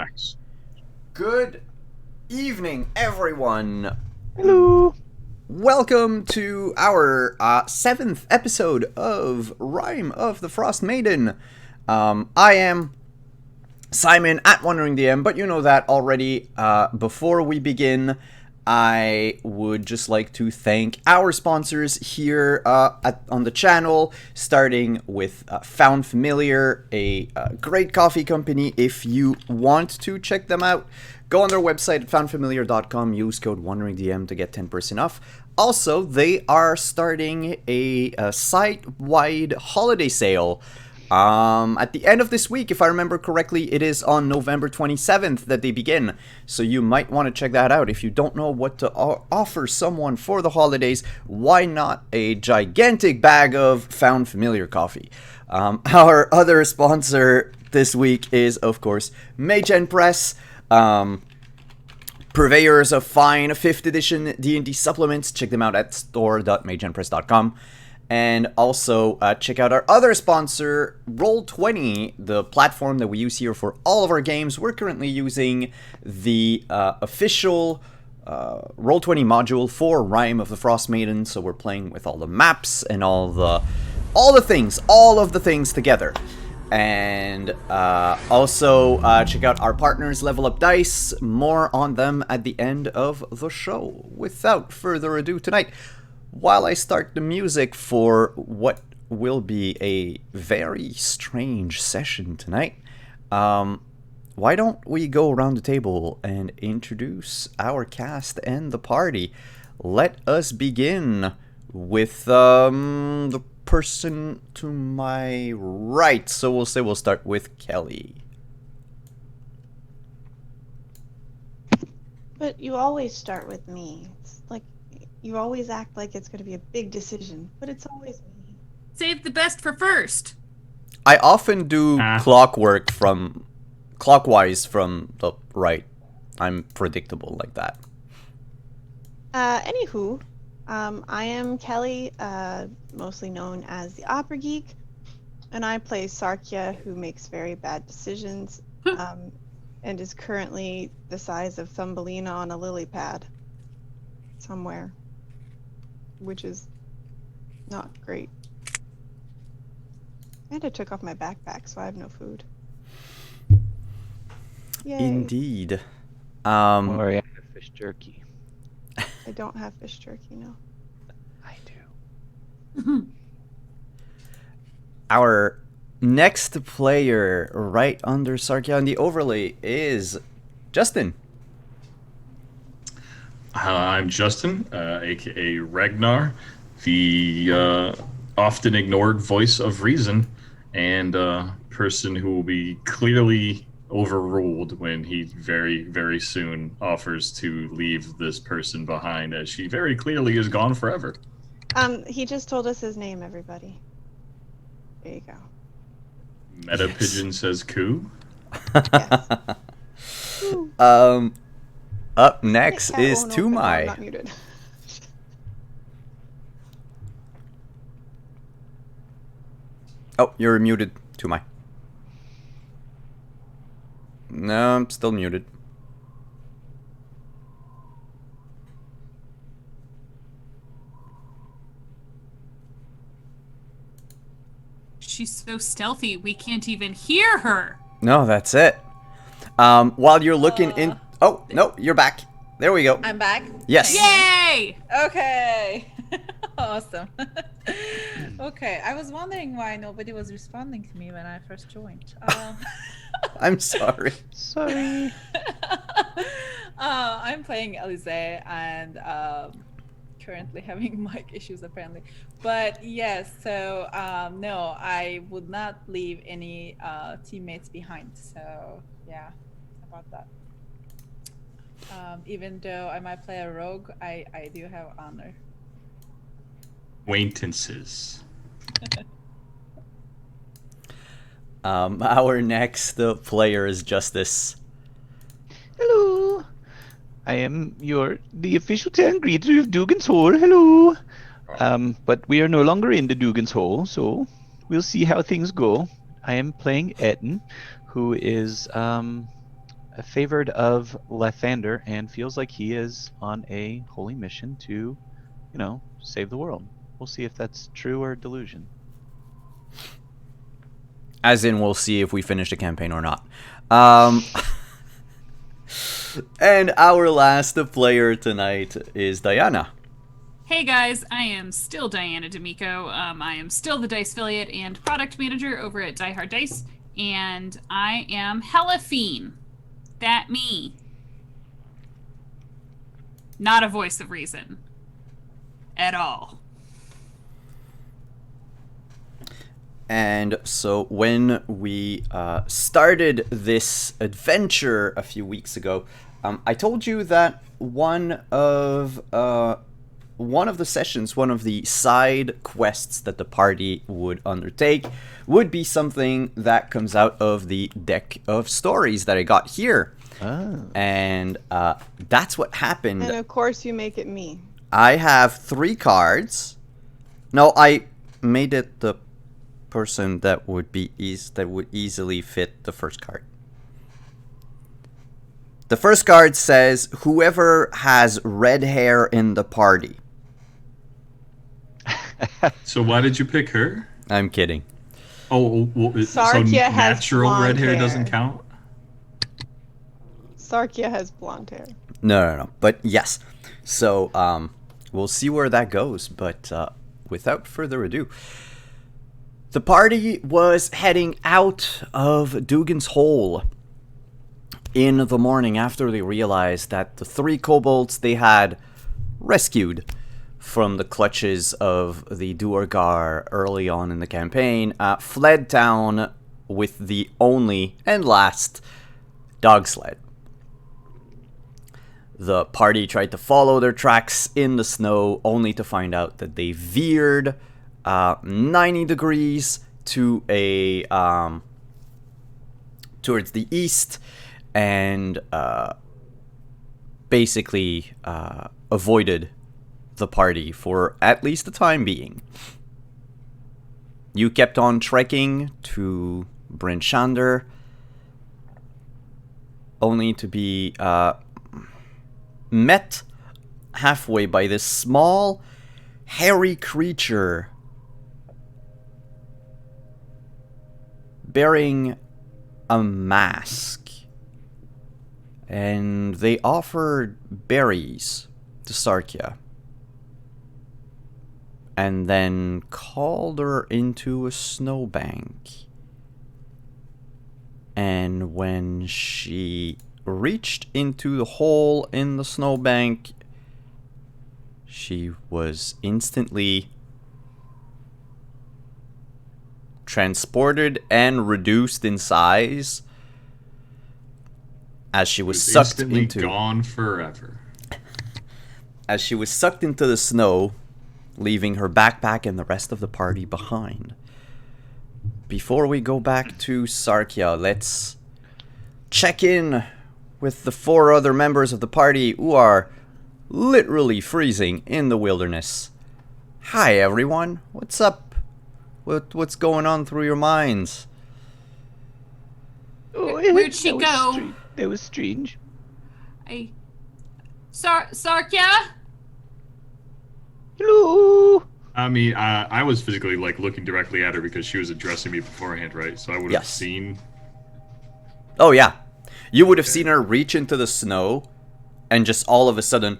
Max. Good evening, everyone. Hello. Welcome to our 7th episode of Rime of the Frost Maiden. I am Simon at Wandering DM, but you know that already. Before we begin, I would just like to thank our sponsors here on the channel, starting with Found Familiar, a great coffee company. If you want to check them out, go on their website at foundfamiliar.com, use code WanderingDM to get 10% off. Also, they are starting a site-wide holiday sale. At the end of this week, if I remember correctly, it is on November 27th that they begin. So you might want to check that out. If you don't know what to offer someone for the holidays, why not a gigantic bag of Found Familiar coffee? Our other sponsor this week is, of course, Maiden Press. Purveyors of fine 5th edition D&D supplements. Check them out at store.magenpress.com. And also check out our other sponsor, Roll20, the platform that we use here for all of our games. We're currently using the official Roll20 module for Rime of the Frost Maiden, so we're playing with all the maps and all of the things together. And also check out our partners, Level Up Dice. More on them at the end of the show. Without further ado, tonight, while I start the music for what will be a very strange session tonight, why don't we go around the table and introduce our cast and the party? Let us begin with the person to my right. So we'll start with Kelly. But you always start with me. It's like you always act like it's going to be a big decision, but it's always me. Save the best for first. I often do clockwise from the right. I'm predictable like that. Anywho, I am Kelly, mostly known as the Opera Geek, and I play Sarkia, who makes very bad decisions, and is currently the size of Thumbelina on a lily pad somewhere, which is not great. And I took off my backpack, so I have no food. Yay. Indeed. Don't worry, I have fish jerky. I don't have fish jerky, no. I do. Our next player right under Sarkia on the overlay is Justin. I'm Justin, aka Ragnar, the often ignored voice of reason, and person who will be clearly overruled when he very, very soon offers to leave this person behind, as she very clearly is gone forever. He just told us his name, everybody. There you go. Meta Pigeon says coo. Yes. Up next Cat is won't open. No, I'm Tumai. not muted. Oh, you're muted, Tumai. No, I'm still muted. She's so stealthy, we can't even hear her. No, that's it. While you're looking in... Oh, no, you're back. There we go. I'm back? Yes. Yay! Okay. Awesome. Okay, I was wondering why nobody was responding to me when I first joined. I'm sorry. Sorry. I'm playing Elise and currently having mic issues apparently. But yes, so no, I would not leave any teammates behind. So yeah, about that. Even though I might play a rogue, I do have honor. Acquaintances. Our next player is Justice. Hello. I am the official town greeter of Dugan's Hall. Hello. But we are no longer in the Dugan's Hall, so we'll see how things go. I am playing Etten, who is favored of Lathander and feels like he is on a holy mission to, save the world. We'll see if that's true or delusion. As in, we'll see if we finish the campaign or not. And our last player tonight is Diana. Hey guys, I am still Diana D'Amico. I am still the Dice affiliate and product manager over at Die Hard Dice, and I am hella fiend. That me. Not a voice of reason. At all. And so when we started this adventure a few weeks ago, I told you that one of the sessions, one of the side quests that the party would undertake, would be something that comes out of the deck of stories that I got here. Oh. And that's what happened. And of course, you make it me. I have 3 cards. No, I made it the person that would easily fit the first card. The first card says, whoever has red hair in the party. So why did you pick her? I'm kidding. Oh, well, so Sarkia has natural blonde red hair hair. doesn't count? Sarkia has blonde hair. No. But yes. So, we'll see where that goes. But without further ado, the party was heading out of Dugan's Hole in the morning after they realized that the 3 kobolds they had rescued from the clutches of the Duergar early on in the campaign fled town with the only and last dog sled. The party tried to follow their tracks in the snow, only to find out that they veered 90 degrees to towards the east, and basically avoided the party for at least the time being. You kept on trekking to Bryn Shander, only to be met halfway by this small, hairy creature bearing a mask. And they offered berries to Sarkia, and then called her into a snowbank. And when she reached into the hole in the snowbank, she was instantly transported and reduced in size as she was sucked into gone forever. As she was sucked into the snow, leaving her backpack and the rest of the party behind. Before we go back to Sarkia, let's check in with the 4 other members of the party who are literally freezing in the wilderness. Hi everyone, what's up? What's going on through your minds? Oh, Where'd she go? That was strange. Sarkia? Hello. I mean, I was physically looking directly at her because she was addressing me beforehand, right? So I would have Yes. seen. Oh yeah, you would have seen her reach into the snow and just all of a sudden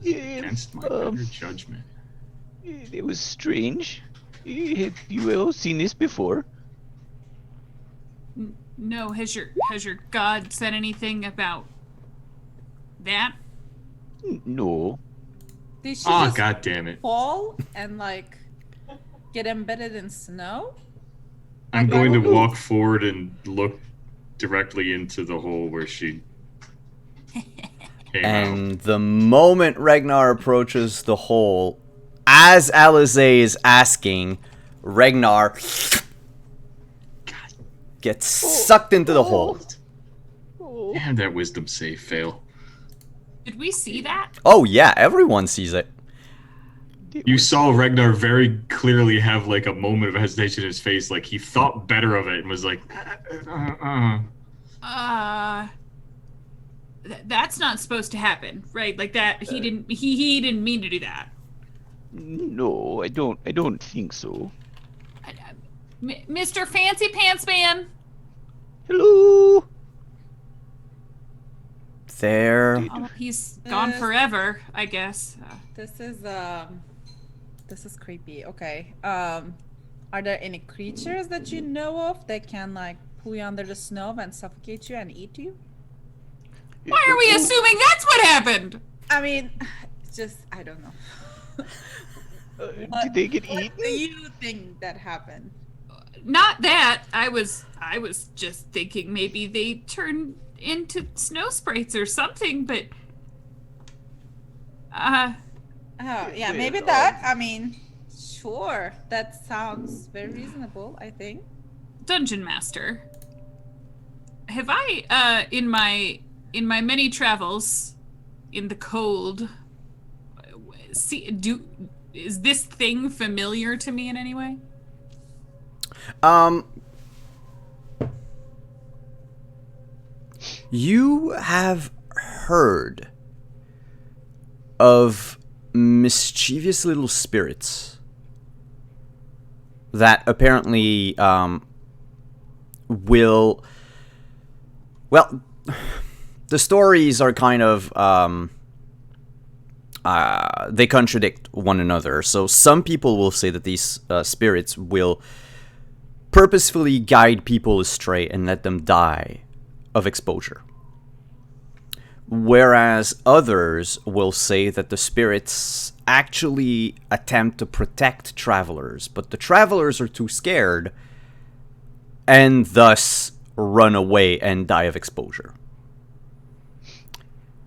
Against my better judgment. It was strange. Have you all seen this before? No, has your god said anything about that? No. Did she Ah, just god damn it! fall and get embedded in snow? I'm going to walk forward and look directly into the hole where she came out. And the moment Ragnar approaches the hole, as Alizé is asking, Ragnar gets sucked into the hole. Damn that wisdom save fail. Did we see that? Oh yeah, everyone sees it. You saw Ragnar very clearly have like a moment of hesitation in his face, like he thought better of it and was like, That's not supposed to happen, right? Like that. He didn't mean to do that. No, I don't think so. Mr. Fancy Pants Man. Hello. There. Oh, he's gone forever, I guess. This is creepy. Okay. Are there any creatures that you know of that can like pull you under the snow and suffocate you and eat you? Why are we assuming that's what happened? I mean, it's just I don't know. Did they get What eaten? do you think that happened? Not that. I was just thinking maybe they turned into snow sprites or something, but Oh, yeah, maybe that. I mean, sure. That sounds very reasonable, I think. Dungeon Master, have I in my many travels in the cold is this thing familiar to me in any way? You have heard of mischievous little spirits that apparently will. Well, the stories are kind of they contradict one another. So some people will say that these spirits will purposefully guide people astray and let them die of exposure. Whereas others will say that the spirits actually attempt to protect travelers, but the travelers are too scared and thus run away and die of exposure.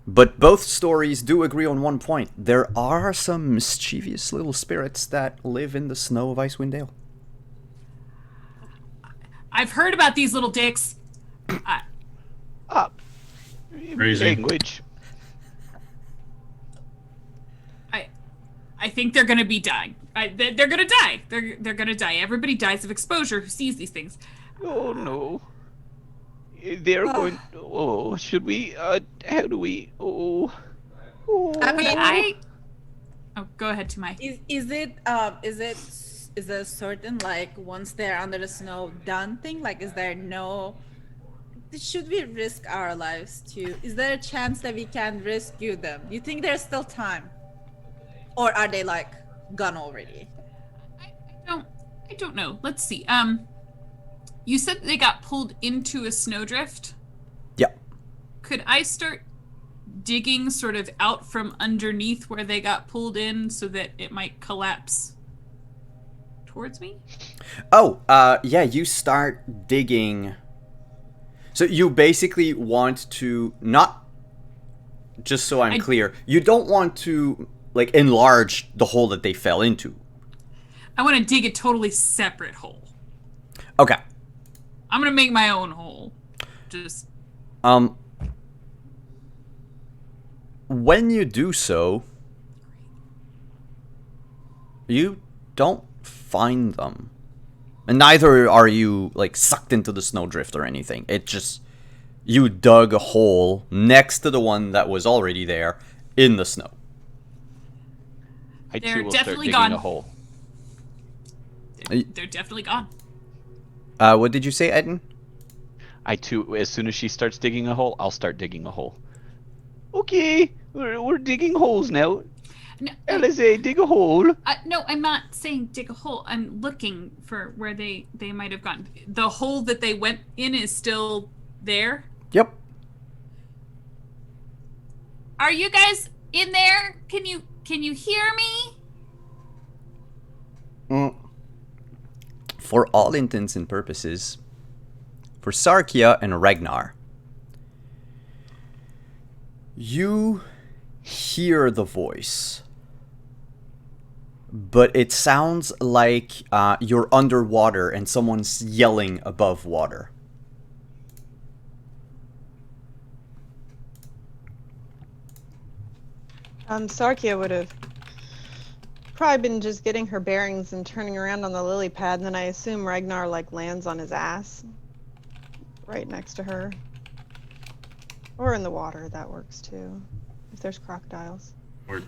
But both stories do agree on one point. There are some mischievous little spirits that live in the snow of Icewind Dale. I've heard about these little dicks. Crazy. Language. I think they're gonna be dying. They're gonna die. They're gonna die. Everybody dies of exposure who sees these things. Oh no. They're going. Oh, should we? How do we? Oh. I mean, Oh, go ahead, Tumai. is there certain like once they're under the snow done thing? Like, is there no? Should we risk our lives too? Is there a chance that we can rescue them? Do you think there's still time, or are they like gone already? I don't know. Let's see. You said they got pulled into a snowdrift. Yep. Could I start digging sort of out from underneath where they got pulled in so that it might collapse towards me? Oh, yeah, you start digging. So you basically want to not, just so I'm clear, you don't want to like enlarge the hole that they fell into. I want to dig a totally separate hole. Okay. I'm gonna make my own hole. Just when you do so, you don't find them. And neither are you like sucked into the snowdrift or anything. It just you dug a hole next to the one that was already there in the snow. I They're too will start definitely digging gone. a hole. they're definitely gone. What did you say, Eden? I too, as soon as she starts digging a hole, I'll start digging a hole. Okay, we're digging holes now. No, LSA, dig a hole. no, I'm not saying dig a hole. I'm looking for where they might have gone. The hole that they went in is still there. Yep. Are you guys in there? Can you hear me? For all intents and purposes, for Sarkia and Ragnar, you hear the voice, but it sounds like you're underwater and someone's yelling above water. Sarkia would have probably been just getting her bearings and turning around on the lily pad, and then I assume Ragnar like lands on his ass right next to her. Or in the water, that works too. If there's crocodiles. Or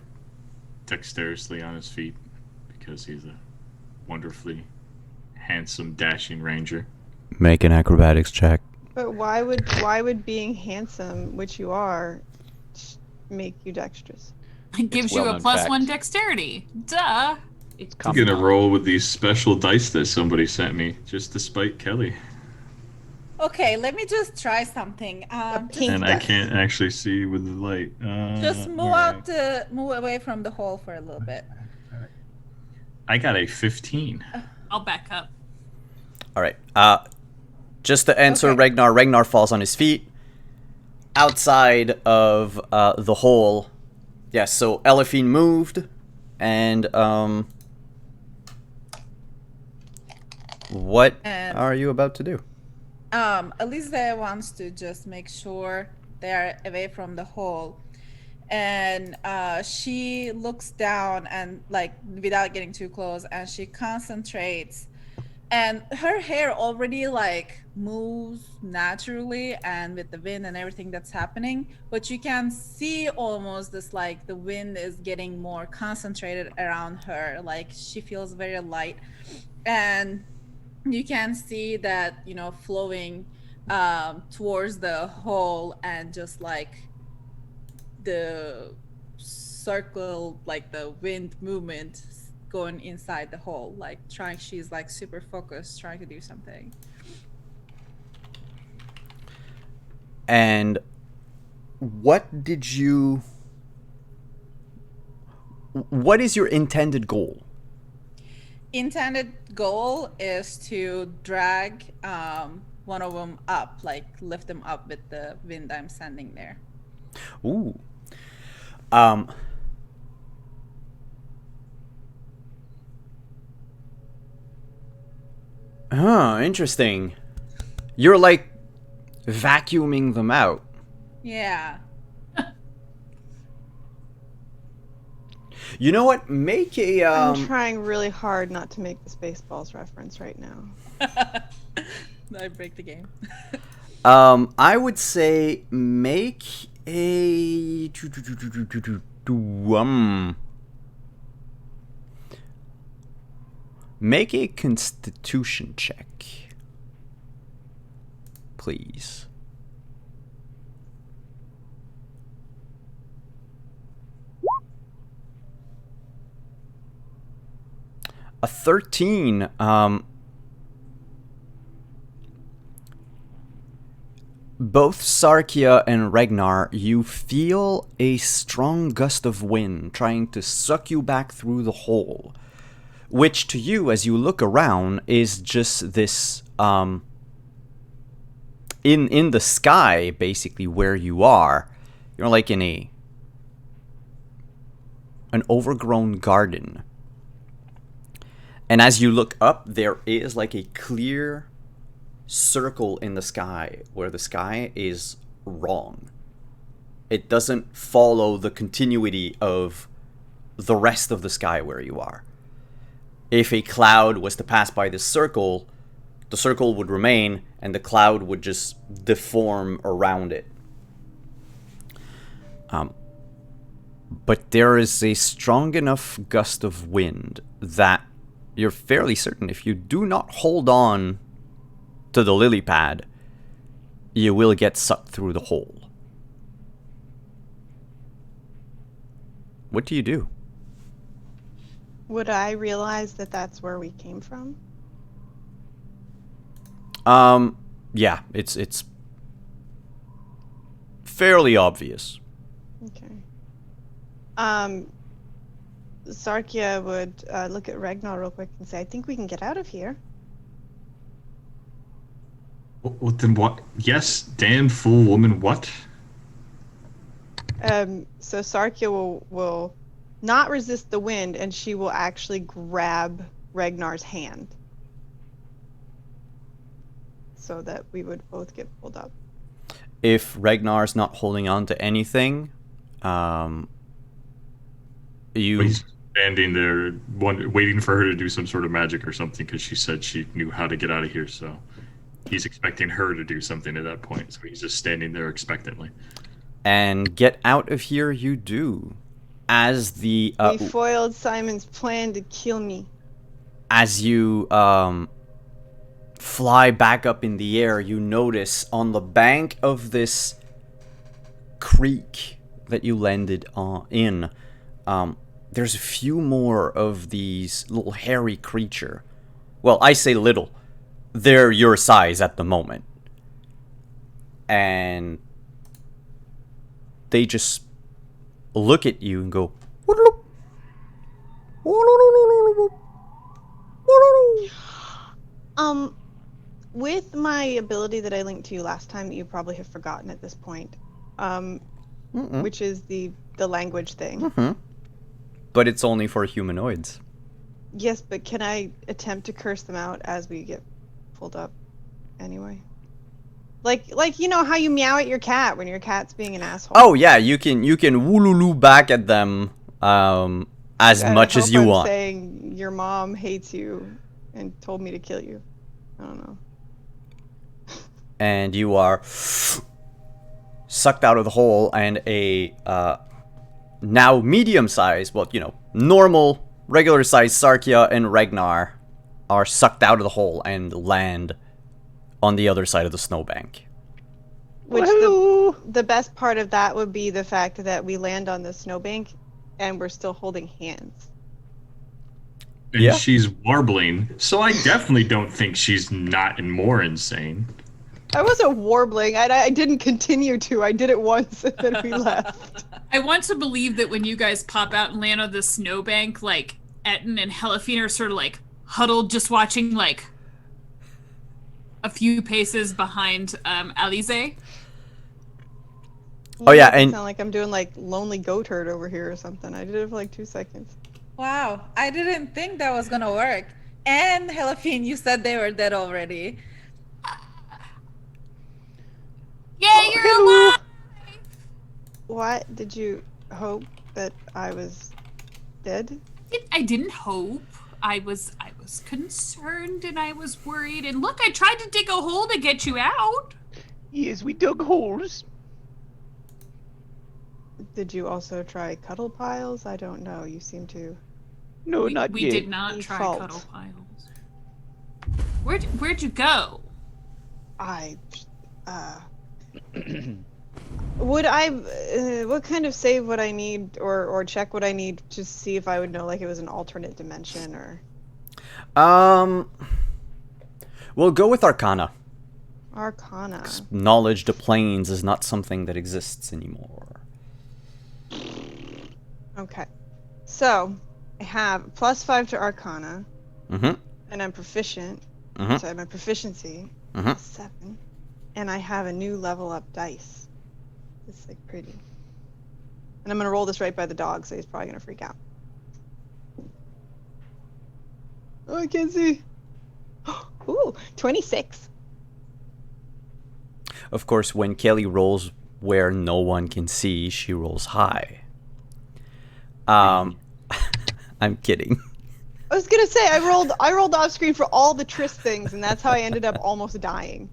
dexterously on his feet, because he's a wonderfully handsome, dashing ranger. Make an acrobatics check. But why would being handsome, which you are, make you dexterous? It gives you a well-known plus fact. 1 dexterity. Duh. It's I'm gonna roll with these special dice that somebody sent me, just to spite Kelly. Okay, let me just try something. pink And I dice. can't actually see with the light. Just move move away from the hole for a little bit. I got a 15. I'll back up. All right. Just to answer Okay. Ragnar. Ragnar falls on his feet outside of the hole. Yes. So Elephine moved, and what And- are you about to do? Elisa wants to just make sure they're away from the hole. And she looks down and like without getting too close, and she concentrates, and her hair already like moves naturally and with the wind and everything that's happening, but you can see almost this like the wind is getting more concentrated around her, like she feels very light, and you can see that, you know, flowing towards the hole, and just like the circle, like the wind movement going inside the hole, like trying, she's like super focused, trying to do something. And what is your intended goal? Intended goal is to drag one of them up, like lift them up with the wind I'm sending there. Ooh. Interesting. You're like vacuuming them out. Yeah. You know what? Make a I'm trying really hard not to make the Spaceballs reference right now. I break the game. I would say make a make a Constitution check, please. A 13. Both Sarkia and Ragnar, you feel a strong gust of wind trying to suck you back through the hole, which to you, as you look around, is just this in the sky, basically, where you are. You're like in an overgrown garden. And as you look up, there is like a clear circle in the sky where the sky is wrong. It doesn't follow the continuity of the rest of the sky where you are. If a cloud was to pass by this circle, the circle would remain and the cloud would just deform around it. But there is a strong enough gust of wind that you're fairly certain if you do not hold on to the lily pad, you will get sucked through the hole. What do you do? Would I realize that that's where we came from? Yeah, it's fairly obvious. Okay. Sarkia would look at Ragnar real quick and say, I think we can get out of here. Well, then what? Yes, damn fool woman, what? So Sarkia will not resist the wind, and she will actually grab Ragnar's hand so that we would both get pulled up. If Ragnar's not holding on to anything, you He's standing there, waiting for her to do some sort of magic or something, because she said she knew how to get out of here. So he's expecting her to do something at that point. So he's just standing there expectantly. And get out of here you do. As the We foiled Simon's plan to kill me. as you fly back up in the air, you notice on the bank of this creek that you landed in, there's a few more of these little hairy creature. Well, I say little. They're your size at the moment. And they just look at you and go, With my ability that I linked to you last time that you probably have forgotten at this point, which is the language thing. But it's only for humanoids. Yes, but can I attempt to curse them out as we get pulled up anyway? Like you know how you meow at your cat when your cat's being an asshole? Oh yeah, you can woolulu back at them as much as you I'm want. saying your mom hates you and told me to kill you. I don't know. And you are sucked out of the hole, and a now medium-sized, well, normal, regular-sized Sarkia and Ragnar are sucked out of the hole and land on the other side of the snowbank. Which the best part of that would be the fact that we land on the snowbank and we're still holding hands. And Yeah. she's warbling, so I definitely don't think she's not more insane. I wasn't warbling. I didn't continue to. I did it once and then we left. I want to believe that when you guys pop out and land on the snowbank, like Etten and Helafine are sort of like huddled, just watching like a few paces behind Alize. Oh, yeah, It and- sound like I'm doing like lonely goat herd over here or something. I did it for like 2 seconds. Wow, I didn't think that was gonna work. And Helafine, you said they were dead already. Yeah, you're alive! What? Did you hope that I was dead? I didn't hope. I was concerned and I was worried. And look, I tried to dig a hole to get you out. Yes, we dug holes. Did you also try cuddle piles? I don't know. You seem to. No, not we yet. did not try Default. cuddle piles. Where'd you go? I. Would I? What kind of save would I need, or check would I need to see if I would know, like it was an alternate dimension, or We'll go with Arcana. Arcana? Knowledge to planes is not something that exists anymore. Okay, so I have +5 to Arcana, Mm-hmm. and I'm proficient. Mhm. So I have my proficiency, Mhm. 7, and I have a new level up dice. It's like pretty. And I'm gonna roll this right by the dog, so he's probably gonna freak out. Oh, I can't see. Ooh, 26. Of course, when Kelly rolls where no one can see, she rolls high. I'm kidding. I was gonna say I rolled off screen for all the Triss things, and that's how I ended up almost dying.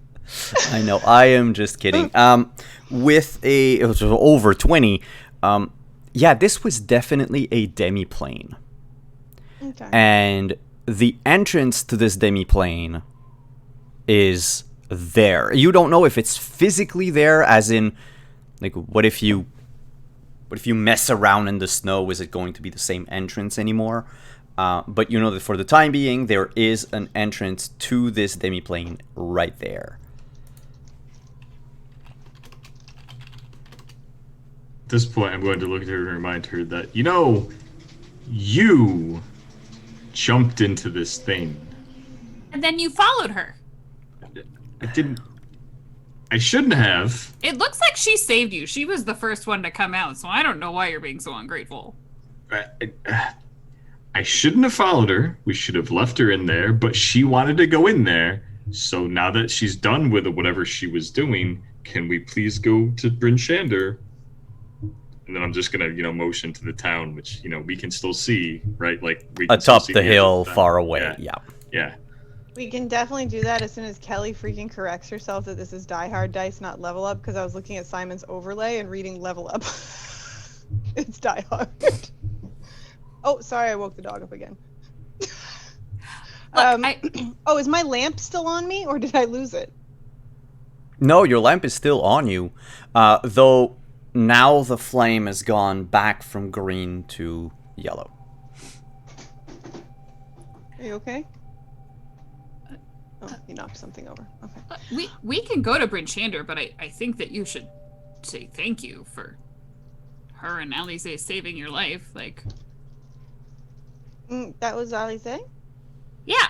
I know, I am just kidding. With it was over 20, yeah, this was definitely a demi-plane. Okay. And the entrance to this demi-plane is there. You don't know if it's physically there, as in, like, what if you mess around in the snow, is it going to be the same entrance anymore? But you know that for the time being, there is an entrance to this demi-plane right there. At this point, I'm going to look at her and remind her that, you jumped into this thing. And then you followed her. I didn't. I shouldn't have. It looks like she saved you. She was the first one to come out, so I don't know why you're being so ungrateful. I shouldn't have followed her. We should have left her in there, but she wanted to go in there. So now that she's done with whatever she was doing, can we please go to Bryn Shander? And then I'm just gonna, motion to the town, which, we can still see, right? Like we can still Atop see the edge of hill, town. far away. Yeah. Yeah. We can definitely do that as soon as Kelly freaking corrects herself that this is Die Hard Dice, not Level Up, because I was looking at Simon's overlay and reading Level Up. It's Die Hard. Oh, sorry, I woke the dog up again. Oh, is my lamp still on me, or did I lose it? No, your lamp is still on you, though now the flame has gone back from green to yellow. Are you okay? Oh, you knocked something over. Okay. We can go to Brinchander, but I think that you should say thank you for her and Alize saving your life. Like, That was Alize? yeah.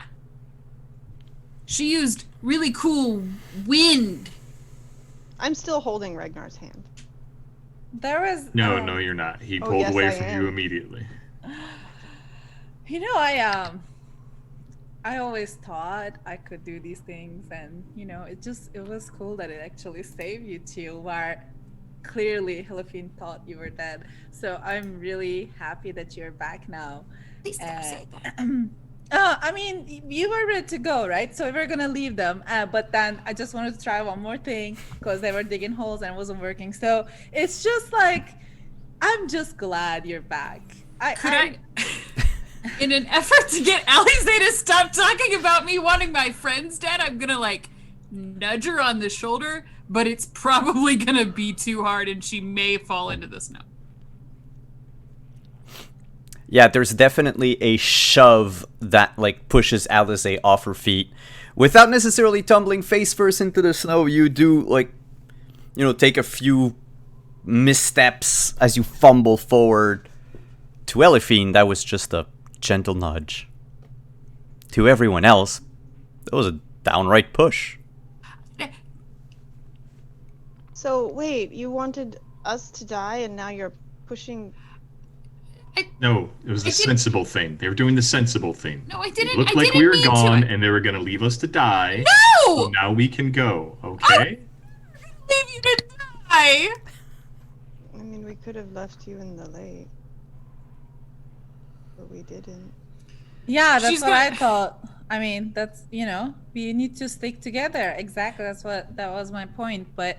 She used really cool wind. I'm still holding Ragnar's hand. There was No, you're not. He pulled yes, away I from am. you immediately. You know, I always thought I could do these things, and it was cool that it actually saved you two, where clearly Helafine thought you were dead. So I'm really happy that you're back now. Please don't say that. I mean, you were ready to go, right? So we were gonna leave them, but then I just wanted to try one more thing because they were digging holes and it wasn't working. So it's just like, I'm just glad you're back. In an effort to get Alize to stop talking about me wanting my friends dead, I'm gonna nudge her on the shoulder, but it's probably gonna be too hard and she may fall into the snow. Yeah, there's definitely a shove that pushes Alize off her feet. Without necessarily tumbling face first into the snow, you do take a few missteps as you fumble forward. To Elifine, that was just a gentle nudge. To everyone else, that was a downright push. So, wait, you wanted us to die and now you're pushing... No, it was the sensible thing. They were doing the sensible thing. No, I didn't. It looked I like didn't we were mean gone to. and they were going to leave us to die. No! So now we can go, okay? Leave you to die. I mean, we could have left you in the lake. But we didn't. Yeah, that's She's what not- I thought. I mean, that's we need to stick together. Exactly, that was my point. But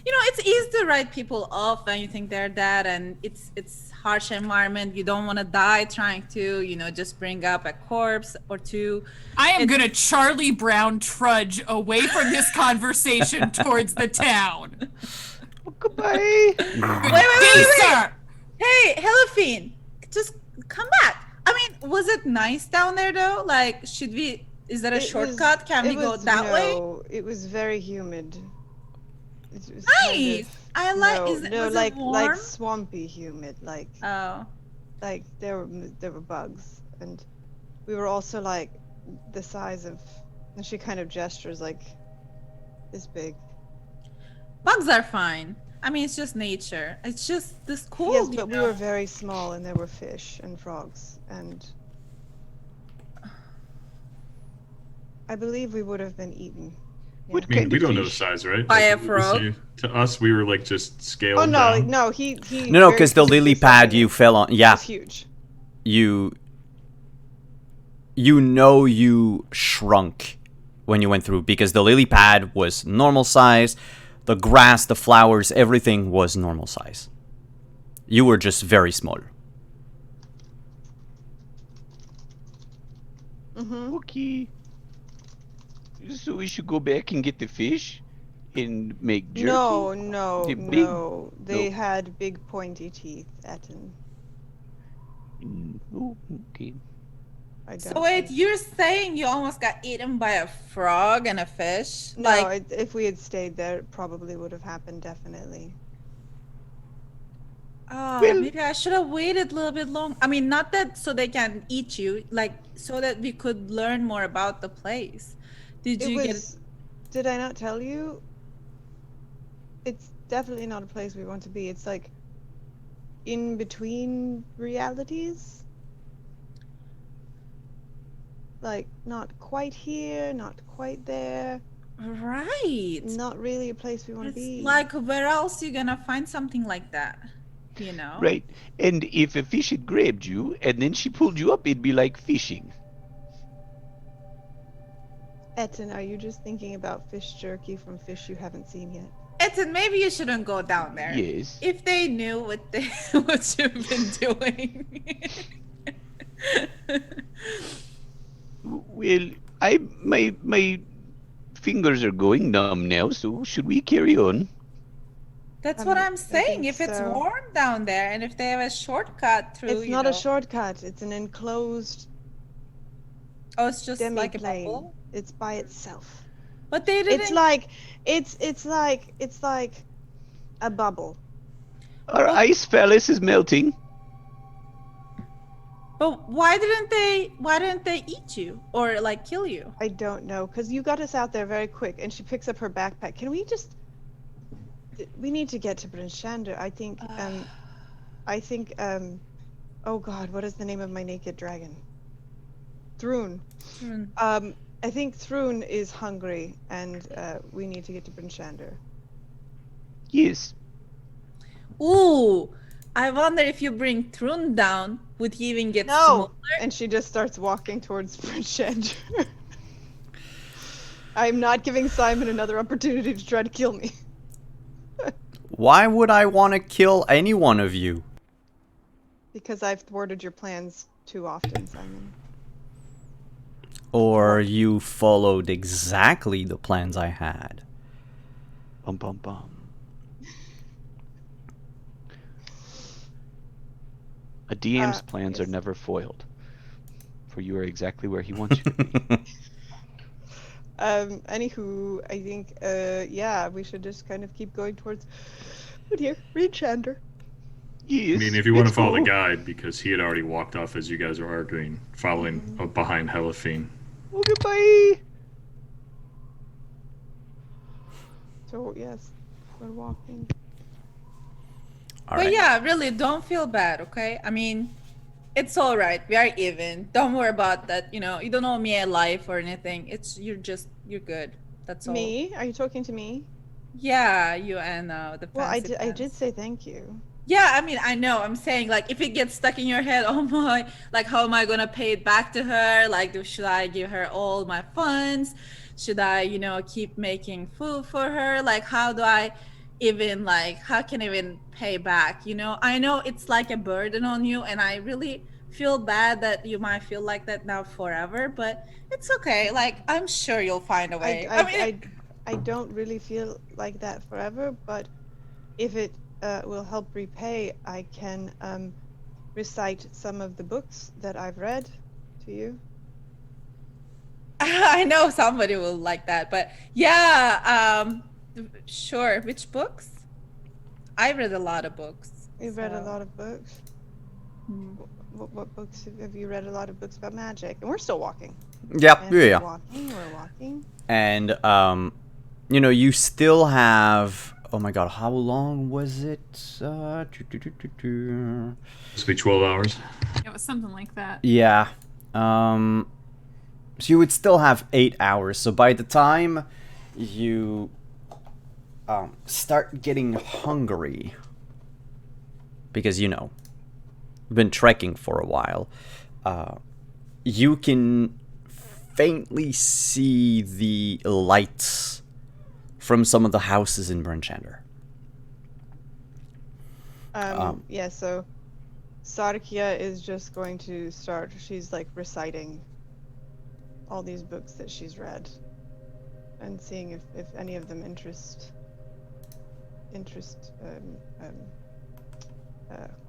it's easy to write people off when you think they're dead, and it's harsh environment. You don't want to die trying to just bring up a corpse or two. I am gonna Charlie Brown trudge away from this conversation towards the town. Goodbye. Wait, sir. Hey, Helafine, just come back. I mean, was it nice down there though? Like, is that a shortcut? Can we go that way? No, it was very humid. It was Nice. I like. No, was no, it like warm? swampy humid, Oh. like there were bugs, and we were also the size of. And she kind of gestures this big. Bugs are fine. I mean, it's just nature. It's just this cold. Yes, but we were very small, and there were fish and frogs, and I believe we would have been eaten. What I mean, kind we of don't know the fish? size, right? By a we frog? see- To us, we were just scaled Oh no, down. no, he. No, very because the specifically lily said pad that you it fell on. Yeah, was huge. you shrunk when you went through because the lily pad was normal size, the grass, the flowers, everything was normal size. You were just very small. Mm-hmm. Okay. So we should go back and get the fish and make jerky? No, They're big. no. They No. had big pointy teeth, Etten. Oh, okay. I don't So wait, think- you're saying you almost got eaten by a frog and a fish? No, if we had stayed there, it probably would have happened, definitely. Oh, Well- maybe I should have waited a little bit long. I mean, not that so they can eat you, so that we could learn more about the place. Did It you was. Did I not tell you? It's definitely not a place we want to be. It's in between realities. Not quite here, not quite there. Right. Not really a place we want to It's be. where else you gonna find something like that? you know. Right. And if a fish had grabbed you and then she pulled you up, it'd be like fishing. Etten, are you just thinking about fish jerky from fish you haven't seen yet? Etten, maybe you shouldn't go down there. Yes. If they knew what what you've been doing. Well, my fingers are going numb now, so should we carry on? That's what I'm I saying. think If it's so. warm down there, and if they have a shortcut through, It's you not know. a shortcut. It's an enclosed Oh, it's just like a demi-plane. bubble. It's by itself. But they didn't. It's like it's like a bubble. Our Well- ice palace is melting. But why didn't they? Why didn't they eat you or like kill you? I don't know, because you got us out there very quick. And she picks up her backpack. Can we just? We need to get to Brinshander. I think. Oh God, what is the name of my naked dragon? Thrun. I think Thrun is hungry, and we need to get to Brinshander. Yes. Ooh, I wonder if you bring Thrun down, would he even get No! smaller? And she just starts walking towards Brinshander. I'm not giving Simon another opportunity to try to kill me. Why would I want to kill any one of you? Because I've thwarted your plans too often, Simon. Or you followed exactly the plans I had? Bum bum bum. A DM's plans are yes. never foiled. For you are exactly where he wants you to be. Anywho, I think, yeah, we should just kind of keep going towards. But here, Brinshander. Yes. I mean, if you want to let's follow the go. guide, because he had already walked off as you guys were arguing, following up behind Helaphine. Oh, goodbye. So yes, we're walking. All But right. yeah, really, don't feel bad, okay? I mean, it's all right. We are even. Don't worry about that. You know, you don't owe me a life or anything. You're good. That's all. Me? Are you talking to me? Yeah, you and the Well, I fancy did pants. say thank you. Yeah, I mean, I know. I'm saying, like, if it gets stuck in your head, oh my, like, how am I gonna pay it back to her? Like, should I give her all my funds? Should I, you know, keep making food for her? Like, how do I even, like, how can I even pay back? You know, I know it's like a burden on you, and I really feel bad that you might feel like that now forever, but it's okay. Like, I'm sure you'll find a way. I don't really feel like that forever, but if it will help repay, I can recite some of the books that I've read to you. I know somebody will like that, but yeah, sure. Which books? I read a lot of books. You've read a so- lot of books. Hmm. What books have you read? A lot of books about magic, and we're still walking. Yep. And Yeah. we're walking. And you know, you still have. Oh my God, how long was it? Must be 12 hours. It was something like that. Yeah. So you would still have 8 hours. So by the time you start getting hungry, because you know, you've been trekking for a while, you can faintly see the lights from some of the houses in Brinshander. Yeah, so Sarkia is just going to start. She's like reciting all these books that she's read and seeing if any of them interest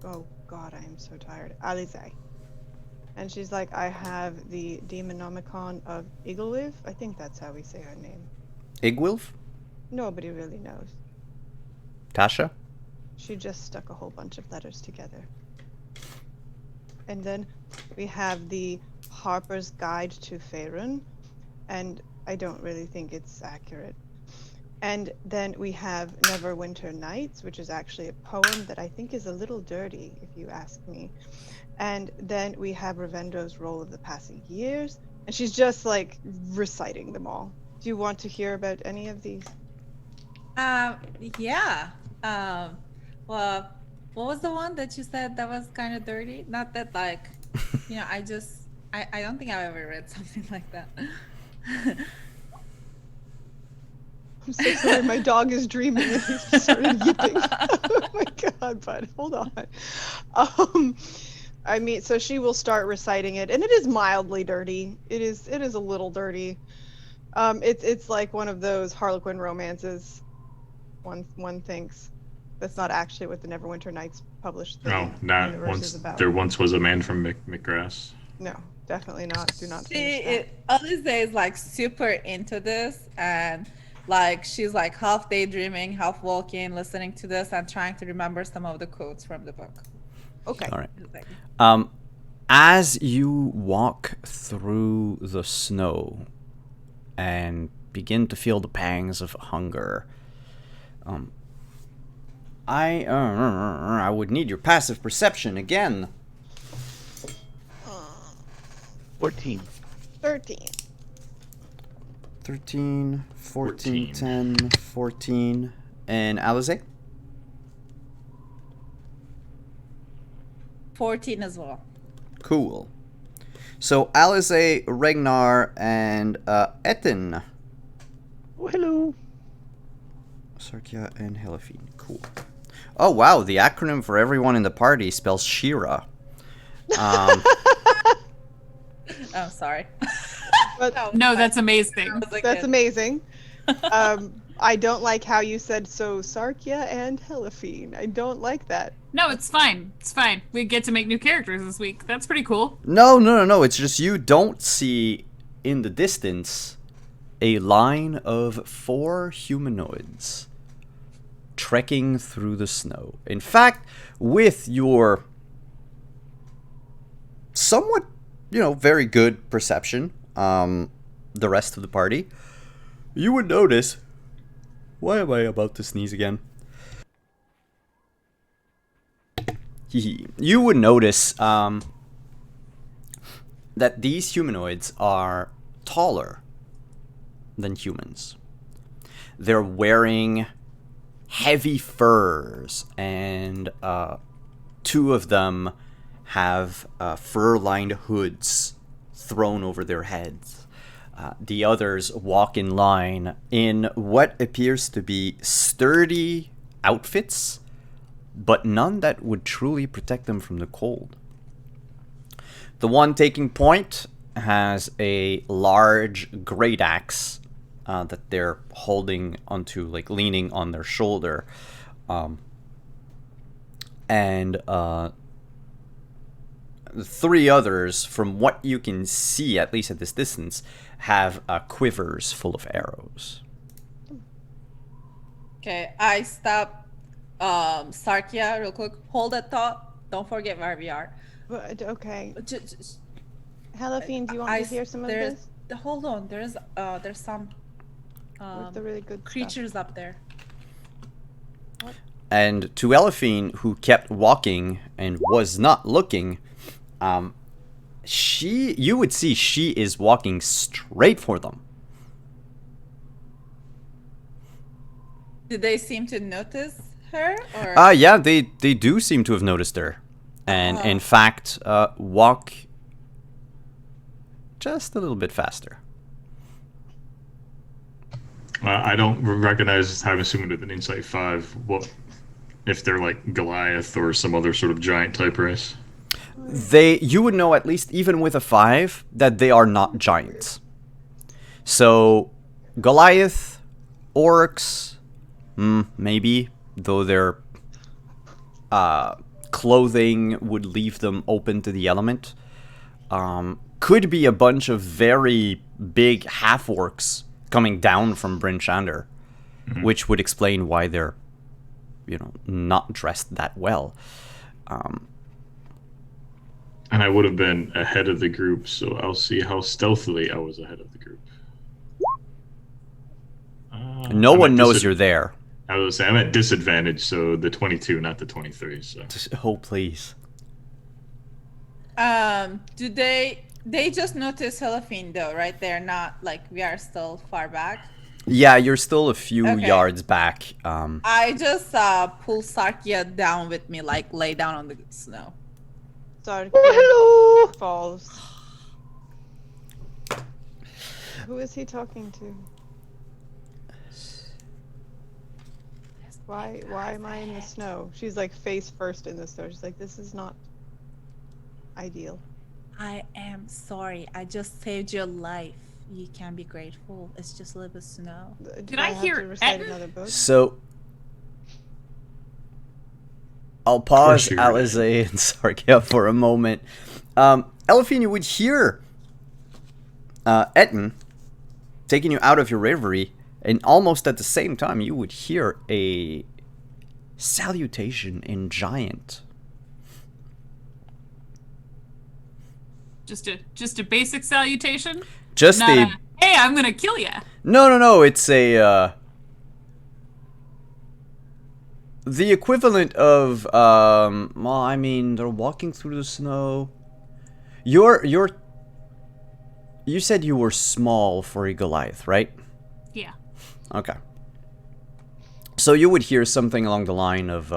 oh God, I am so tired. Alize. And she's like, I have the Demonomicon of Igelwiv. I think that's how we say her name. Igwilf? Nobody really knows. Tasha? She just stuck a whole bunch of letters together. And then we have the Harper's Guide to Faerun, and I don't really think it's accurate. And then we have Neverwinter Nights, which is actually a poem that I think is a little dirty, if you ask me. And then we have Ravendo's Roll of the Passing Years, and she's just like reciting them all. Do you want to hear about any of these? Yeah. Well, what was the one that you said that was kind of dirty? Not that like, I don't think I've ever read something like that. I'm so sorry, my dog is dreaming and he's just started yipping. Oh my god, bud, hold on. I mean, so she will start reciting it, and it is mildly dirty. It is a little dirty. It's like one of those Harlequin romances. One thinks that's not actually what the Neverwinter Nights published No, not universe once. is about. There once was a man from McGrath. No, definitely not. Do not She, finish that. Alice is like super into this, and like she's like half daydreaming, half walking, listening to this, and trying to remember some of the quotes from the book. Okay. All right. It's like, As you walk through the snow and begin to feel the pangs of hunger, I would need your passive perception again. 14. 13. 13, 14, 14. 10, 14. And Alize? 14 as well. Cool. So Alize, Regnar, and Etin. Oh, hello. Sarkia and Helafine. Cool. Oh wow, the acronym for everyone in the party spells Shira. I'm sorry. But No, that's amazing. that's amazing. I don't like how you said so Sarkia and Helafine. I don't like that. No, it's fine. It's fine. We get to make new characters this week. That's pretty cool. No. It's just you don't see in the distance a line of 4 humanoids trekking through the snow. In fact, with your somewhat, very good perception, the rest of the party, you would notice. Why am I about to sneeze again? You would notice that these humanoids are taller than humans. They're wearing heavy furs, and 2 of them have fur-lined hoods thrown over their heads. The others walk in line in what appears to be sturdy outfits, but none that would truly protect them from the cold. The one taking point has a large great axe that they're holding onto, like leaning on their shoulder. And the 3 others, from what you can see, at least at this distance, have quivers full of arrows. Okay, I stop Sarkia real quick. Hold that thought. Don't forget where we are. But, okay. Just, Helafine, do you want me to hear some of this? Hold on. There's some With the really good creatures up there. And to Elephine, who kept walking and was not looking, you would see she is walking straight for them. Did they seem to notice her? Or? Yeah, they do seem to have noticed her. And in fact, walk just a little bit faster. I don't recognize. I'm assuming with an insight 5. What if they're like Goliath or some other sort of giant type race? You would know, at least even with a 5, that they are not giants. So Goliath, orcs, maybe, though their clothing would leave them open to the element. Could be a bunch of very big half-orcs coming down from Bryn Shander, which would explain why they're, not dressed that well. And I would have been ahead of the group, so I'll see how stealthily I was ahead of the group. No one knows you're there. I was saying I'm at disadvantage, so the 22, not the 23. So. Oh, please. Do they just notice Helafine though, right? They're not like we are still far back. Yeah, you're still a few Okay. yards back. I just pull Sarkia down with me, like lay down on the snow. Sarkia Oh, hello. falls. Who is he talking to? Why am I in the snow? She's like face first in the snow. She's like, this is not ideal. I am sorry. I just saved your life. You can be grateful. It's just a little bit snow. Did I have hear to recite Etten? another book? So I'll course pause you heard Alize and Sarkia for a moment. Elephine, you would hear Etten taking you out of your reverie, and almost at the same time you would hear a salutation in giant. Just a basic salutation. Just Not a a, hey, I'm gonna kill ya. no. It's a the equivalent of well, I mean, they're walking through the snow. You said you were small for a Goliath, right? Yeah. Okay. So you would hear something along the line of,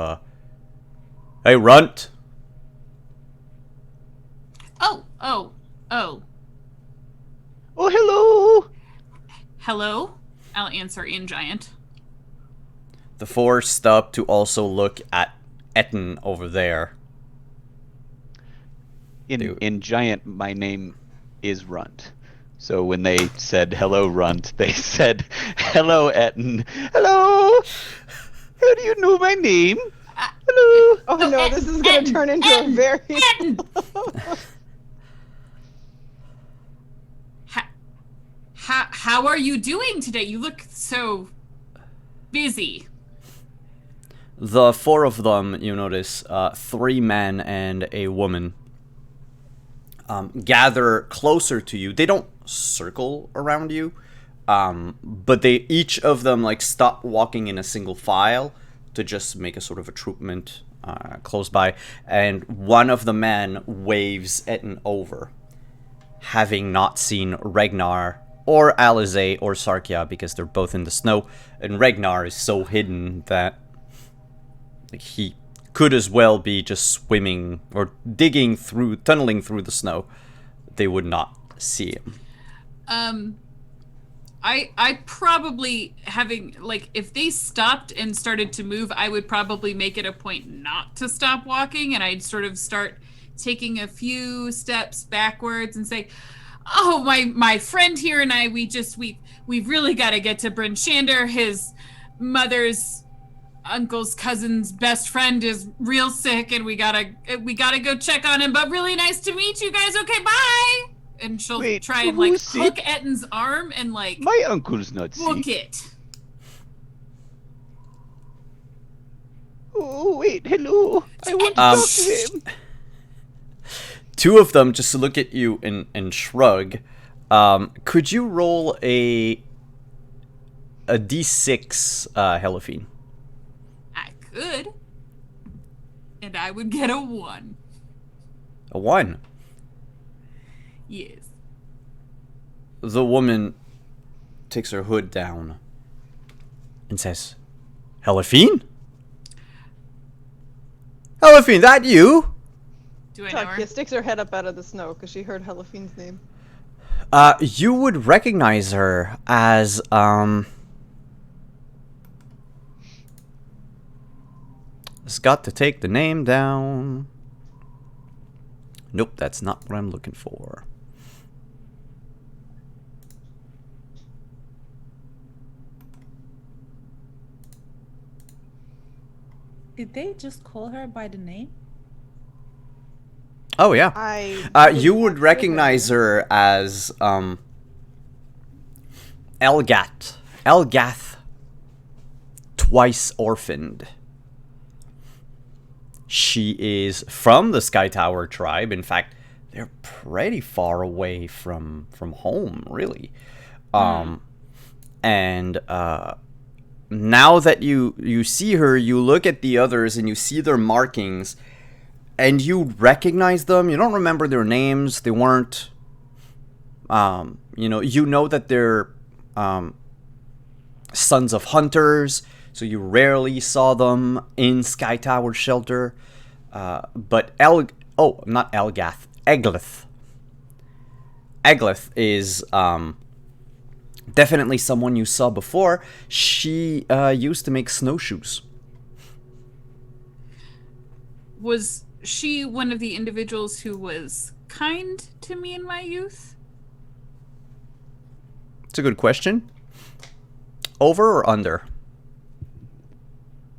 "Hey, runt." Oh. Oh, hello. Hello. I'll answer in giant. The four stop to also look at Etten over there. In giant, my name is Runt. So when they said hello, Runt, they said hello, Etten. Hello. How do you know my name? Hello. Oh So, no, this is gonna Etten, turn into a Etten, very. Etten. How are you doing today? You look so busy. The four of them, you notice, 3 men and a woman, gather closer to you. They don't circle around you, but they each of them like stop walking in a single file to just make a sort of attroupment close by, and one of the men waves Etten over, having not seen Regnar or Alize or Sarkia because they're both in the snow, and Regnar is so hidden that like, he could as well be just swimming or tunneling through the snow. They would not see him. I probably having like if they stopped and started to move, I would probably make it a point not to stop walking, and I'd sort of start taking a few steps backwards and say, "Oh, my friend here and I, we've really got to get to Bryn Shander. His mother's uncle's cousin's best friend is real sick, and we gotta go check on him. But really nice to meet you guys. Okay, bye." And she'll Wait, try and like who's sick? hook Etten's arm and like My uncle's not book sick. it. Oh, wait, hello. I want to talk to him. 2 of them just look at you and shrug. Could you roll a d6, Helifine? I could, and I would get a 1. A 1. Yes. The woman takes her hood down and says, "Helifine? Helifine, that you?" Do I know her? Sarkia sticks her head up out of the snow because she heard Helafine's name. You would recognize her as, Just got to take the name down. Nope, that's not what I'm looking for. Did they just call her by the name? Oh, yeah. You didn't would hear recognize her as, Elgath. Elgath, twice orphaned. She is from the Sky Tower tribe. In fact, they're pretty far away from home, really. And now that you see her, you look at the others and you see their markings, and you recognize them. You don't remember their names. They weren't. You know that they're sons of hunters, so you rarely saw them in Sky Tower Shelter. But not Elgath, Eglith. Eglith is definitely someone you saw before. She used to make snowshoes. Was she one of the individuals who was kind to me in my youth? It's a good question. Over or under?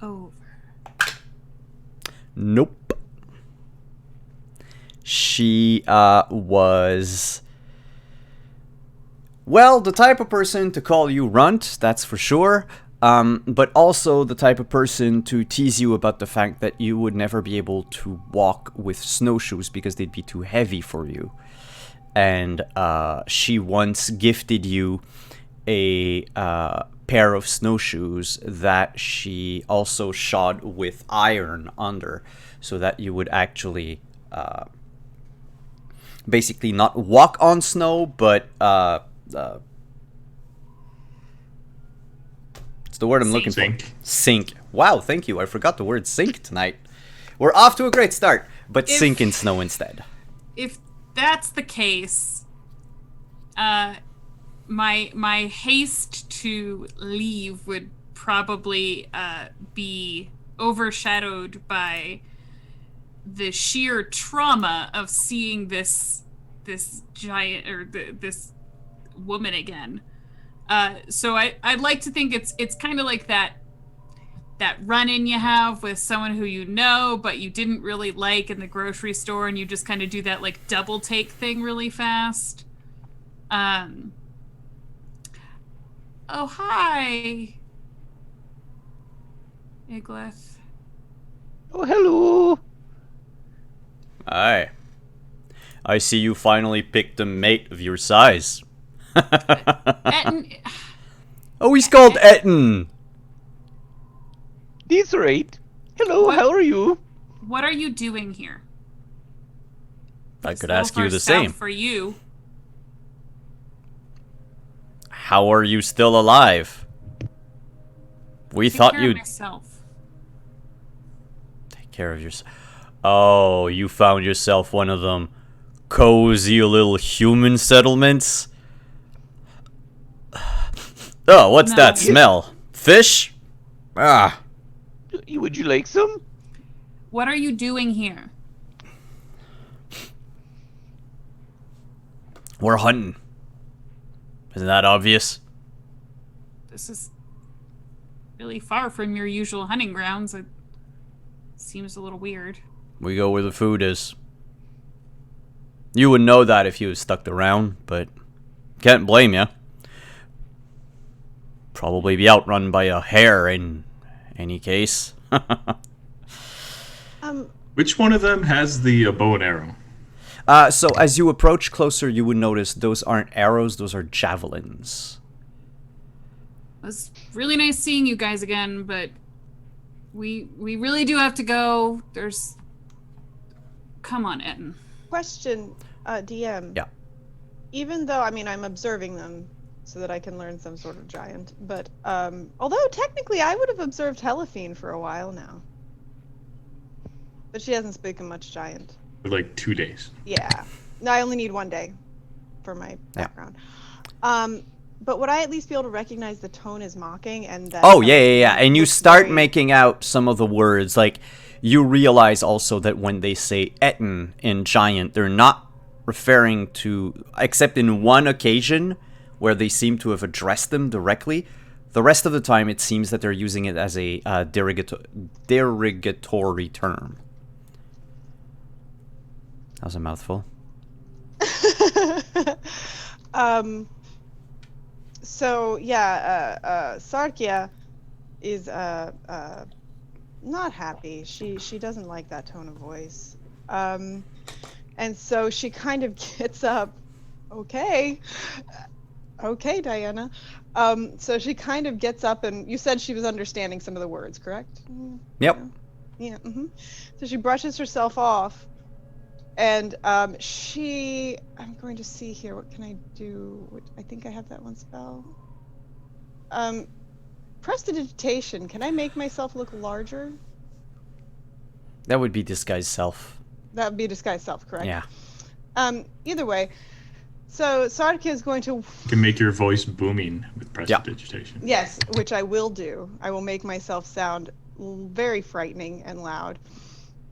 Over. Nope. She was, well, the type of person to call you runt, that's for sure. But also the type of person to tease you about the fact that you would never be able to walk with snowshoes because they'd be too heavy for you. And she once gifted you a pair of snowshoes that she also shod with iron under, so that you would actually basically not walk on snow, but it's the word I'm looking for. Sink. Wow, thank you. I forgot the word sink tonight. We're off to a great start, but sink in snow instead. If that's the case, my haste to leave would probably be overshadowed by the sheer trauma of seeing this giant or this woman again. So I'd like to think it's kind of like that run-in you have with someone who you know but you didn't really like in the grocery store, and you just kind of do that like double take thing really fast. Oh, hi, Igleth. Oh, hello. Hi. I see you finally picked a mate of your size. Etten, Oh, he's called Etten. These are eight. Hello, What? how are you? what are you doing here? I It's could a little ask you far the south same. for you. How are you still alive? We Take thought care of you'd myself. take care of yourself. Oh, you found yourself one of them cozy little human settlements? Oh, what's No. that smell? Fish? Ah, Would you like some? What are you doing here? we're hunting. Isn't that obvious? This is really far from your usual hunting grounds. It seems a little weird. We go where the food is. You would know that if you had stuck around, but can't blame you. Probably be outrun by a hare in any case. Which one of them has the bow and arrow? So as you approach closer, you would notice those aren't arrows, those are javelins. It was really nice seeing you guys again, but we really do have to go. There's... Come on, Etten. Question, DM. Yeah. Even though, I mean, I'm observing them so that I can learn some sort of giant, but although technically I would have observed Helaphine for a while now. But she hasn't spoken much giant. For like 2 days. Yeah. No, I only need 1 day for my background. But would I at least be able to recognize the tone is mocking and that? Oh, yeah. And you looks start very- making out some of the words. Like, you realize also that when they say Etten in giant, they're not referring to, except in one occasion where they seem to have addressed them directly. The rest of the time, it seems that they're using it as a derogatory term. That was a mouthful. So yeah, Sarkia is not happy. She doesn't like that tone of voice. And so she kind of gets up. Okay, Diana. So she kind of gets up, and you said she was understanding some of the words, correct? Yep. Yeah. So she brushes herself off, and I'm going to see here. What can I do? I think I have that one spell. Prestidigitation. Can I make myself look larger? That would be disguised self. That would be disguised self, correct? Yeah. Either way, so Sarkia is going to. You can make your voice booming with prestidigitation. Yes, which I will do. I will make myself sound very frightening and loud.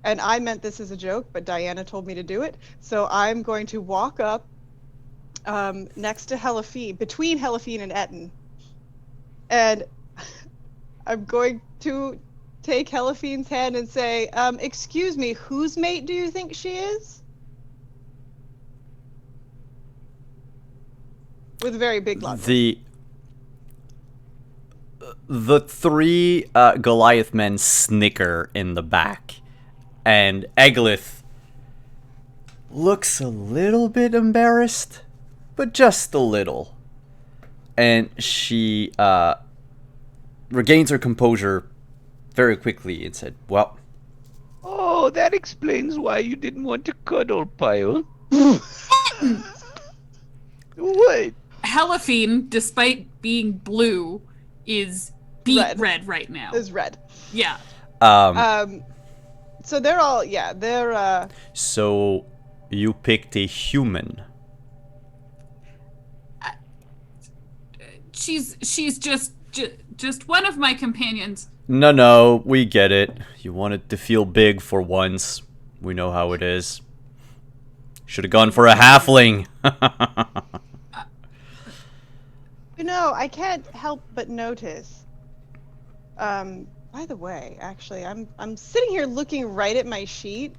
And I meant this as a joke, but Diana told me to do it. So I'm going to walk up next to Helafine, between Helafine and Etten. And I'm going to take Helafine's hand and say, excuse me, whose mate do you think she is? With a very big loud voice. The three Goliath men snicker in the back, and Eglith looks a little bit embarrassed, but just a little. And she regains her composure very quickly and said, well... Oh, that explains why you didn't want to cuddle, Pyle. What? Helafine, despite being blue, is beet red right now. Is red. Yeah. So they're all, yeah, they're, So, you picked a human. She's just one of my companions. No, we get it. You wanted to feel big for once. We know how it is. Should have gone for a halfling. You know, I can't help but notice. By the way, actually, I'm sitting here looking right at my sheet.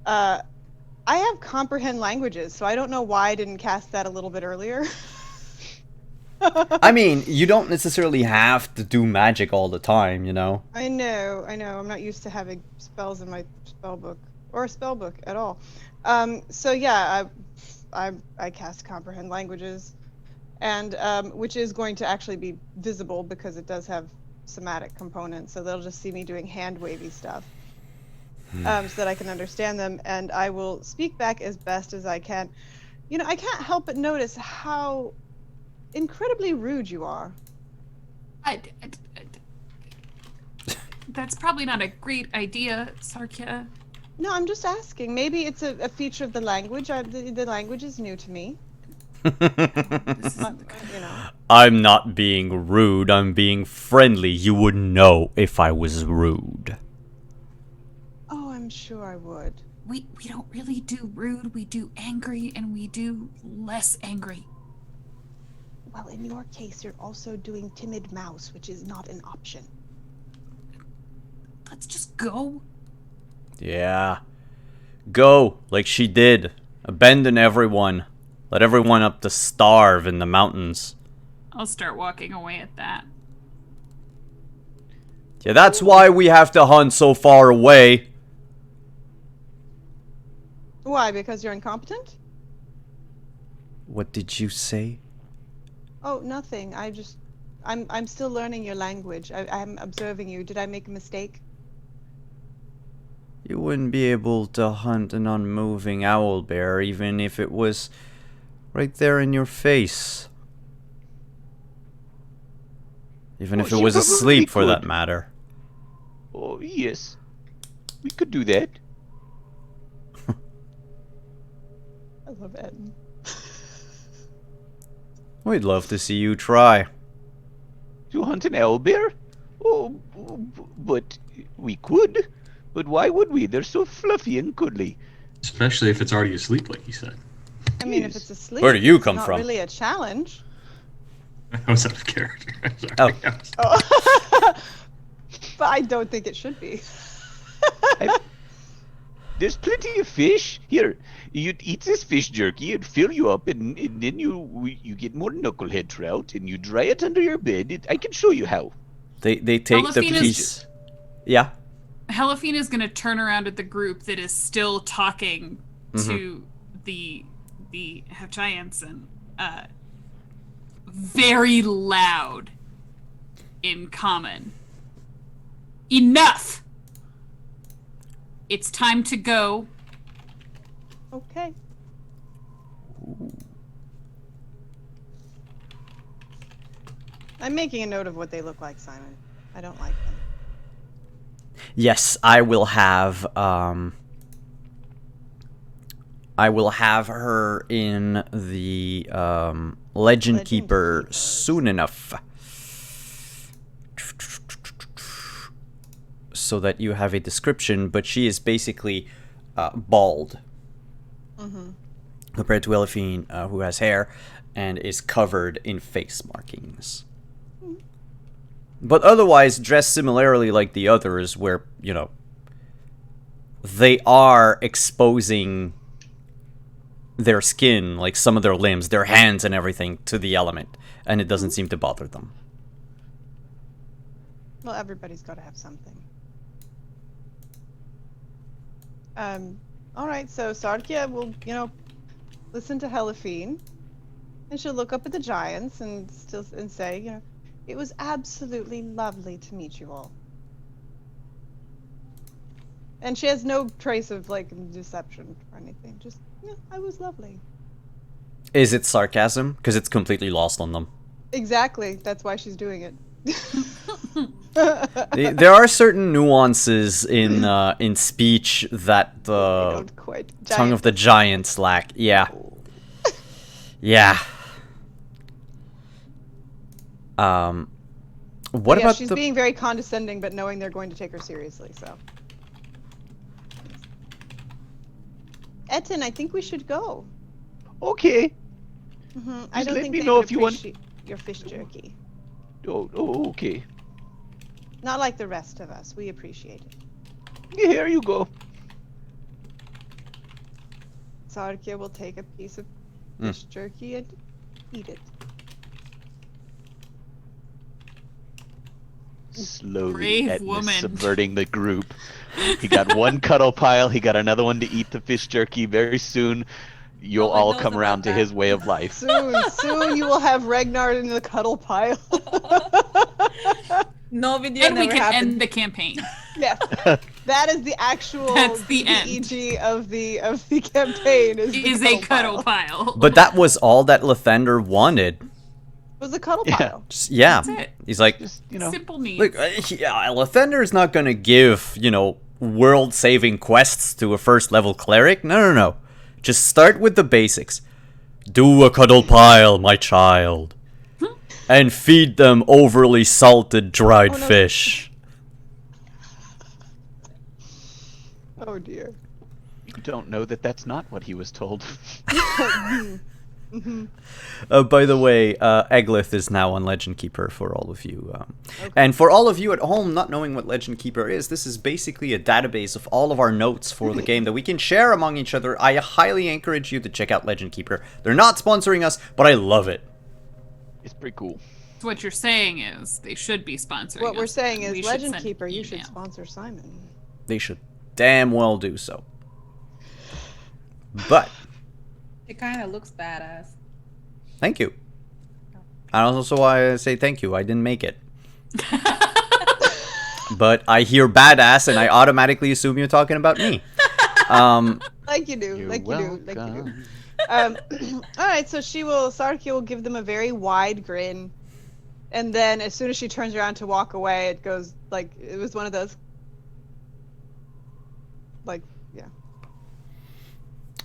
I have comprehend languages, so I don't know why I didn't cast that a little bit earlier. I mean, you don't necessarily have to do magic all the time, you know? I know. I'm not used to having spells in my spell book or spell book at all. So yeah, I cast comprehend languages, and which is going to actually be visible because it does have somatic components. So they'll just see me doing hand wavy stuff, so that I can understand them, and I will speak back as best as I can. You know, I can't help but notice how incredibly rude you are. That's probably not a great idea, Sarkia. No, I'm just asking. Maybe it's a feature of the language. The language is new to me. You know. I'm not being rude, I'm being friendly. You would know if I was rude. Oh, I'm sure I would. We don't really do rude, we do angry, and we do less angry. Well, in your case, you're also doing timid mouse, which is not an option. Let's just go. Yeah. Go, like she did. Abandon everyone. Let everyone up to starve in the mountains. I'll start walking away at that. Yeah, that's why we have to hunt so far away. Why? Because you're incompetent? What did you say? Oh, nothing. I'm still learning your language. I'm observing you. Did I make a mistake? You wouldn't be able to hunt an unmoving owlbear even if it was right there in your face. Even if it was asleep, for that matter. Oh, yes. We could do that. I love Ed. We'd love to see you try. To hunt an owlbear? Oh, but we could. But why would we? They're so fluffy and cuddly. Especially if it's already asleep, like you said. I mean, if it's asleep, Where do you it's come not from? really a challenge. I was out of character. Sorry. Oh. But I don't think it should be. There's plenty of fish. Here, you'd eat this fish jerky and fill you up, and then you get more knucklehead trout, and you dry it under your bed. I can show you how. They take the Elefina's- piece. Yeah. Helafine is going to turn around at the group that is still talking to the half giants and very loud in common. Enough! It's time to go. Okay. I'm making a note of what they look like, Simon. I don't like them. Yes, I will have her in the Legend Keeper soon enough. So that you have a description, but she is basically bald. Compared to Elephine, who has hair and is covered in face markings. But otherwise, dressed similarly like the others, where, you know, they are exposing their skin, like some of their limbs, their hands and everything, to the element, and it doesn't seem to bother them. Well, everybody's got to have something. All right, so Sarkia will, you know, listen to Helephine, and she'll look up at the giants and say, you know, it was absolutely lovely to meet you all. And she has no trace of like deception or anything. Just, yeah, I was lovely. Is it sarcasm? Because it's completely lost on them. Exactly. That's why she's doing it. There are certain nuances in speech that the tongue of the giants lack. Yeah. Yeah. What about she's being very condescending, but knowing they're going to take her seriously, so. Etten, I think we should go. Okay. I don't let think me they know would if you want- appreciate your fish jerky. Oh, okay. Not like the rest of us. We appreciate it. Here you go. Sarkia will take a piece of fish jerky and eat it. Slowly, Brave Etten is woman. subverting the group. He got one cuddle pile. He got another one to eat the fish jerky. Very soon, you'll Nobody all knows come around about to that. his way of life. Soon you will have Ragnar in the cuddle pile. No video And we never can happened. end the campaign. Yes, that is the actual That's the end. EG of the campaign. Is Is the a cuddle pile. But that was all that Lathander wanted. was a cuddle Yeah. pile. Yeah. That's it. He's like, Just, Simple needs. look, Lathander is not going to give, you know, world-saving quests to a first-level cleric. No. Just start with the basics. Do a cuddle pile, my child. And feed them overly salted dried fish. Oh dear. You don't know that that's not what he was told. By the way, Eglith is now on Legend Keeper for all of you. And for all of you at home not knowing what Legend Keeper is, this is basically a database of all of our notes for the game that we can share among each other. I highly encourage you to check out Legend Keeper. They're not sponsoring us, but I love it. It's pretty cool. So what you're saying is they should be sponsoring What we're us. saying We is, should Legend send Keeper, an you should email. sponsor Simon. They should damn well do so. But, It kind of looks badass. thank you. And also why I say thank you. I didn't make it. But I hear badass and I automatically assume you're talking about me. Like you do. You're Like you do. Like you welcome. do. All right, so Sarkia will give them a very wide grin, and then as soon as she turns around to walk away, it goes like it was one of those. Like, yeah.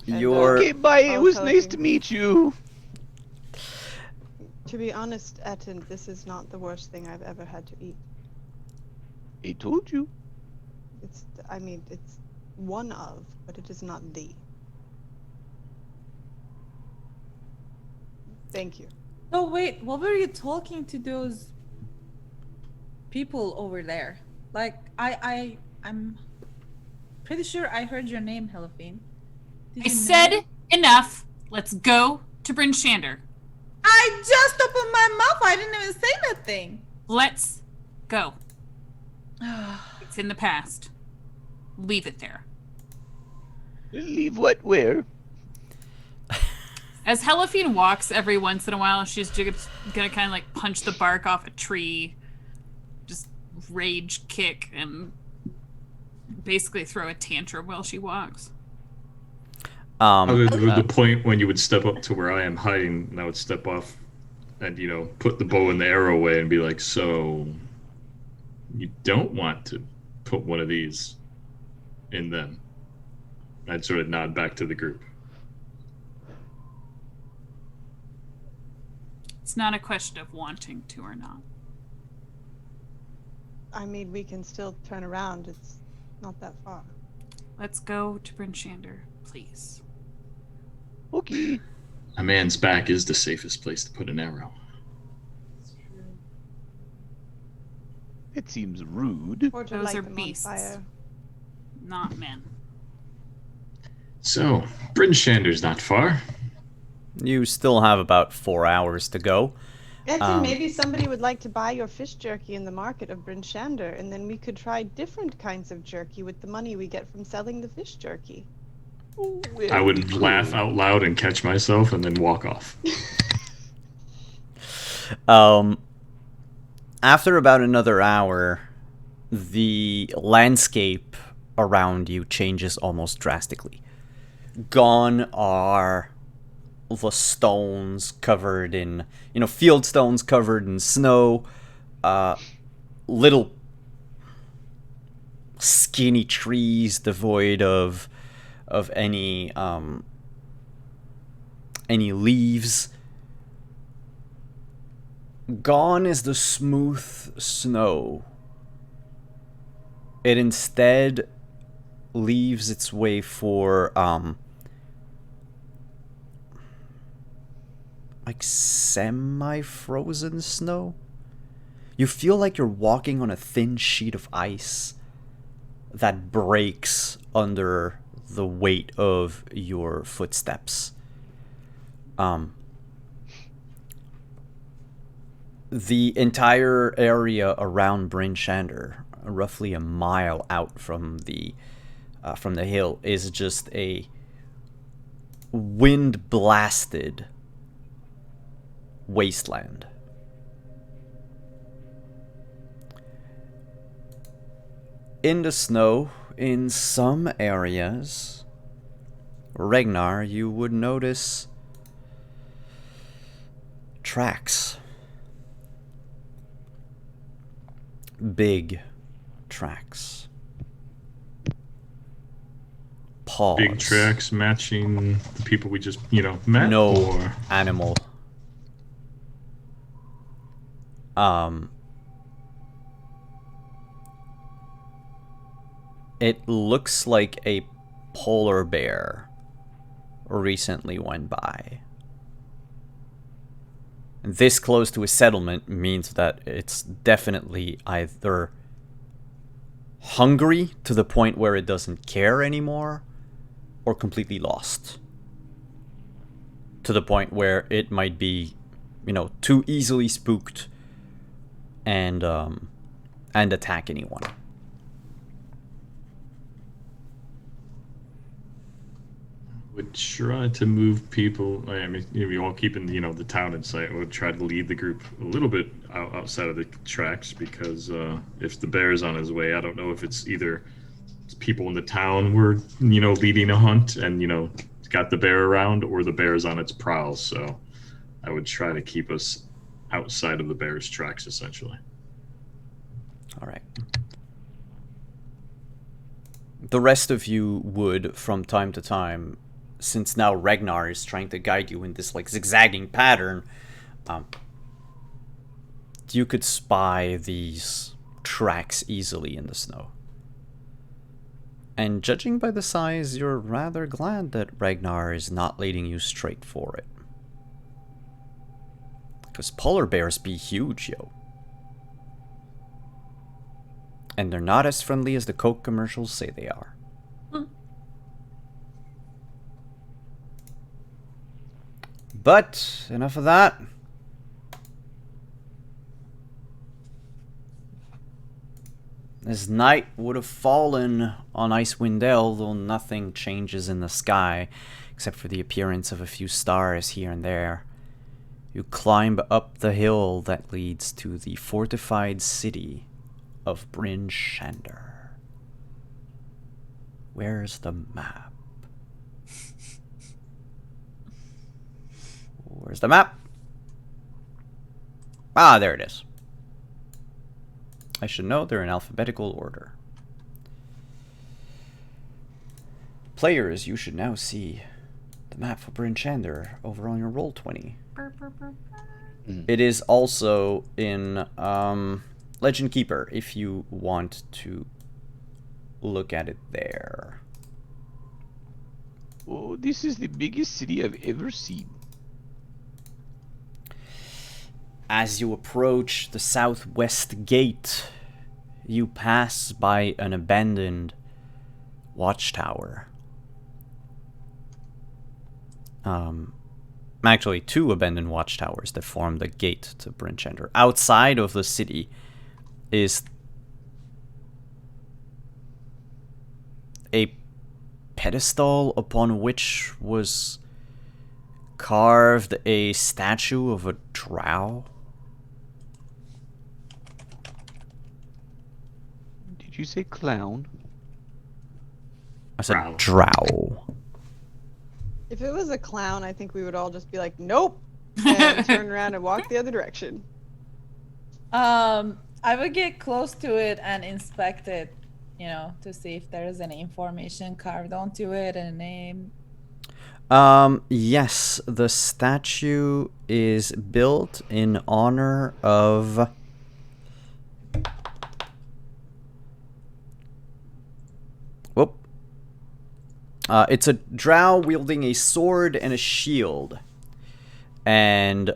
And, You're... Okay, bye. It I'll was tell nice you. to meet you. To be honest, Etten, this is not the worst thing I've ever had to eat. I told you. It's one of, but it is not the. Thank you. Oh wait, what were you talking to those people over there? Like I'm pretty sure I heard your name, Helephine. Did I you know? said enough. Let's go to Bryn Shander. I just opened my mouth. I didn't even say nothing. Let's go. It's in the past. Leave it there. Leave what where? As Helephine walks every once in a while, she's just gonna kind of like punch the bark off a tree, just rage kick, and basically throw a tantrum while she walks. The point when you would step up to where I am hiding, and I would step off and put the bow and the arrow away and be like, so you don't want to put one of these in then? I'd sort of nod back to the group. It's not a question of wanting to or not. I mean, we can still turn around. It's not that far. Let's go to Bryn Shander, please. Okay. A man's back is the safest place to put an arrow. It seems rude. Or to Those light are them beasts. on fire. Not men. So, Bryn Shander's not far. You still have about 4 hours to go. Etten, maybe somebody would like to buy your fish jerky in the market of Bryn Shander, and then we could try different kinds of jerky with the money we get from selling the fish jerky. I would laugh out loud and catch myself and then walk off. After about another hour, the landscape around you changes almost drastically. Gone are the stones covered in, field stones covered in snow, little skinny trees devoid of any leaves. Gone is the smooth snow. It instead leaves its way for like semi-frozen snow. You feel like you're walking on a thin sheet of ice that breaks under the weight of your footsteps. The entire area around Bryn Shander, roughly a mile out from the hill, is just a wind-blasted wasteland. In the snow, in some areas, Ragnar, you would notice tracks. Big tracks. Paws. Big tracks matching the people we just, met? No Or... animal. It looks like a polar bear recently went by. This close to a settlement means that it's definitely either hungry to the point where it doesn't care anymore, or completely lost to the point where it might be, too easily spooked and attack anyone. Would try to move people. I mean, we all keeping the town in sight. Would try to lead the group a little bit outside of the tracks because if the bear's on his way, I don't know if it's either people in the town were leading a hunt and got the bear around, or the bear's on its prowl. So I would try to keep us outside of the bear's tracks, essentially. All right. The rest of you would, from time to time, since now Ragnar is trying to guide you in this zigzagging pattern, you could spy these tracks easily in the snow. And judging by the size, you're rather glad that Ragnar is not leading you straight for it. Because polar bears be huge, yo. And they're not as friendly as the Coke commercials say they are. But, enough of that. As night would have fallen on Icewind Dale, though nothing changes in the sky, except for the appearance of a few stars here and there. You climb up the hill that leads to the fortified city of Bryn Shander. Where's the map? Where's the map? Ah, there it is. I should know they're in alphabetical order. Players, you should now see the map for Bryn Shander over on your Roll20. It is also in Legend Keeper if you want to look at it there. Oh, this is the biggest city I've ever seen. As you approach the southwest gate, you pass by an abandoned watchtower. Actually, two abandoned watchtowers that form the gate to Bryn Shander. Outside of the city is a pedestal upon which was carved a statue of a drow. Did you say clown? I said Drow. drow. If it was a clown, I think we would all just be like, nope, and turn around and walk the other direction. I would get close to it and inspect it, to see if there's any information carved onto it and a name. Yes, the statue is built in honor of whoop. It's a drow wielding a sword and a shield. And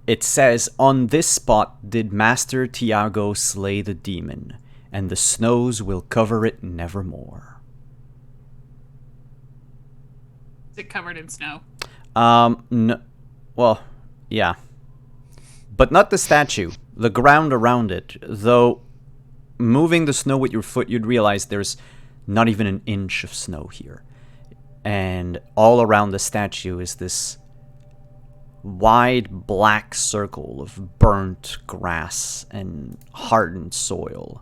it says, on this spot did Master Tiago slay the demon, and the snows will cover it nevermore. Is it covered in snow? No, well, yeah. But not the statue, the ground around it. Though, moving the snow with your foot, you'd realize there's not even an inch of snow here. And all around the statue is this wide black circle of burnt grass and hardened soil.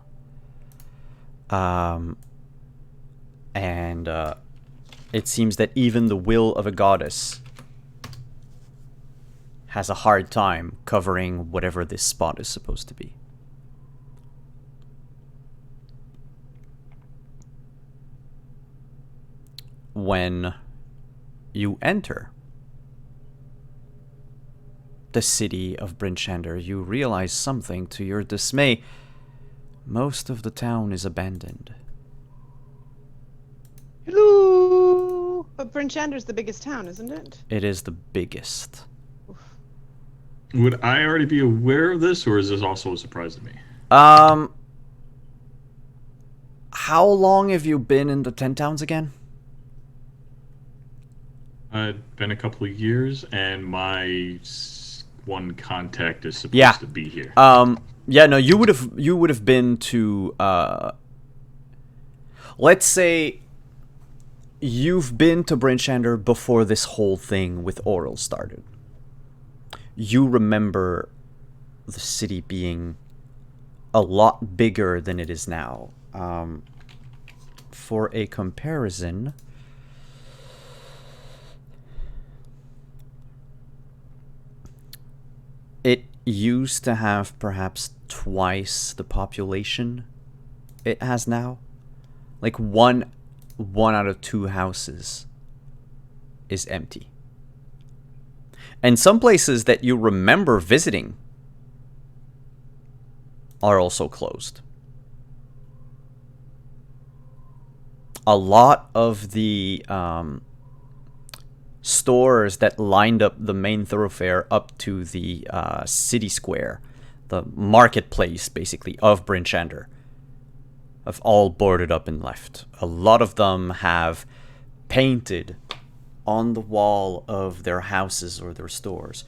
It seems that even the will of a goddess has a hard time covering whatever this spot is supposed to be. When you enter the city of Bryn Shander, you realize something to your dismay. Most of the town is abandoned. Hello. But Bryn Shander's the biggest town, isn't it? It is the biggest. Would I already be aware of this, or is this also a surprise to me? How long have you been in the 10 towns again? Been a couple of years, and my one contact is supposed to be here. Yeah, no, you would have been to let's say you've been to Bryn Shander before this whole thing with Oral started. You remember the city being a lot bigger than it is now. For a comparison, it used to have perhaps twice the population it has now. Like one out of 2 houses is empty. And some places that you remember visiting are also closed. A lot of the stores that lined up the main thoroughfare up to the city square, the marketplace basically of Bryn Shander, have all boarded up and left. A lot of them have painted on the wall of their houses or their stores,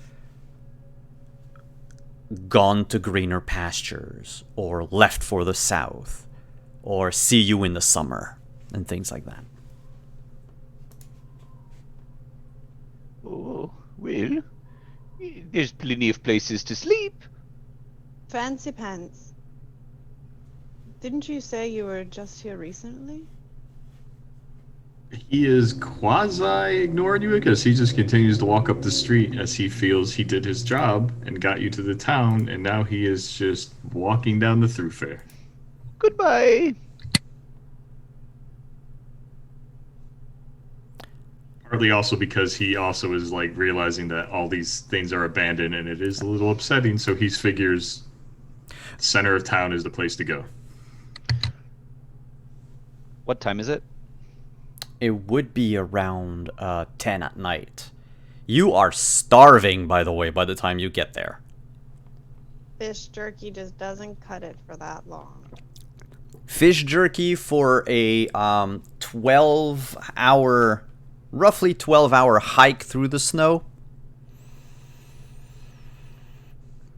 "Gone to greener pastures," or "Left for the south," or "See you in the summer," and things like that. Oh, well, there's plenty of places to sleep. Fancy pants. Didn't you say you were just here recently? He is quasi ignoring you because he just continues to walk up the street as he feels he did his job and got you to the town, and now he is just walking down the thoroughfare. Goodbye. Partly also because he also is like realizing that all these things are abandoned and it is a little upsetting, so he figures center of town is the place to go. What time is it? It would be around 10 at night. You are starving, by the way, by the time you get there. Fish jerky just doesn't cut it for that long. Fish jerky for a 12-hour, roughly 12-hour hike through the snow?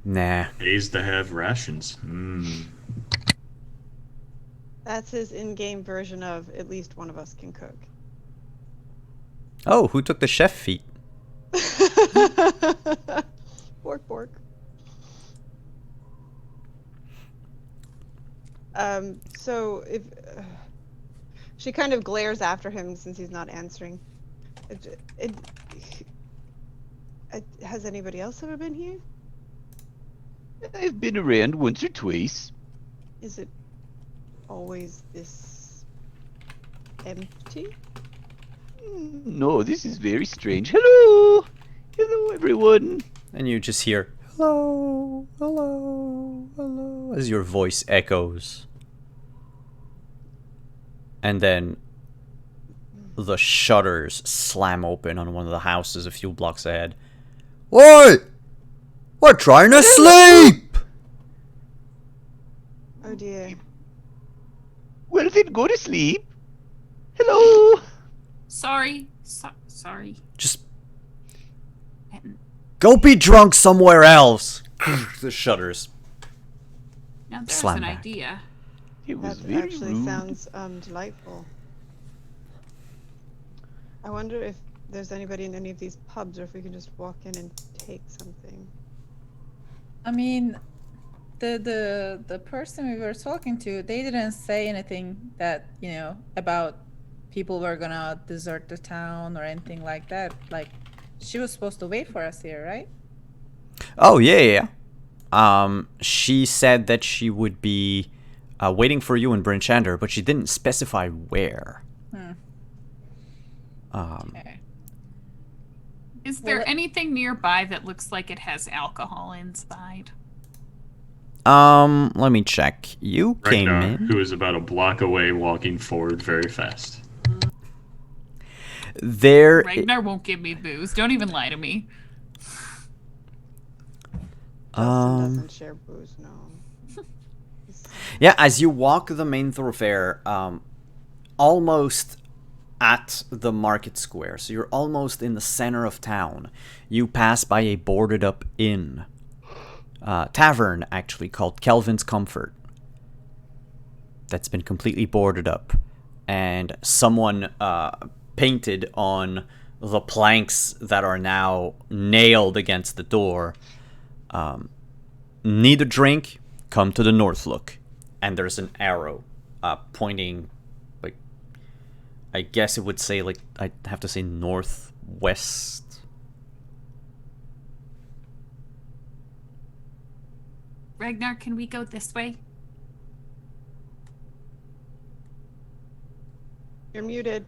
Nah. Pays to have rations. That's his in-game version of at least one of us can cook. Oh, who took the chef feat? Bork bork. So if she kind of glares after him since he's not answering. Has anybody else ever been here? I've been around once or twice. Is it always this empty? No, this is very strange. Hello! Hello, everyone. And you just hear, hello, hello, hello, as your voice echoes. And then the shutters slam open on one of the houses a few blocks ahead. Oi! We're trying to sleep! Oh dear. Well, then go to sleep. Hello! Sorry. Sorry. Just And go be drunk somewhere else. The shutters. now there's Slam an back. idea. It was That very actually rude. sounds delightful. I wonder if there's anybody in any of these pubs, or if we can just walk in and take something. I mean, the person we were talking to, they didn't say anything that, you know, about people were gonna desert the town or anything like that. Like, she was supposed to wait for us here, right? Oh, yeah. She said that she would be waiting for you in Brinchander, but she didn't specify where. Okay. Is there Well, anything nearby that looks like it has alcohol inside? Let me check. You came Ragnar, in. who is about a block away, walking forward very fast. There. Ragnar won't give me booze. Don't even lie to me. Dustin doesn't share booze, no. Yeah, as you walk the main thoroughfare, almost at the market square, so you're almost in the center of town, you pass by a boarded up inn. Tavern, actually, called Kelvin's Comfort. That's been completely boarded up. And someone painted on the planks that are now nailed against the door, need a drink, come to the North Look. And there's an arrow pointing, like, I guess it would say, like, I'd have to say northwest. Ragnar, can we go this way? You're muted.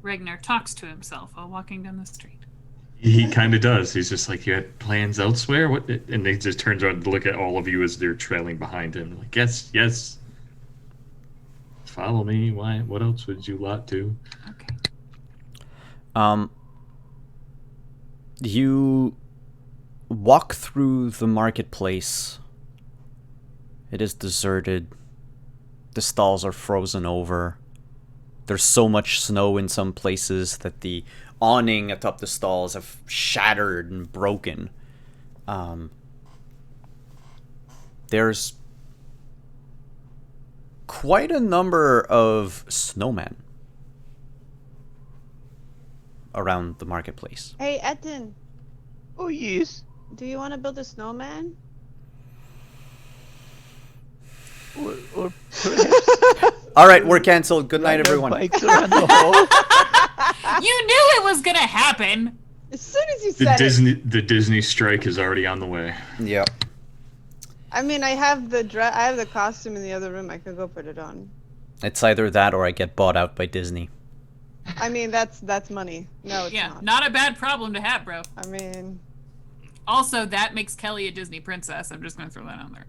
Ragnar talks to himself while walking down the street. He kind of does. He's just like, you had plans elsewhere? What? And he just turns around to look at all of you as they're trailing behind him. Like, yes, yes. Follow me. Why? What else would you lot do? Okay. You walk through the marketplace. It is deserted. The stalls are frozen over. There's so much snow in some places that the awning atop the stalls have shattered and broken. There's quite a number of snowmen around the marketplace. Hey, Etten, Oh, yes. do you want to build a snowman? Or perhaps All right, we're canceled. Good night, Ride our everyone. bikes around the hole. You knew it was gonna happen. As soon as you The said The Disney strike is already on the way. Yep. I mean, I have the I have the costume in the other room. I could go put it on. It's either that or I get bought out by Disney. I mean, that's money. No, it's Yeah, not. not a bad problem to have, bro. I mean, Also, that makes Kelly a Disney princess. I'm just gonna throw that out there.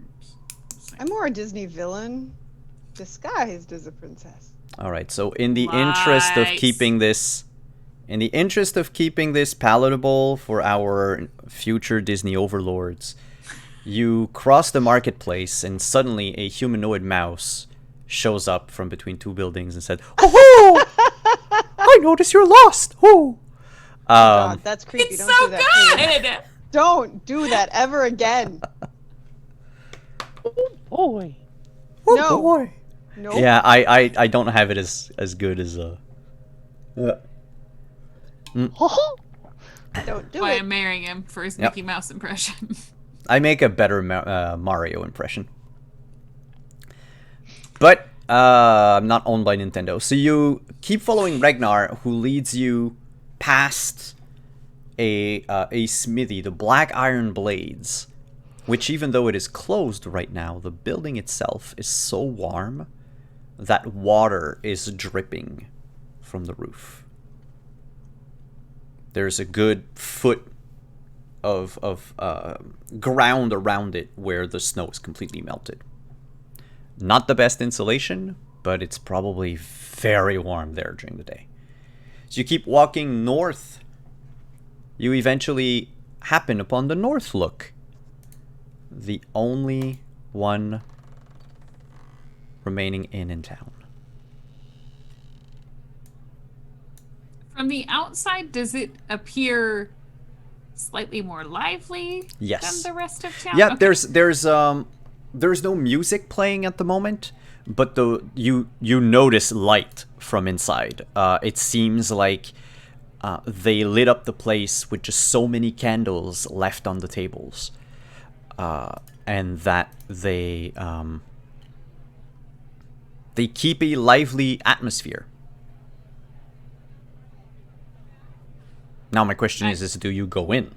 I'm more a Disney villain disguised as a princess. All right. So in the interest of Lies. keeping this, palatable for our future Disney overlords, you cross the marketplace and suddenly a humanoid mouse shows up from between two buildings and said, "Oh, I notice you're lost." Oh. God, that's creepy. It's Don't so do that. Please. good. Don't do that ever again. Boy. Oh No. boy. Nope. Yeah, I don't have it as good as Don't do Why it. I'm marrying him for his Yep. Mickey Mouse impression. I make a better Mario impression. But I'm not owned by Nintendo. So you keep following Ragnar, who leads you past a smithy, the Black Iron Blades, which even though it is closed right now, the building itself is so warm that water is dripping from the roof. There's a good foot of ground around it where the snow is completely melted. Not the best insulation, but it's probably very warm there during the day. So you keep walking north. You eventually happen upon the North Look, the only one remaining inn in town. From the outside, does it appear slightly more lively Yes. than the rest of town? Yeah, Okay. there's no music playing at the moment, but you notice light from inside. It seems like they lit up the place with just so many candles left on the tables, and that they keep a lively atmosphere. Now my question is do you go in?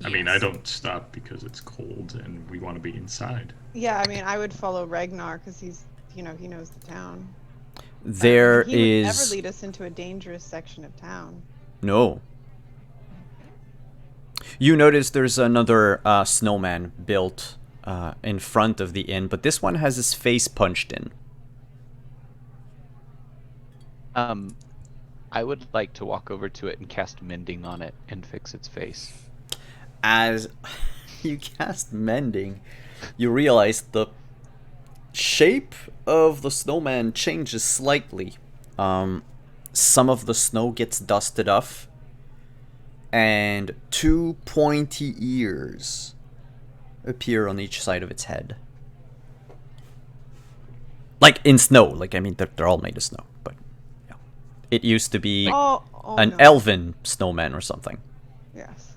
I mean, I don't stop because it's cold and we want to be inside. Yeah, I mean, I would follow Ragnar because he's, he knows the town. There He would never is lead us into a dangerous section of town. no. You notice there's another snowman built in front of the inn, but this one has his face punched in. I would like to walk over to it and cast mending on it and fix its face. As you cast mending, you realize the shape of the snowman changes slightly. Some of the snow gets dusted off, and two pointy ears appear on each side of its head. Like in snow. Like, I mean, they're all made of snow, but yeah. It used to be an No. elven snowman or something. Yes.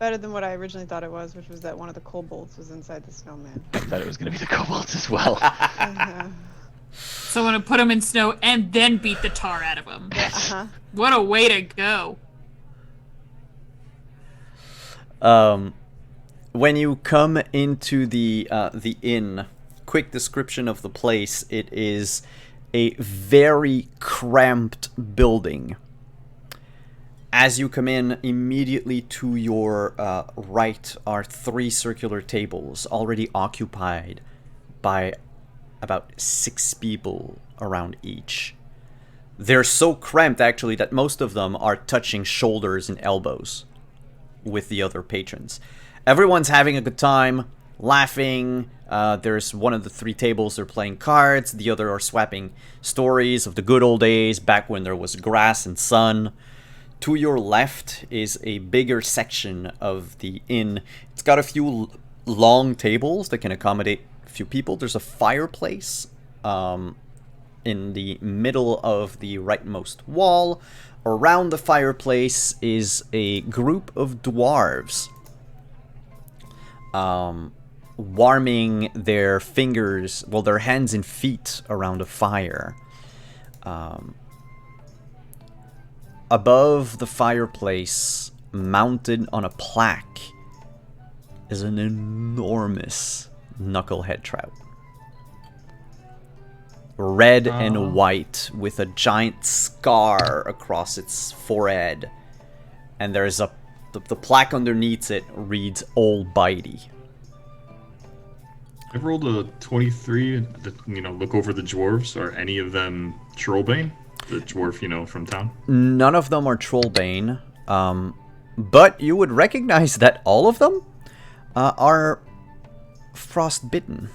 Better than what I originally thought it was, which was that one of the kobolds was inside the snowman. I thought it was going to be the kobolds as well. Uh-huh. So I want to put him in snow and then beat the tar out of him. Uh-huh. What a way to go. When you come into the inn, quick description of the place: it is a very cramped building. As you come in, immediately to your right are three circular tables, already occupied by about 6 people around each. They're so cramped, actually, that most of them are touching shoulders and elbows with the other patrons. Everyone's having a good time, laughing. There's one of the 3 tables, they're playing cards. The other are swapping stories of the good old days, back when there was grass and sun. To your left is a bigger section of the inn. It's got a few long tables that can accommodate a few people. There's a fireplace in the middle of the rightmost wall. Around the fireplace is a group of dwarves. warming their fingers, well, their hands and feet around a fire. Above the fireplace, mounted on a plaque, is an enormous knucklehead trout. Red and white, with a giant scar across its forehead. And there's the plaque underneath it reads Old Bitey. I rolled a 23 to, look over the dwarves. Are any of them Trollbane? The dwarf, from town? None of them are Trollbane, but you would recognize that all of them are frostbitten.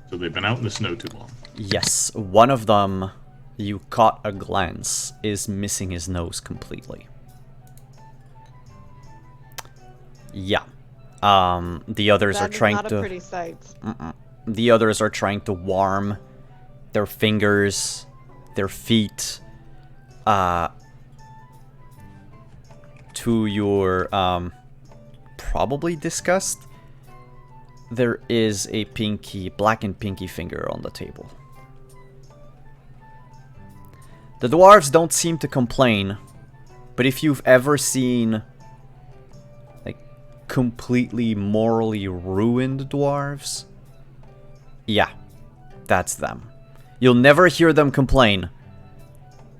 So they've been out in the snow too long. Yes, one of them, you caught a glance, is missing his nose completely. Yeah. The others That are is trying not to... a pretty sight. The others are trying to warm their fingers, their feet, to your, probably disgust. There is a black and pinky finger on the table. The dwarves don't seem to complain, but if you've ever seen, like, completely morally ruined dwarves, yeah, that's them. You'll never hear them complain,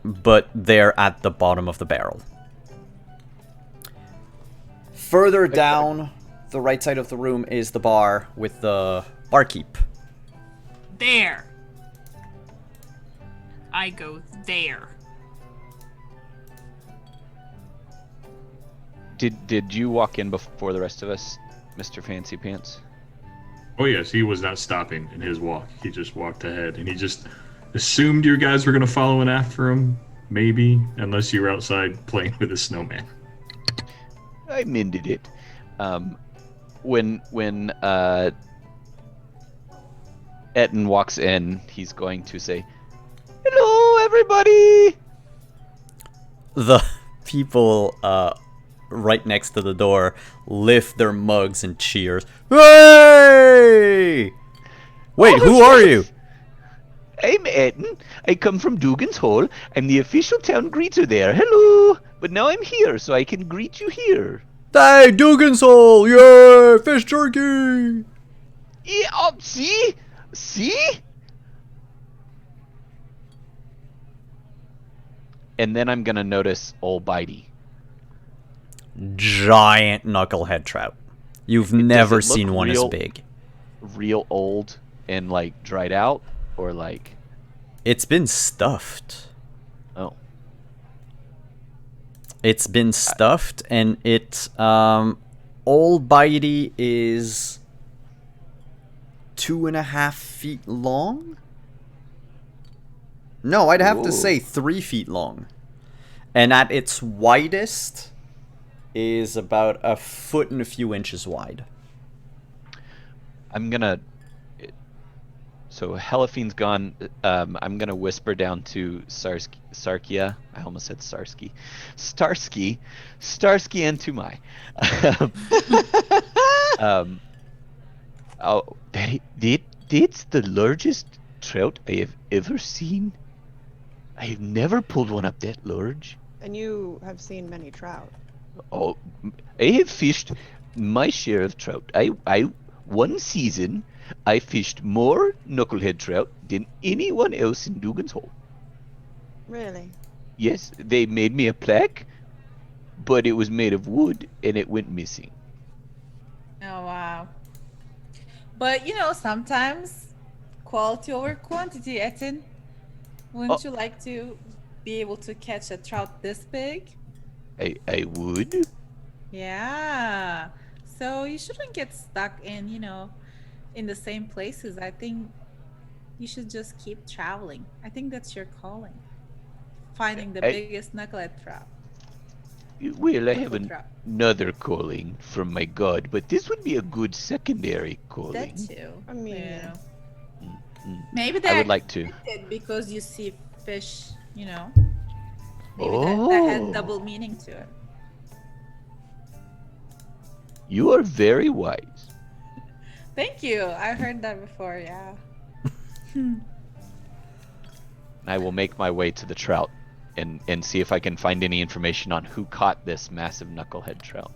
but they're at the bottom of the barrel. Further down the right side of the room is the bar with the barkeep. There. I go there. Did you walk in before the rest of us, Mr. Fancy Pants? Oh yes, he was not stopping in his walk. He just walked ahead, and he just assumed you guys were going to follow in after him. Maybe, unless you were outside playing with a snowman. I mended it. When Etten walks in, he's going to say, "Hello, everybody!" The people right next to the door lift their mugs and cheers. Hey! Wait, Oh, who are you? yes. I'm Etten. I come from Dugan's Hole. I'm the official town greeter there. Hello! But now I'm here, so I can greet you here. Hey, Dugan's Hole! Yeah, fish jerky! Yeah, see? See? And then I'm gonna notice Old Bitey. Giant knucklehead trout. You've never seen one as big. Real old and like dried out, or like? It's been stuffed. Oh. It's been stuffed, and it, Old Bitey is 2.5 feet long? No, I'd have to Ooh. say 3 feet long. And at its widest is about a foot and a few inches wide. I'm gonna. So Helifine's gone. I'm gonna whisper down to Sarkia. I almost said Starsky, and Tumai. Oh, that's the largest trout I have ever seen. I have never pulled one up that large. And you have seen many trout. Oh, I have fished my share of trout. One season, I fished more knucklehead trout than anyone else in Dugan's Hole. Really? Yes, they made me a plaque, but it was made of wood and it went missing. Oh wow. But sometimes quality over quantity, Etten. Wouldn't you like to be able to catch a trout this big? I would. Yeah. So you shouldn't get stuck in, in the same places. I think you should just keep traveling. I think that's your calling. Finding the biggest knucklehead trout. Well, I have Knuckle trout. another calling from my god, but this would be a good secondary calling. That too. I mean, Maybe I they're would like to. connected because you see fish, Maybe that had Oh. double meaning to it. You are very wise. Thank you. I heard that before. Yeah. I will make my way to the trout and see if I can find any information on who caught this massive knucklehead trout.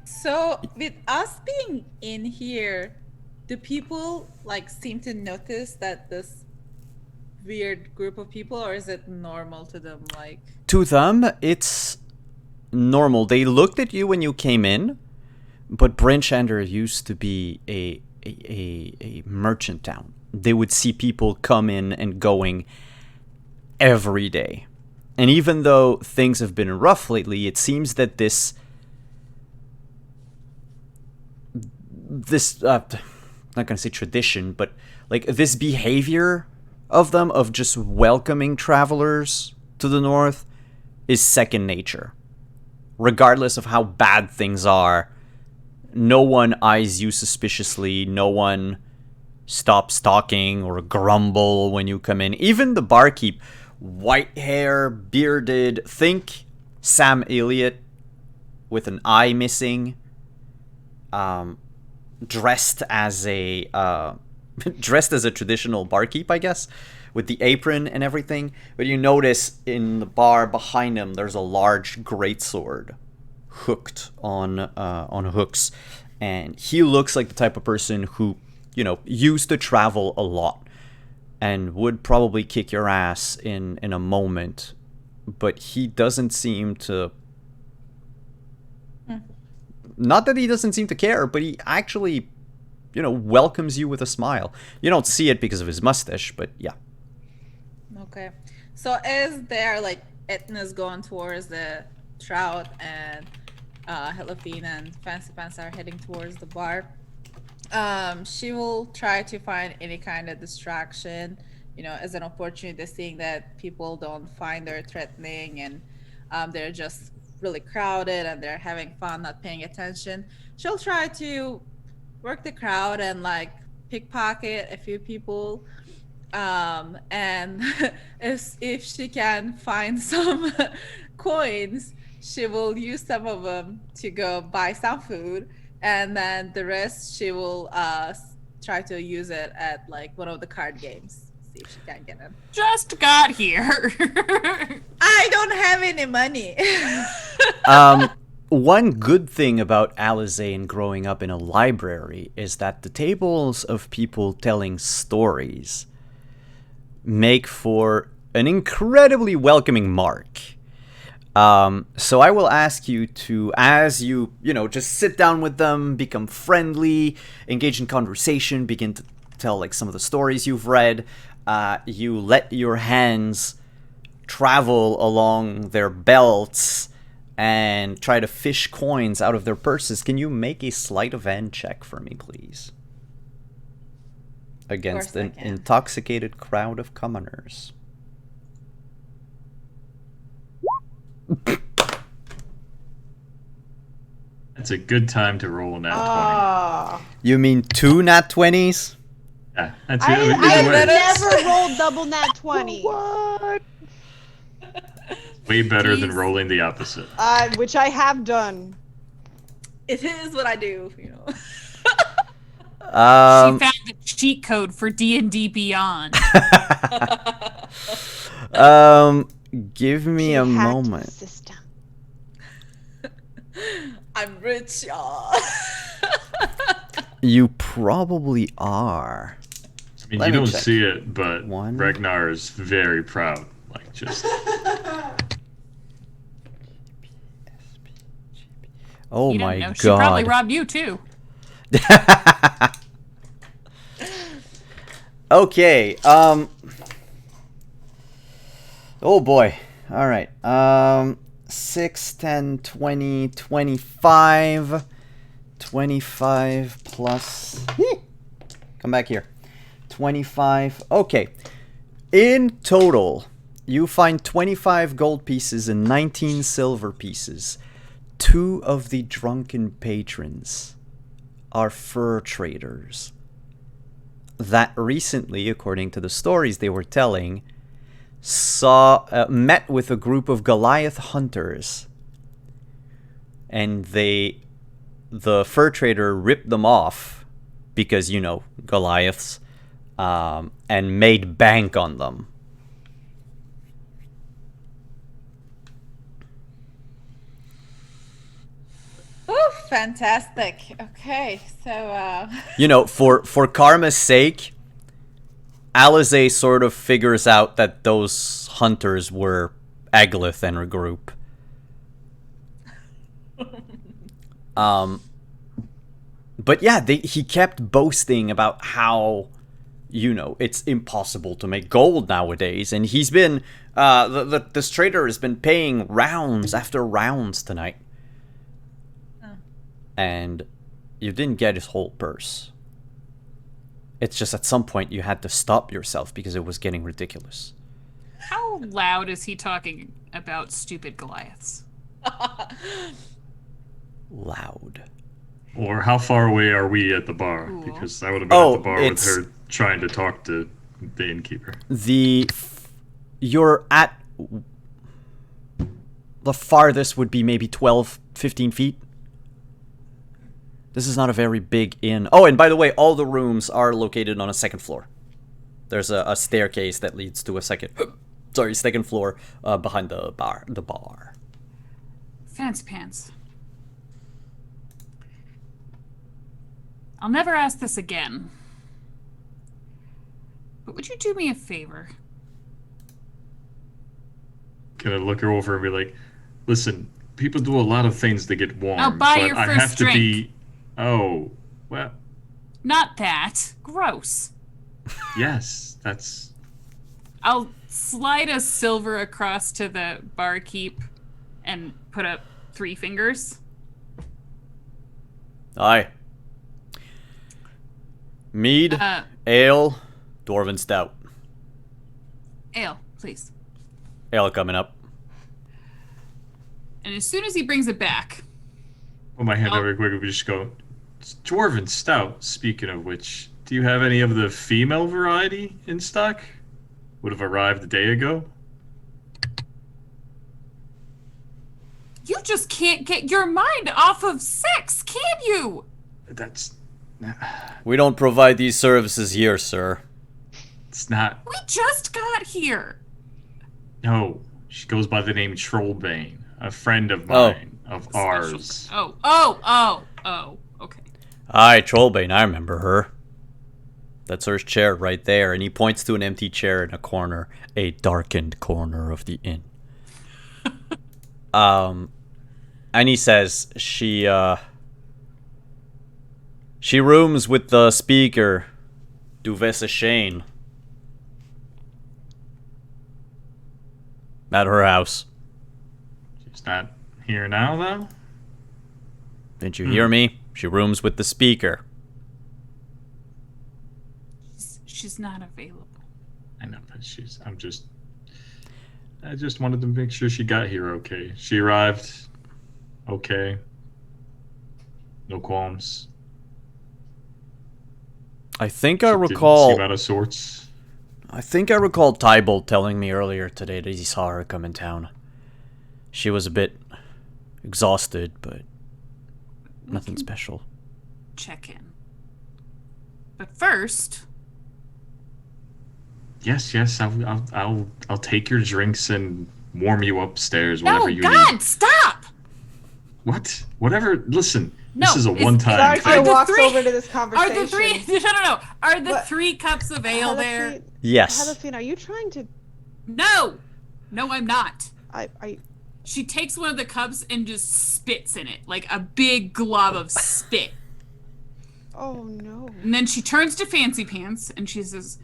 So with us being in here, do people like seem to notice that this weird group of people, or is it normal to them? Like, To them, it's normal. They looked at you when you came in, but Brinchander used to be a merchant town. They would see people come in and going every day. And even though things have been rough lately, it seems that this I'm not gonna say tradition, but like this behavior of them of just welcoming travelers to the north is second nature. Regardless of how bad things are, no one eyes you suspiciously, no one stops talking or grumble when you come in. Even the barkeep, white hair, bearded, think Sam Elliott with an eye missing, dressed as a traditional barkeep, I guess, with the apron and everything. But you notice in the bar behind him, there's a large greatsword hooked on hooks, and he looks like the type of person who, you know, used to travel a lot and would probably kick your ass in a moment, but he doesn't seem to. Not that he doesn't seem to care, but he actually, you know, welcomes you with a smile. You don't see it because of his mustache, but yeah. okay. So as they're like Etna's going towards the trout and Helafine and Fancy Pants are heading towards the bar, she will try to find any kind of distraction, you know, as an opportunity, seeing that people don't find her threatening and they're just really crowded and they're having fun, not paying attention. She'll try to work the crowd and like pickpocket a few people, and if she can find some coins, she will use some of them to go buy some food, and then the rest she will try to use it at like one of the card games. See if she can get it. Just got here. I don't have any money. One good thing about Alizane growing up in a library is that the tables of people telling stories make for an incredibly welcoming mark. So I will ask you to, as you just sit down with them, become friendly, engage in conversation, begin to tell like some of the stories you've read. You let your hands travel along their belts and try to fish coins out of their purses. Can you make a sleight of hand check for me, please? Against an intoxicated crowd of commoners. It's a good time to roll a nat 20. You mean 2 nat 20s? Yeah, that's I either way. never rolled double nat 20. What? Way better than Jeez. rolling the opposite. Which I have done. It is what I do, you know. She found the cheat code for D&D Beyond. Give me She a hacked the moment. system. I'm rich, y'all. You probably are. I mean, Let you me don't check. see it, but One. Ragnar is very proud. Like, just. Oh You my don't know. She probably god. robbed you too. Okay, oh boy. Alright. 6, 10, 20, 25. 25 plus... Come back here. 25. Okay. In total, you find 25 gold pieces and 19 silver pieces. 2 of the drunken patrons are fur traders that recently, according to the stories they were telling, met with a group of Goliath hunters, and they the fur trader ripped them off because, Goliaths, and made bank on them. Oh, fantastic. Okay, so For karma's sake, Alize sort of figures out that those hunters were Eglith and her group. But yeah, he kept boasting about how, it's impossible to make gold nowadays, and he's been, this trader has been paying rounds after rounds tonight. And you didn't get his whole purse. It's just at some point you had to stop yourself because it was getting ridiculous. How loud is he talking about stupid Goliaths? Loud. Or how far away are we at the bar? Cool. Because I would have been at the bar with her trying to talk to the innkeeper. You're at the farthest would be maybe 12, 15 feet. This is not a very big inn. Oh, and by the way, all the rooms are located on a second floor. There's a staircase that leads to a second floor behind the bar. Fancy pants. I'll never ask this again. But would you do me a favor? Can I look her over and be like, listen, people do a lot of things to get warm. I'll buy but your I first have to drink. be. Oh, well, Not that. Gross. yes, that's. I'll slide a silver across to the barkeep and put up 3 fingers. Aye. Mead, ale, dwarven stout. Ale, please. Ale coming up. And as soon as he brings it back, Put my hand Oh. over quick. We just go. It's dwarven stout. Speaking of which, do you have any of the female variety in stock? Would have arrived a day ago. you just can't get your mind off of sex, can you? That's. We don't provide these services here, sir. It's not. We just got here. No, she goes by the name Trollbane, a friend of mine, of ours. Oh, okay. Aye, Trollbane, I remember her. That's her chair right there, and he points to an empty chair in a corner, a darkened corner of the inn. And he says she rooms with the speaker, Duvessa Shane, at her house. She's not here now, though. Didn't you hear me? She rooms with the speaker. She's not available. I know, but I just wanted to make sure she got here okay. She arrived okay. No qualms. I think I She didn't recall. seem out of sorts. I think I recall Tybalt telling me earlier today that he saw her come in town. She was a bit exhausted, but nothing special. Check in. But first, Yes, I'll take your drinks and warm you upstairs. no, Whatever you God, need. stop! What? Whatever. Listen, No, this is a it's- one-time Sarkia thing. walks three- over to this Are conversation. the 3? No. Are the What? 3 cups of ale there? Helafine- Yes. Helafine, are you trying to? No, I'm not. I She takes one of the cups and just spits in it, like a big glob of spit. Oh no. And then she turns to Fancy Pants and she says,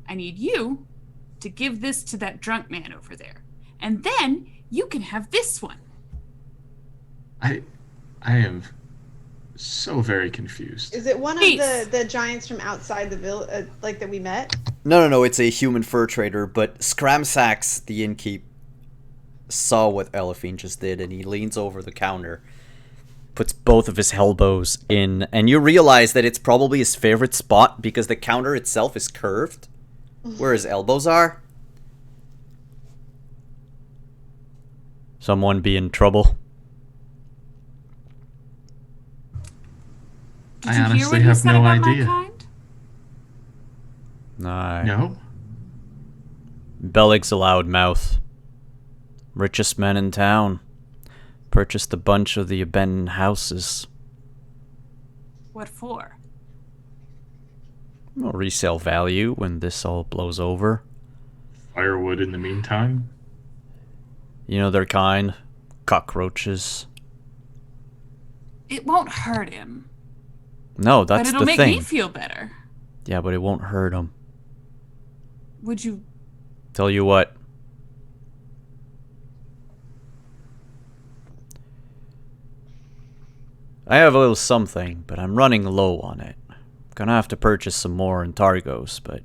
I need you to give this to that drunk man over there. And then you can have this one. I am so very confused. Is it one Peace. of the giants from outside the village, like that we met? No, it's a human fur trader, but Scramsax, the innkeep, saw what Elephine just did, and he leans over the counter, puts both of his elbows in, and you realize that it's probably his favorite spot because the counter itself is curved, where his elbows are. Someone be in trouble. Did I you hear honestly what he have said no about idea. my kind? Aye. No? Bellick's a loud mouth. Richest man in town. Purchased a bunch of the abandoned houses. What for? Well, resale value when this all blows over. Firewood in the meantime? You know their kind. Cockroaches. It won't hurt him, No, but that's it'll the make thing. me feel better. Yeah, but it won't hurt him. Would you? Tell you what. I have a little something, but I'm running low on it. Gonna have to purchase some more in Targos, but...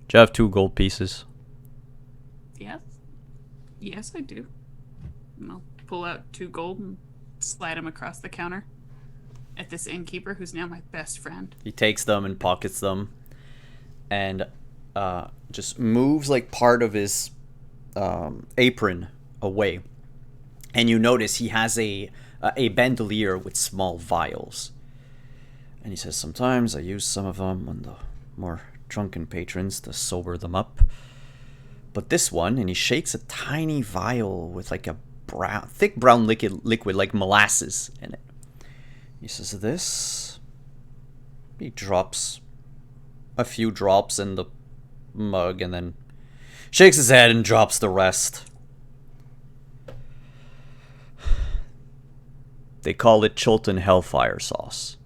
Do you have 2 gold pieces? Yes. Yes, I do. And I'll pull out 2 gold and slide them across the counter at this innkeeper who's now my best friend. He takes them and pockets them, and just moves like part of his apron away. And you notice he has a bandolier with small vials. And he says, sometimes I use some of them on the more drunken patrons to sober them up. But this one, and he shakes a tiny vial with like a thick brown liquid like molasses in it. He says, this... He drops a few drops in the mug and then shakes his head and drops the rest. They call it Chilton Hellfire Sauce.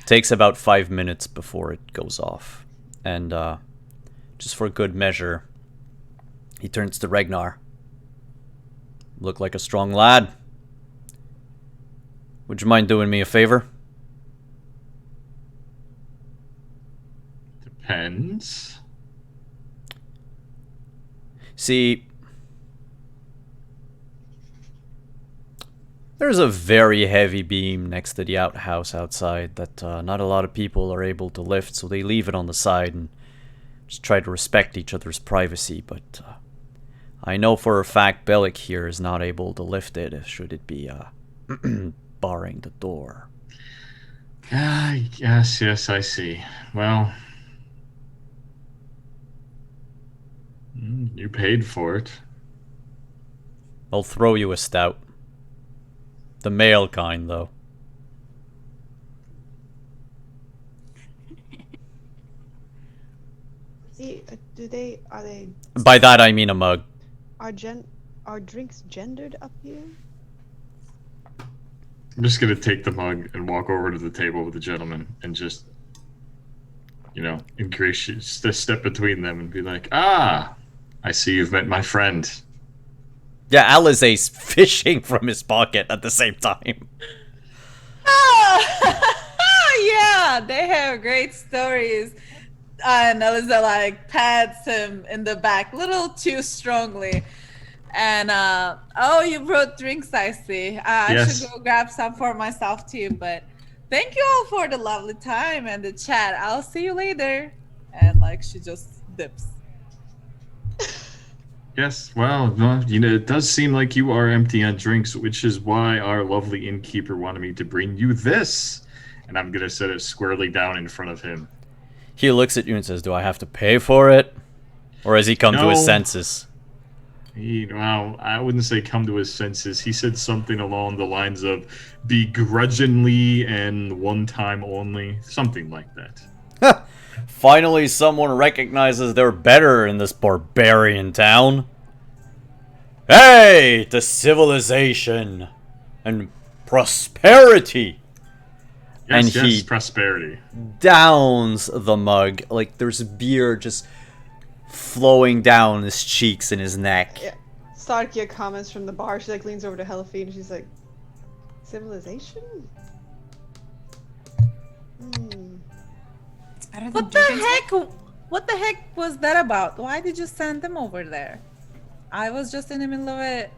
Takes about 5 minutes before it goes off. And just for good measure, he turns to Regnar. Look like a strong lad. Would you mind doing me a favor? Depends. See, there's a very heavy beam next to the outhouse outside that not a lot of people are able to lift, so they leave it on the side and just try to respect each other's privacy, but I know for a fact Bellick here is not able to lift it, should it be barring the door. Yes, I see. Well, you paid for it. I'll throw you a stout. The male kind, though. See, are they By that I mean a mug. are drinks gendered up here? I'm just gonna take the mug and walk over to the table with the gentleman and just, ingratiate, step between them and be like, "Ah, I see you've met my friend." Yeah, Alize's fishing from his pocket at the same time. Yeah, they have great stories. And Eliza like pats him in the back, a little too strongly. And oh, you brought drinks, I see. I Yes. should go grab some for myself too. But thank you all for the lovely time and the chat. I'll see you later. And like she just dips. Yes, well, no, it does seem like you are empty on drinks, which is why our lovely innkeeper wanted me to bring you this. And I'm gonna set it squarely down in front of him. He looks at you and says, do I have to pay for it? Or has he come to his No. senses? Well, I wouldn't say come to his senses. He said something along the lines of begrudgingly and one time only. Something like that. Finally, someone recognizes they're better in this barbarian town. Hey, to civilization and prosperity. Yes, And yes, he- prosperity. Downs the mug like there's beer just flowing down his cheeks and his neck. Yeah. Sarkia comments from the bar. She like leans over to Helafine and she's like, "Civilization? Hmm. It's better than What the Dugan's heck? What the heck was that about? Why did you send them over there? I was just in the middle of a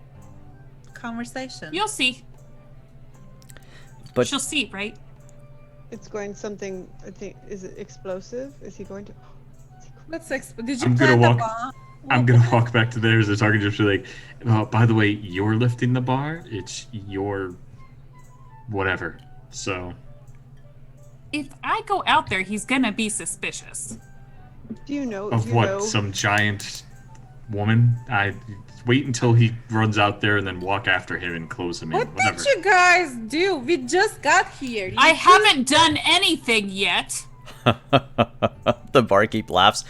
conversation. You'll see. But She'll see, right? It's going something. I think is it explosive? Is he going to? Did you I'm gonna plant a walk- bomb? I'm gonna walk back to there as the target just be like, by the way, you're lifting the bar. It's your whatever. So If I go out there, he's gonna be suspicious. Do you know? of what? Some giant woman? I wait until he runs out there and then walk after him and close him in. What Whatever. did you guys do? We just got here. I haven't done anything yet. The barkeep laughs.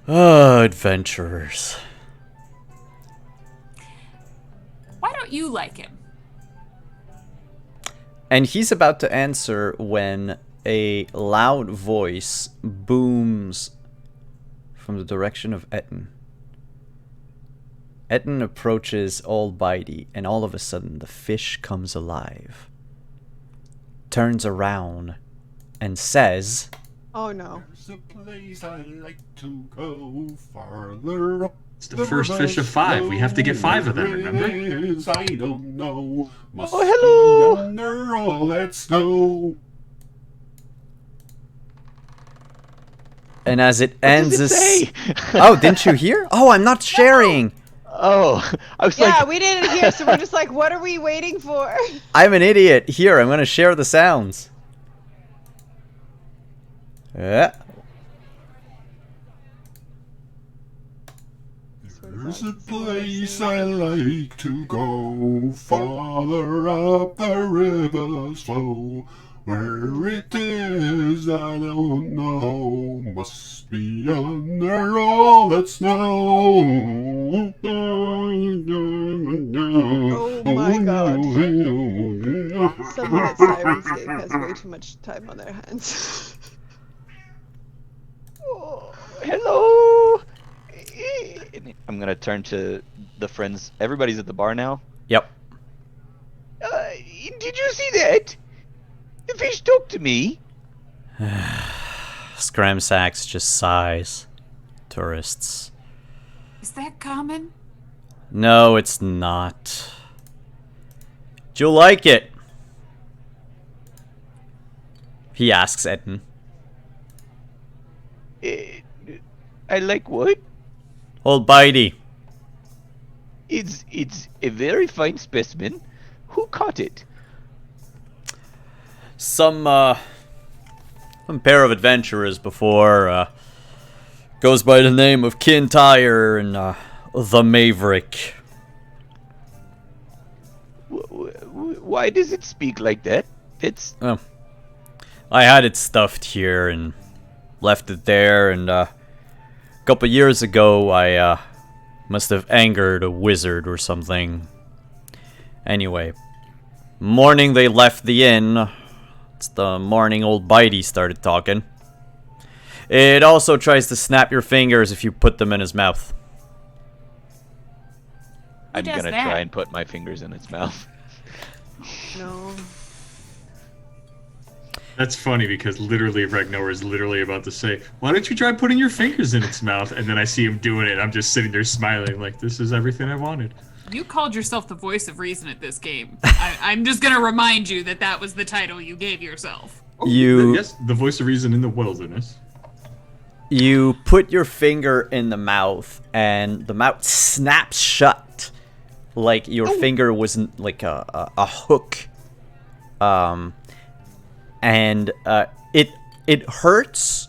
Oh, adventurers. Why don't you like him? And he's about to answer when a loud voice booms from the direction of Etten. Etten approaches Old Bitey, and all of a sudden the fish comes alive, turns around, and says, Oh no. There's a place I like to go farther up. It's the first fish of 5. We have to get 5 of them, remember? I don't know. Must Oh, hello. be under all that snow. and as it What ends does it say? Oh, didn't you hear? Oh, I'm not sharing. Oh, I was Yeah, like, we didn't hear, so we're just like, what are we waiting for? I'm an idiot. Here, I'm going to share the sounds. Yeah. There's a place I like to go farther up the river's flow. Where it is, I don't know. Must be under all that snow. Oh my God. Someone at Sirenscape has way too much time on their hands. oh, hello. I'm gonna turn to the friends. Everybody's at the bar now. Yep. Did you see that? The fish talked to me. Scramsax just sighs. Tourists. Is that common? No, it's not. Do you like it? He asks Etten. I like what? Old Bitey. It's a very fine specimen. Who caught it? Some pair of adventurers before, goes by the name of Kintyre and, the Maverick. Why does it speak like that? It's Oh. I had it stuffed here and left it there, and, a couple years ago, I, must have angered a wizard or something. Anyway, morning they left the inn. It's the morning Old Bitey started talking. It also tries to snap your fingers if you put them in his mouth. I'm does gonna that? try and put my fingers in its mouth. No. That's funny because literally Ragnar is literally about to say, "Why don't you try putting your fingers in its mouth?" And then I see him doing it. I'm just sitting there smiling like, "This is everything I wanted." You called yourself the voice of reason at this game. I'm just gonna remind you that that was the title you gave yourself. Yes, the voice of reason in the wilderness. You put your finger in the mouth, and the mouth snaps shut, like your finger wasn't like a hook. And it hurts,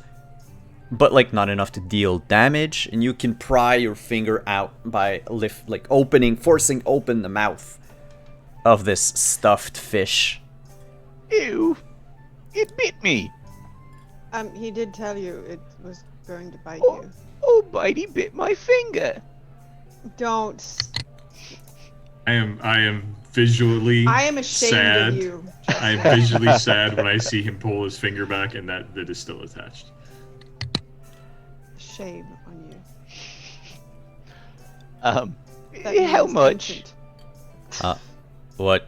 but like not enough to deal damage, and you can pry your finger out by forcing open the mouth of this stuffed fish. Ew! It bit me. He did tell you it was going to bite Oh, you. oh, Bitey bit my finger. Don't. I am visually I am ashamed sad. of you. I am visually sad when I see him pull his finger back and that is still attached. Shame on you. That How means much? infant. What?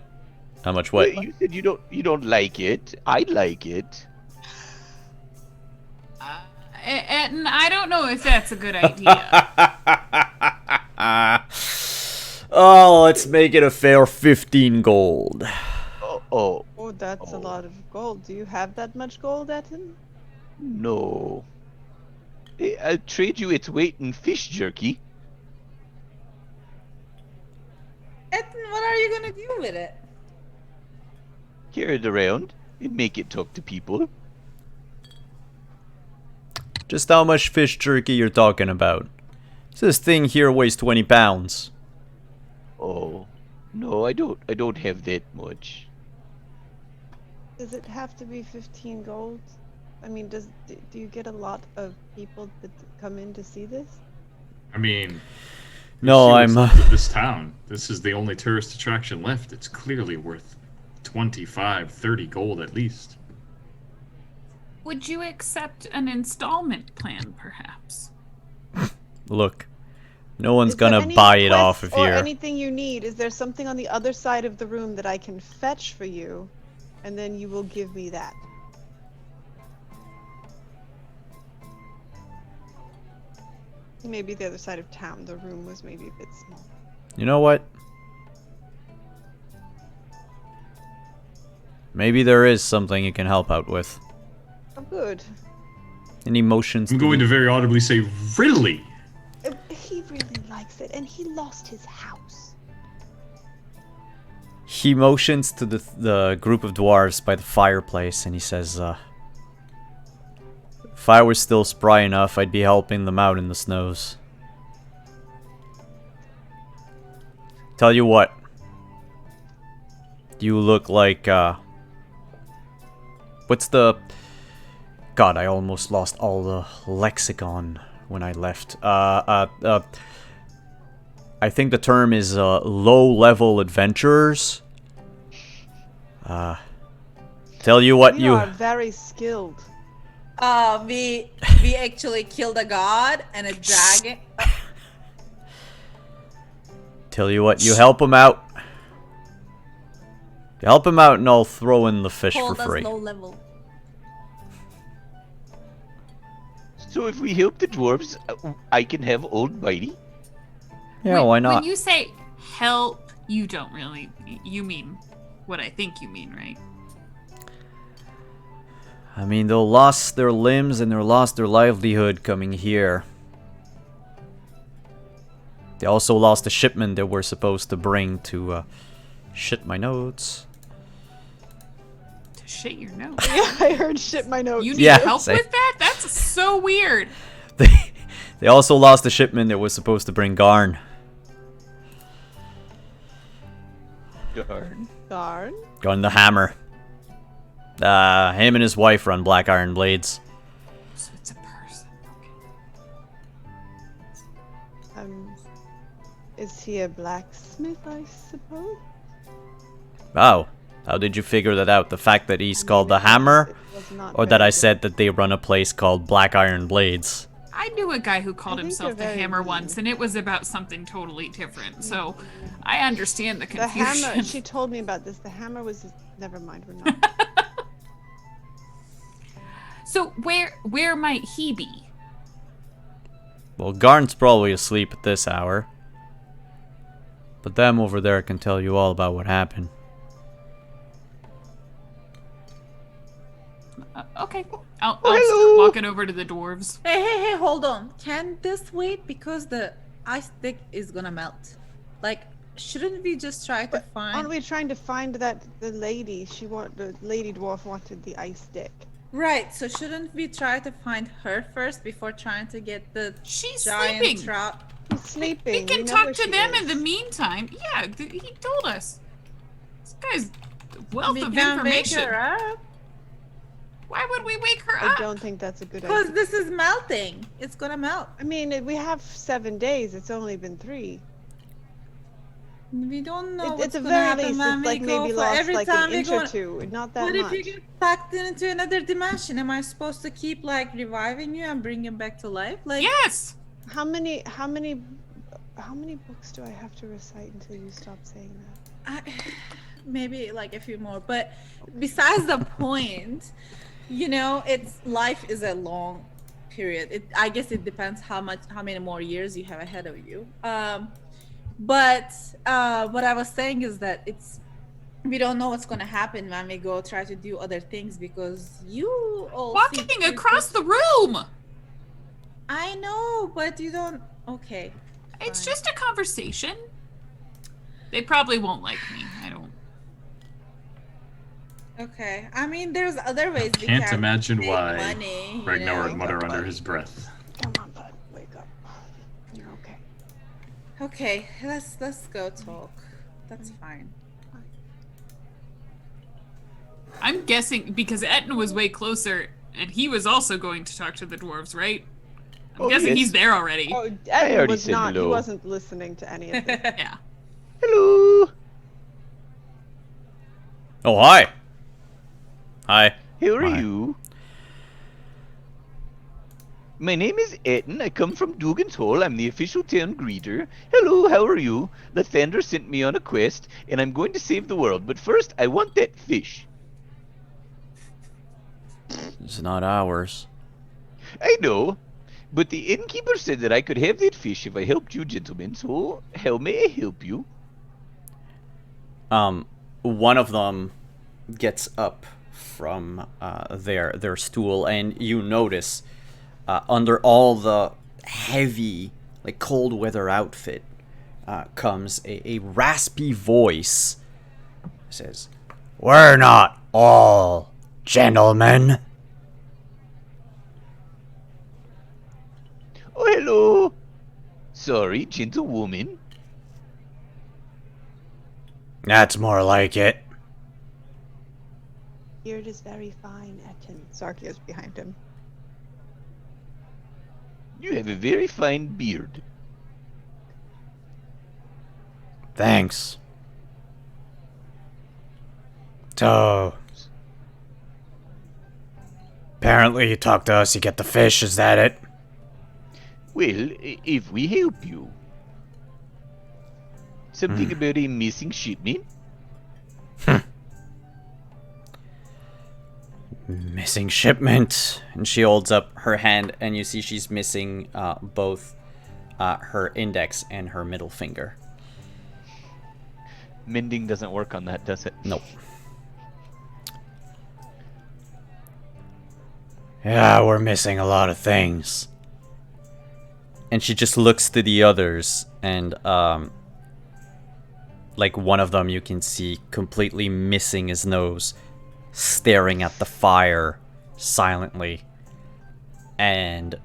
How much what? You said you don't like it. I like it. Etten, I don't know if that's a good idea. Oh, let's make it a fair 15 gold. Oh, Oh, that's a lot of gold. Do you have that much gold, Etten? no. I'll trade you its weight in fish jerky. Etten, what are you gonna do with it? carry it around and make it talk to people. Just how much fish jerky you're talking about? This thing here weighs 20 pounds. Oh, no, I don't have that much. Does it have to be 15 gold? I mean, do you get a lot of people that come in to see this? I mean, No, see I'm. what's left of this town. This is the only tourist attraction left. It's clearly worth 25, 30 gold at least. Would you accept an installment plan, perhaps? Look, no one's Is there gonna any buy it off quests of or here. anything you need? Is there something on the other side of the room that I can fetch for you, and then you will give me that? Maybe the other side of town. The room was maybe a bit small. You know what? Maybe there is something you can help out with. Oh, good. Any motions? I'm going to very audibly say, really? He really likes it, and he lost his house. He motions to the group of dwarves by the fireplace, and he says, if I were still spry enough, I'd be helping them out in the snows. Tell you what. You look like, what's the... God, I almost lost all the lexicon when I left. I think the term is, low-level adventurers. Tell you what, We you... are very skilled. We actually killed a god and a dragon. Tell you what, you help him out. You help him out and I'll throw in the fish Hold for us free. low level. So if we help the dwarves, I can have Old Mighty? Yeah, when, why not? When you say help, you don't really. You mean what I think you mean, right? I mean, they lost their limbs and they lost their livelihood coming here. They also lost a shipment they were supposed to bring to, shit my notes. To shit your nose. Yeah, I heard shit my notes. You need Yeah, help same. with that? That's so weird. They also lost a shipment that was supposed to bring Garn. Darn. Darn. Garn the Hammer. Him and his wife run Black Iron Blades. So it's a person. Okay. Is he a blacksmith, I suppose? Oh, how did you figure that out? The fact that he's called the Hammer? It was not Or that very I good. said that they run a place called Black Iron Blades? I knew a guy who called I think himself the they're very Hammer mean. once, and it was about something totally different. So I understand the The confusion. hammer. She told me about this. The hammer was. Never mind. We're not. So where might he be? Well, Garn's probably asleep at this hour. But them over there can tell you all about what happened. Okay, I'll start walking over to the dwarves. Hey, hold on. Can this wait? Because the ice stick is gonna melt. Like, shouldn't we just try to find... Aren't we trying to find the lady? The lady dwarf wanted the ice stick. Right, so shouldn't we try to find her first before trying to get the She's giant sleeping. trout? He's sleeping. We can know talk where to she them is. in the meantime. Yeah, he told us. This guy's a wealth We of can wake information. her up. Why would we wake her I up? don't think that's a good Because idea. this is melting. It's gonna melt. I mean, we have 7 days. It's only been 3. We don't know At what's the gonna very happen least, when it's we like go maybe for lost every like time an we inch go. or 2. Not that What much. if you get sucked into another dimension? Am I supposed to keep like reviving you and bring you back to life? Like, Yes. How many books do I have to recite until you stop saying that? maybe like a few more. But besides the point, you know, life is a long period. I guess it depends how many more years you have ahead of you. But what I was saying is that we don't know what's gonna happen when we go try to do other things because you all Walking seem to across just- the room. I know, but you don't. Okay. It's fine. just a conversation. They probably won't like me. I don't. Okay. I mean, there's other ways we Can't can imagine make why money. You Ragnar know? would mutter under his breath. Come on, bud. Wake up. You're okay. Okay, let's go talk. That's fine. I'm guessing because Etna was way closer, and he was also going to talk to the dwarves, right? I'm Oh, guessing yes. he's there already. Oh, I Edmund already was said not. He hello. wasn't listening to any of this. Yeah. Hello. Oh, hi. Hi. How are Hi. you? My name is Etten. I come from Dugan's Hole. I'm the official town greeter. Hello, how are you? Lathander sent me on a quest, and I'm going to save the world. But first, I want that fish. It's not ours. I know, but the innkeeper said that I could have that fish if I helped you, gentlemen. So, how may I help you? One of them gets up from their stool, and you notice under all the heavy, like cold weather outfit comes a raspy voice. It says, "We're not all gentlemen." Oh, hello. Sorry, gentlewoman. That's more like it. Beard is very fine, Etten. Sarkia's behind him. You have a very fine beard. Thanks. So, apparently you talk to us, you get the fish, is that it? Well, if we help you. Something about a missing shipment? Missing shipment. And she holds up her hand, and you see she's missing both her index and her middle finger. Mending doesn't work on that, does it? Nope. Yeah, we're missing a lot of things. And she just looks to the others, and like one of them you can see completely missing his nose, staring at the fire silently. And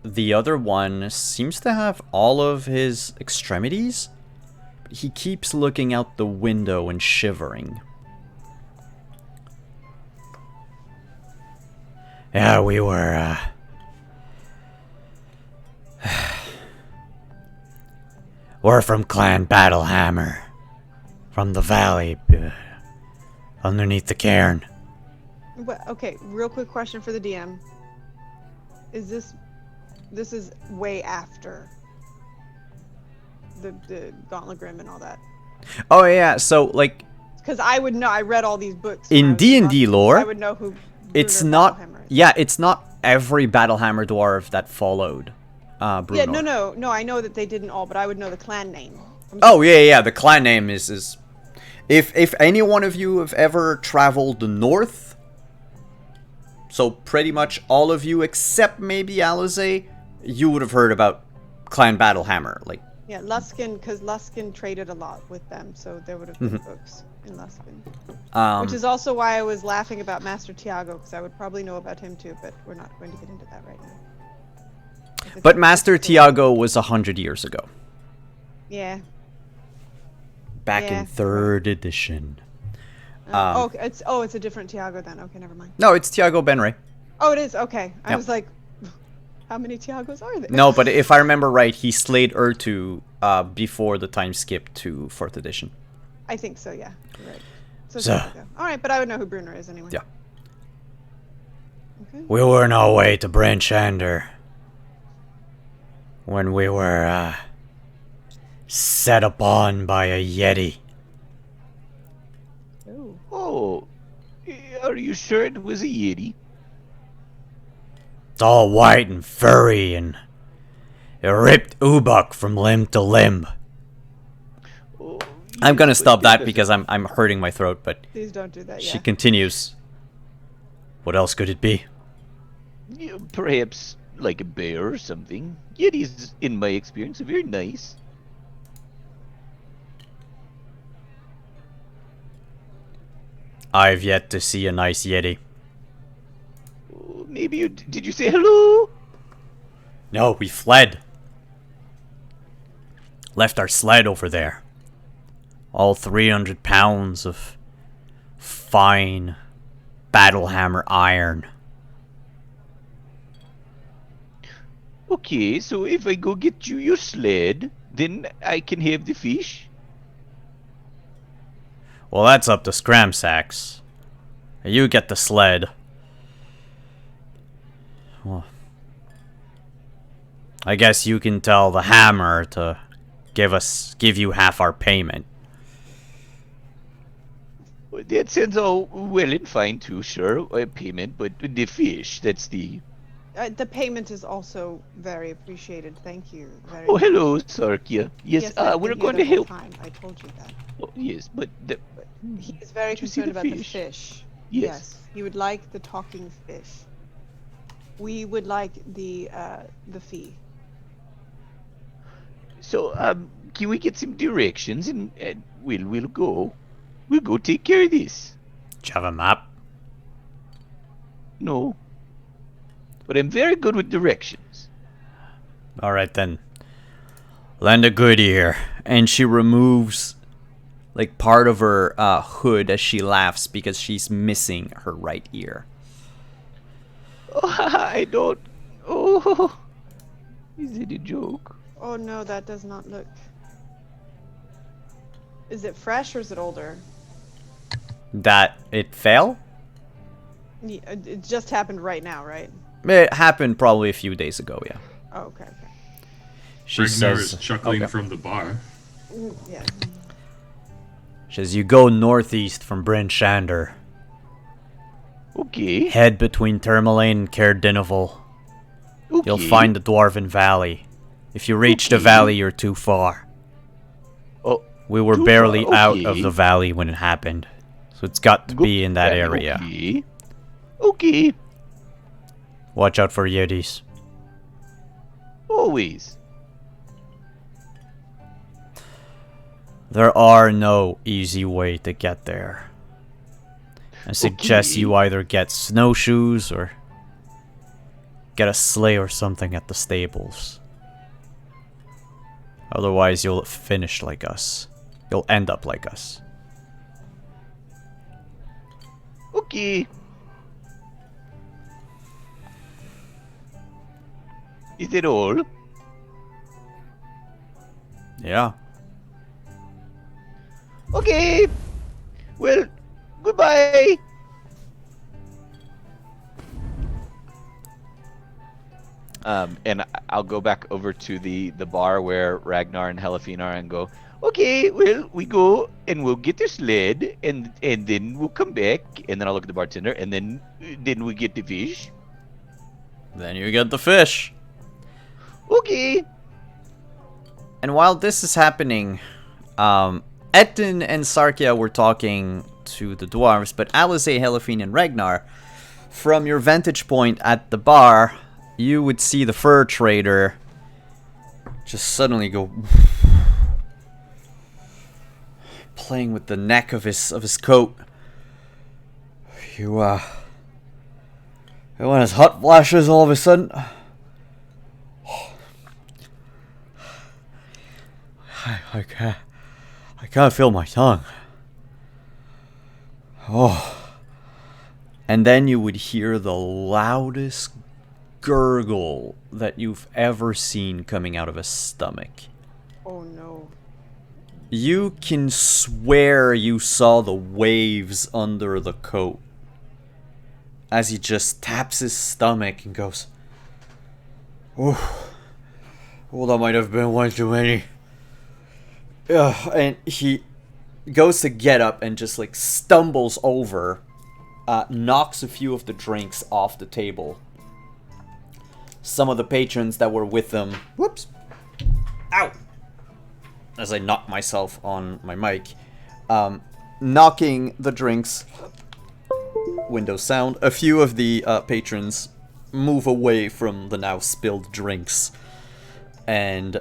the other one seems to have all of his extremities. He keeps looking out the window and shivering. Yeah, we were, we're from Clan Battlehammer. From the valley, underneath the cairn. But, okay, real quick question for the DM. Is this is way after the Gauntlet Grim and all that? Oh yeah, so like Because I would know. I read all these books in when I was D&D Boston, so lore, I would know who. it's Bruner not. Battlehammer is. Yeah, it's not every Battlehammer dwarf that followed Bruno. Yeah, no. I know that they didn't all, but I would know the clan name. Oh yeah. The clan name is. If any one of you have ever traveled north, so pretty much all of you except maybe Alizé, you would have heard about Clan Battlehammer. Like, Yeah, Luskin, because Luskin traded a lot with them, so there would have been books in Luskin. Which is also why I was laughing about Master Tiago, because I would probably know about him too, but we're not going to get into that right now. but Master Tiago was 100 years ago, Yeah. back Yeah. in 3rd edition. It's a different Tiago then. Okay, never mind. No, it's Tiago Benray. Oh, it is. Okay, I Yep. was like, how many Tiagos are there? No, but if I remember right, he slayed Urtu before the time skip to 4th edition. I think so. Yeah, you're right. So, So- all right, but I would know who Bruner is anyway. Yeah. Okay. We were on our way to Branchander when we were set upon by a Yeti. Ooh. Oh, are you sure it was a Yeti? It's all white and furry, and it ripped Ubuk from limb to limb. Oh, I'm gonna yes, stop but that doesn't- because I'm hurting my throat, but Please don't do that. she Yeah. continues. What else could it be? Yeah, perhaps like a bear or something. Yetis, in my experience, are very nice. I've yet to see a nice Yeti. Maybe you did you say hello? No, we fled. Left our sled over there. All 300 pounds of fine battlehammer iron. Okay, so if I go get you your sled, then I can have the fish. Well, that's up to Scramsax. You get the sled. Well, I guess you can tell the hammer to give you half our payment. Well, that sounds all well and fine too, sure, payment, but the fish, that's the... The payment is also very appreciated. Thank you very Oh, much. hello, Sarkia. Yes, I've we're been here going the to whole help. time. I told you that. Oh, yes, but He is very Did you see concerned the about the fish? fish. Yes. He would like the talking fish. We would like the fee. So, can we get some directions and we'll go. We'll go take care of this. Do you have a map? No. But I'm very good with directions. Alright then. Lend a good ear. And she removes like part of her hood as she laughs because she's missing her right ear. Oh, I don't... Oh, is it a joke? Oh no, that does not look. Is it fresh or is it older? That it fell? Yeah, it just happened right now, right? It happened probably a few days ago, yeah. Oh, okay. She Ragnar says, is chuckling okay. from the bar. Yeah. She says, you go northeast from Bryn Shander. Okay. Head between Tourmaline and Cair Dineval. Okay. You'll find the Dwarven Valley. If you reach the Okay. valley, you're too far. Oh, We were too barely far, out okay. of the valley when it happened. So it's got to be in that area. Okay. Okay. Watch out for Yetis. Always. There are no easy way to get there. I suggest Okay. you either get snowshoes or get a sleigh or something at the stables. Otherwise, you'll finish like us. You'll end up like us. Okay. Is it all? Yeah. Okay. Well, goodbye. And I'll go back over to the bar where Ragnar and Helafine are and go, okay, well, we go and we'll get the sled and then we'll come back and then I'll look at the bartender and then we get the fish. Then you get the fish. Okay. And while this is happening, Etten and Sarkia were talking to the dwarves, but Alizé, Helafine, and Ragnar, from your vantage point at the bar, you would see the fur trader just suddenly go playing with the neck of his coat. You want his hot flashes all of a sudden? I can't feel my tongue. Oh. And then you would hear the loudest gurgle that you've ever seen coming out of a stomach. Oh no. You can swear you saw the waves under the coat as he just taps his stomach and goes, oh, well, that might have been one too many. And he goes to get up and just like stumbles over, knocks a few of the drinks off the table. Some of the patrons that were with them, whoops, ow, as I knock myself on my mic, knocking the drinks, window sound. A few of the patrons move away from the now spilled drinks, and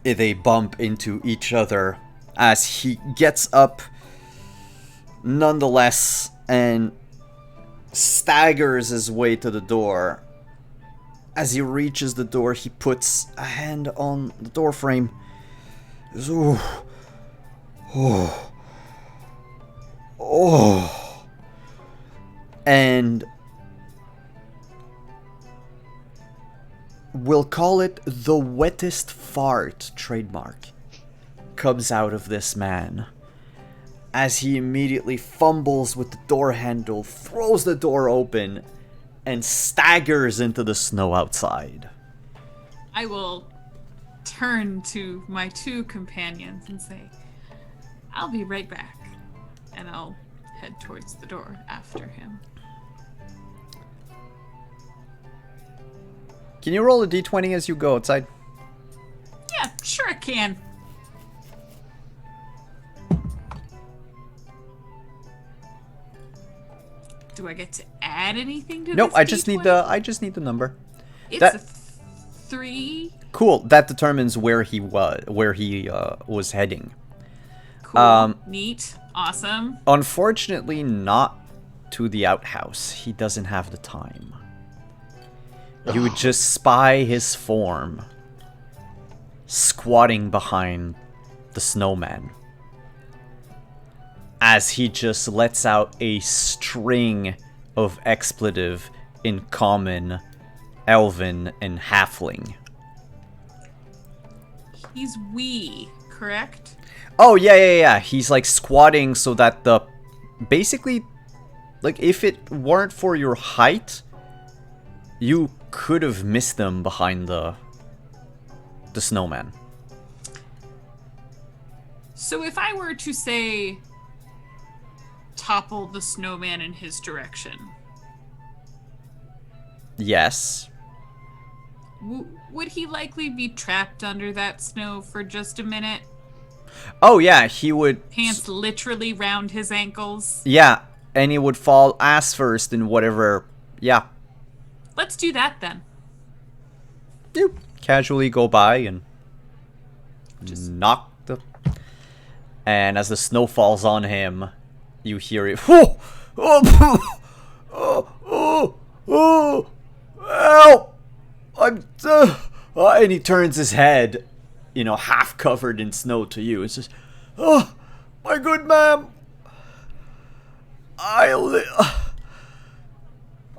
they bump into each other as he gets up nonetheless, and staggers his way to the door. As he reaches the door, he puts a hand on the door frame. Oh, oh, oh, and we'll call it the wettest fart trademark comes out of this man as he immediately fumbles with the door handle, throws the door open, and staggers into the snow outside. I will turn to my two companions and say, I'll be right back. And I'll head towards the door after him. Can you roll a d20 as you go outside? Yeah, sure I can. Do I get to add anything to Nope, this? I just need D20? the number. It's that- a 3. Cool. That determines where he was heading. Cool. Neat. Awesome. Unfortunately, not to the outhouse. He doesn't have the time. You would just spy his form squatting behind the snowman as he just lets out a string of expletive in common, elven, and halfling. He's wee, correct? Oh, yeah. He's like squatting so that basically, like, if it weren't for your height, you could have missed them behind the snowman. So if I were to say topple the snowman in his direction, Yes. would he likely be trapped under that snow for just a minute? Oh, yeah, he would... Pants literally round his ankles? Yeah, and he would fall ass first in whatever... Yeah. Let's do that then. You casually go by and Just knock the... And as the snow falls on him, you hear it... Oh! Oh! Oh! Oh! Oh! Help! I'm... and he turns his head, you know, half covered in snow to you. It's just... Oh! My good ma'am!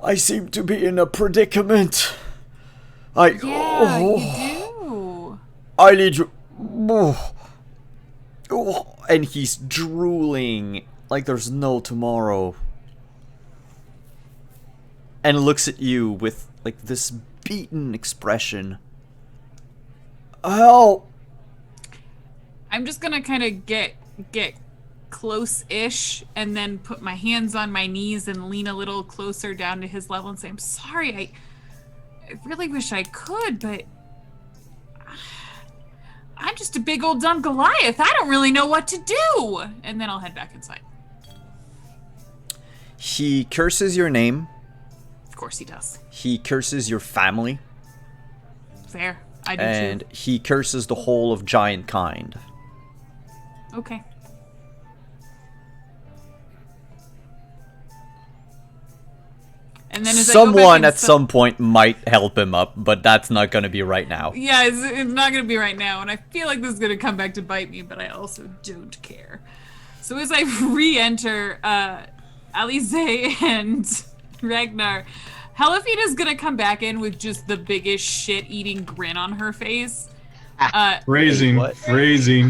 I seem to be in a predicament. Yeah, you do. I need you. Oh, and he's drooling like there's no tomorrow. And looks at you with like this beaten expression. Help! I'm just gonna kind of get close-ish and then put my hands on my knees and lean a little closer down to his level and say, I'm sorry, I really wish I could, but I'm just a big old dumb Goliath. I don't really know what to do. And then I'll head back inside. He curses your name. Of course he does. He curses your family. Fair. I do And too. he curses the whole of giant kind. Okay. And then as I go Someone back at some point might help him up, but that's not going to be right now. Yeah, it's not going to be right now, and I feel like this is going to come back to bite me, but I also don't care. So as I re-enter Alize and Ragnar, Helafina's going to come back in with just the biggest shit-eating grin on her face. Phrasing. What? Phrasing.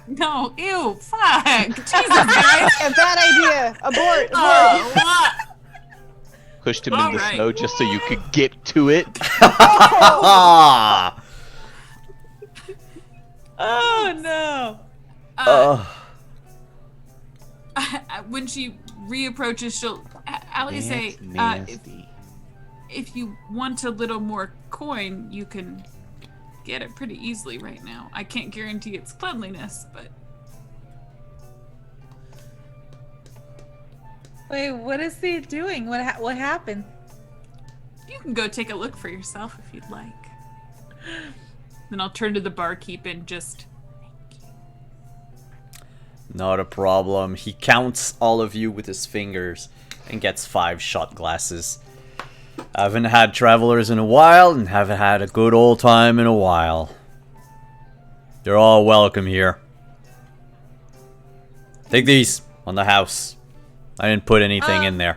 No, ew, fuck. Jesus, guys. A bad idea. Abort. Oh, what? Pushed him in All the right. snow just so you could get to it. Ah! Oh no! When she reapproaches, she'll Alize, That's nasty. if you want a little more coin, you can get it pretty easily right now. I can't guarantee its cleanliness, but Wait, what is he doing? What happened? you can go take a look for yourself if you'd like. Then I'll turn to the barkeep and just Not a problem. He counts all of you with his fingers and gets 5 shot glasses. Haven't had travelers in a while and haven't had a good old time in a while. You're all welcome here. Take these on the house. I didn't put anything in there.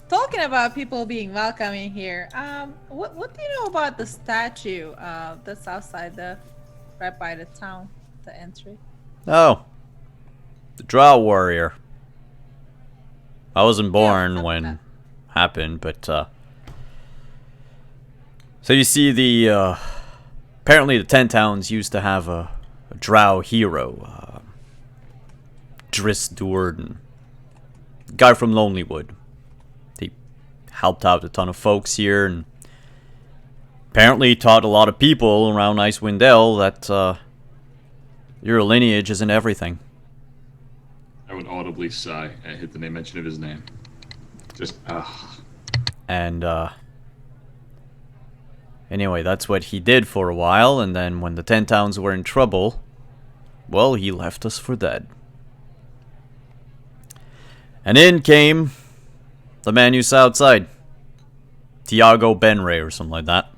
Talking about people being welcome in here, what do you know about the statue that's outside right by the town, the entry? Oh. The Drow Warrior. I wasn't born when it happened, but so you see the apparently the 10 towns used to have a Drow hero, Driss Duerden, guy from Lonelywood. He helped out a ton of folks here and apparently taught a lot of people around Icewind Dale that your lineage isn't everything. I would audibly sigh at the mention of his name. Just, And, anyway, that's what he did for a while, and then when the 10 towns were in trouble, well, he left us for dead. And in came the man you saw outside. Tiago Benray or something like that.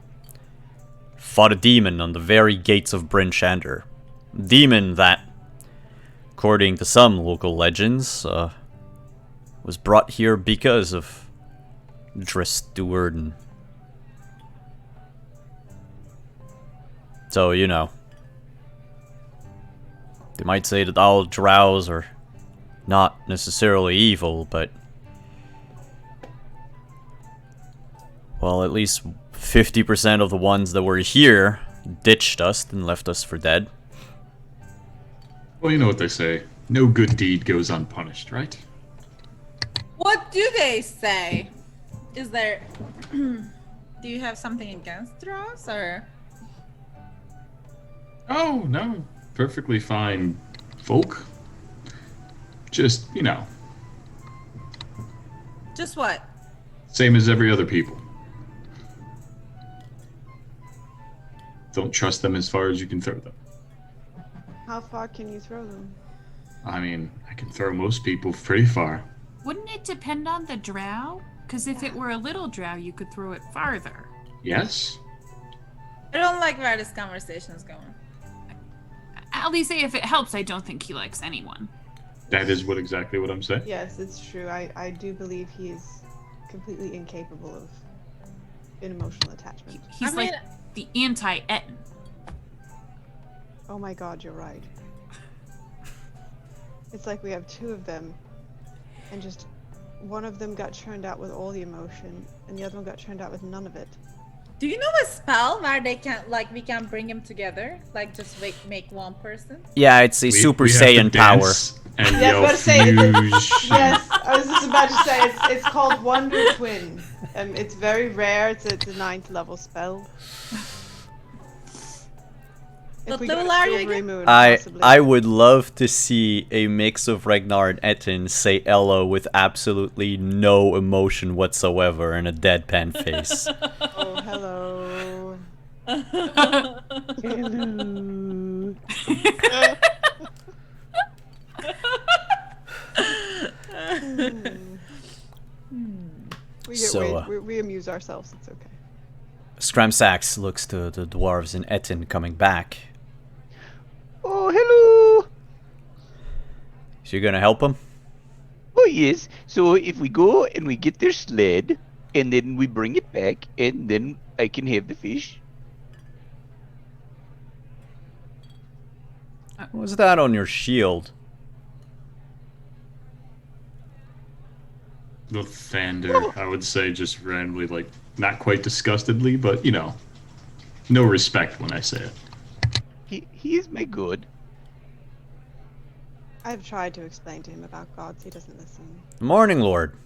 Fought a demon on the very gates of Bryn Shander. Demon that, according to some local legends, was brought here because of Driss Duerden. So, you know, they might say that all drows are not necessarily evil, but, well, at least 50% of the ones that were here ditched us and left us for dead. well, you know what they say. No good deed goes unpunished, right? What do they say? Is there... do you have something against Drows, or... Oh, no. Perfectly fine folk. Just, you know, Just what? same as every other people. Don't trust them as far as you can throw them. How far can you throw them? I mean, I can throw most people pretty far. Wouldn't it depend on the drow? Because if it were a little drow, you could throw it farther. Yes? I don't like where this conversation is going. At least if it helps, I don't think he likes anyone. That is exactly what I'm saying. Yes, it's true. I do believe he is completely incapable of an emotional attachment. He's I like mean- the anti-Etten. Oh my god, you're right. It's like we have 2 of them, and just one of them got churned out with all the emotion, and the other one got churned out with none of it. Do you know a spell where they can, like, we can bring them together? Like, just make one person? Yeah, it's a Super We have to Saiyan power. dance And Yeah, I yell was about to say, fusion. Yes, I was just about to say it's called Wonder Twin. It's very rare. It's a 9th level spell. If What we go level to are you Silvery again? Moon, I possibly. would love to see a mix of Ragnar and Etten say Ella with absolutely no emotion whatsoever and a deadpan face. Oh, hello. We, So, we amuse ourselves. It's okay. Scramsax looks to the dwarves and Etten coming back. Oh, hello. So you're gonna help him? Oh, yes. So if we go and we get their sled, and then we bring it back, and then I can have the fish. What's that on your shield? The Thander, I would say, just randomly, like, not quite disgustedly, but, you know, no respect when I say it. He is my god. I've tried to explain to him about gods. He doesn't listen. Morning, Lord.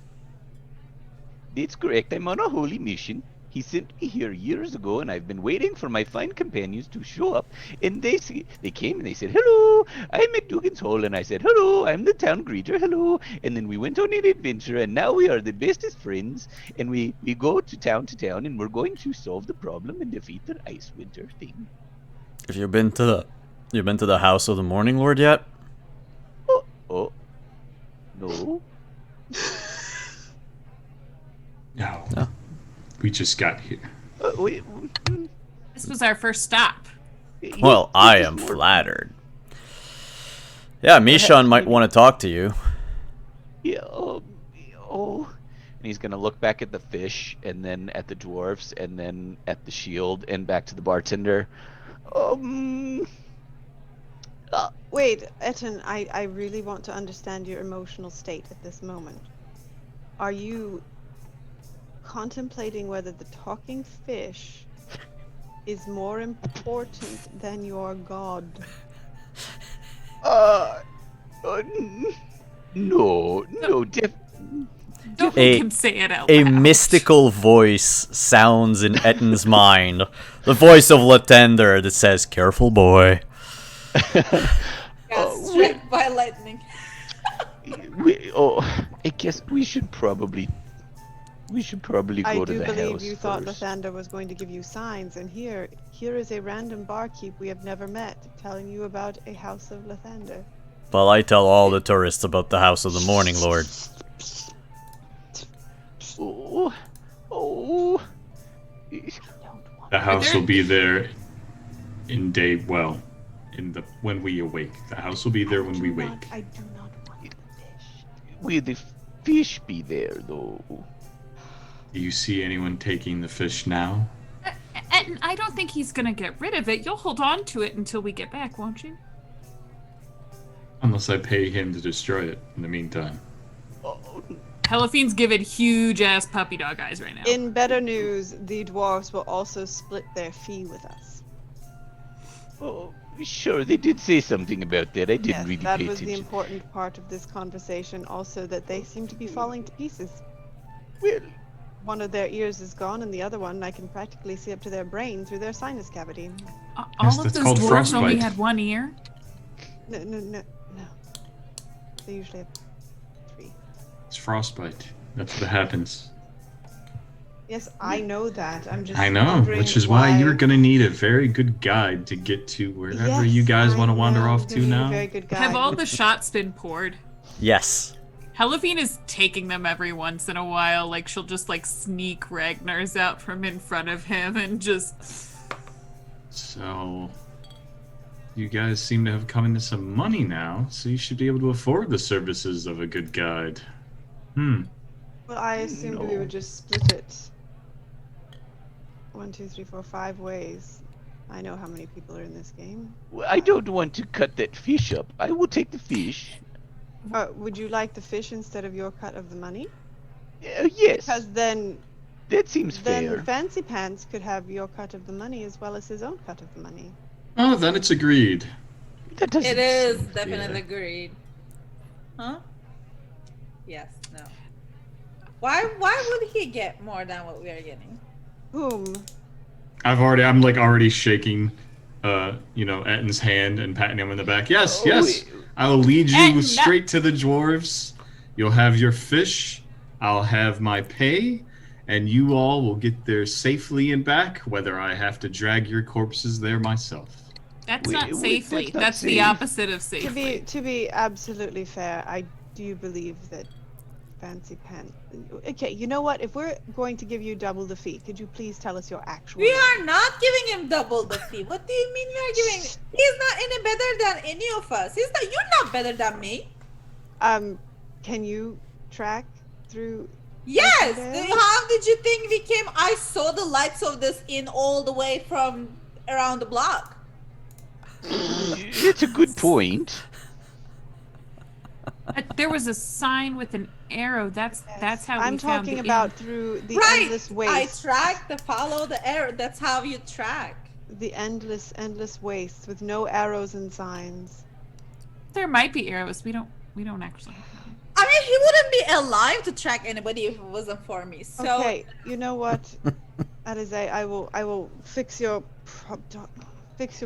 That's correct. I'm on a holy mission. He sent me here years ago, and I've been waiting for my fine companions to show up. And they came and they said, "Hello, I'm at Dugan's Hole." And I said, "Hello, I'm the town greeter. Hello." And then we went on an adventure, and now we are the bestest friends. And we go to town, and we're going to solve the problem and defeat the ice winter thing. Have you been to the House of the Morning Lord yet? We just got here. We, This was our first stop. Well, yeah, I it was am more- flattered. Yeah, Mishon might maybe- want to talk to you. Yeah. Oh. And he's gonna look back at the fish, and then at the dwarfs, and then at the shield, and back to the bartender. Wait, Etten, I really want to understand your emotional state at this moment. Are you contemplating whether the talking fish is more important than your god? No, Don't A- make him say it out A loud. mystical voice sounds in Etten's mind. The voice of Latender that says, "Careful, boy." Got struck by lightning. I guess we should probably I go to do the believe house you thought first. Lathander was going to give you signs, and here is a random barkeep we have never met telling you about a house of Lathander. Well, I tell all the tourists about the House of the Morning Lord. Oh. The house will be there in when we awake. The house will be there when we wake. I do not want the fish. Will the fish be there though? Do you see anyone taking the fish now? And I don't think he's gonna get rid of it. You'll hold on to it until we get back, won't you? Unless I pay him to destroy it in the meantime. Helophine's giving huge ass puppy dog eyes right now. In better news, the dwarves will also split their fee with us. Oh, sure. They did say something about that. I didn't Yes, really that pay was the attention. important part of this conversation. Also, that they seem to be falling to pieces. Well, One of their ears is gone, and the other one I can practically see up to their brain through their sinus cavity. All Yes, of that's those called dwarves only frostbite. had one ear. No. They usually have 3. It's frostbite. That's what happens. Yes, I know that. I'm just. I know, wondering which is why you're gonna need a very good guide to get to wherever you Yes, guys want to I wander know, off you to need a now. Very good guy. Have all the shots been poured? Yes. Hellofine is taking them every once in a while. Like, she'll just, like, sneak Ragnar's out from in front of him and just... So, you guys seem to have come into some money now, so you should be able to afford the services of a good guide. Well, I assumed we No. would just split it. 1, 2, 3, 4, 5 ways. I know how many people are in this game. I don't want to cut that fish up. I will take the fish. Would you like the fish instead of your cut of the money? Yes, Because then that seems fair. Fancy Pants could have your cut of the money as well as his own cut of the money. Oh, then it's agreed. That doesn't It is seem definitely fair. agreed. Huh? Yes, no. Why would he get more than what we are getting? Whom? I'm already shaking, Etton's hand and patting him in the back. Yes, Oh, yes. I'll lead you Etten, straight to the dwarves. You'll have your fish. I'll have my pay, and you all will get there safely and back, whether I have to drag your corpses there myself. That's Wait, not wait, safely. that's not That's the safe. opposite of safely. To be absolutely fair, I do believe that Fancy Pants. Okay, you know what? If we're going to give you double the fee, could you please tell us your actual? We name? are not giving him double the fee. What do you mean we are giving? He's not any better than any of us. He's not. You're not better than me. Can you track through? Yes. Okay. How did you think we came? I saw the lights of this inn all the way from around the block. It's a good point. There was a sign with an arrow. That's how I'm we found talking the about inn. through the Right. endless I waste. track the follow the arrow. That's how you track. The endless waste with no arrows and signs. There might be arrows. We don't actually. I mean, he wouldn't be alive to track anybody if it wasn't for me. So Okay, you know what? Alize, I will fix your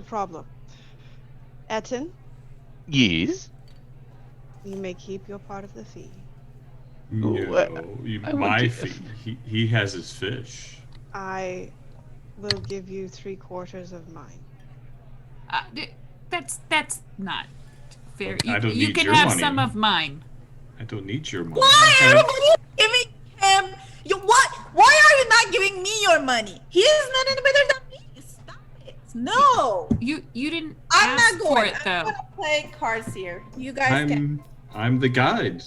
problem. Etten, Yes. you may keep your part of the fee. No, I want my to- fee. He has his fish. I will give you 3/4 of mine. That's not fair. I don't You need can your have money. some of mine. I don't need your money. why I are have- you giving him? Why are you not giving me money. He is not any better than me. Stop it. No. You didn't I'm ask not going. for it I'm though. gonna play cards here. You guys can. I'm the guide.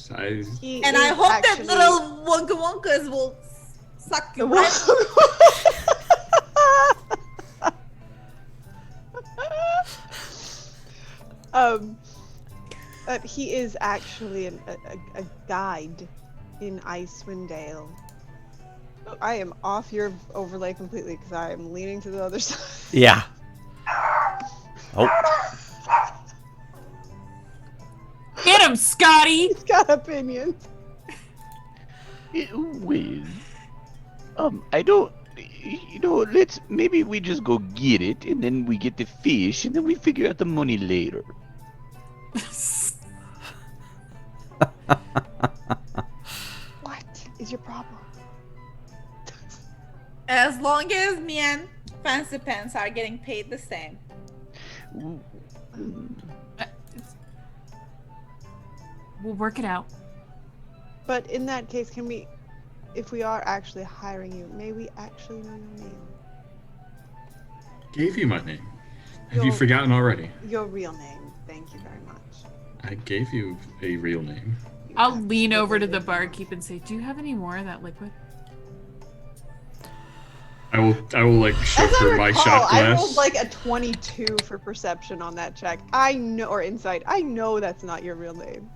He And I is hope actually... that little Wonka Wonkas will suck you right. But he is actually a guide in Icewind Dale. I am off your overlay completely because I am leaning to the other side. Yeah. Oh. Get him, Scotty! He's got opinions. Well, I don't. Maybe we just go get it, and then we get the fish, and then we figure out the money later. What is your problem? As long as me and Fancy Pants are getting paid the same. We'll work it out. But in that case, can we, if we are actually hiring you, may we actually know your name? Gave you my name. Have you Your- forgotten already? Your real name. Thank you very much. I gave you a real name. I'll lean over to the barkeep and say, "Do you have any more of that liquid?" I will like show As I her my recall, shot I glass. rolled like a 22 for perception on that check. I know, or insight. I know that's not your real name.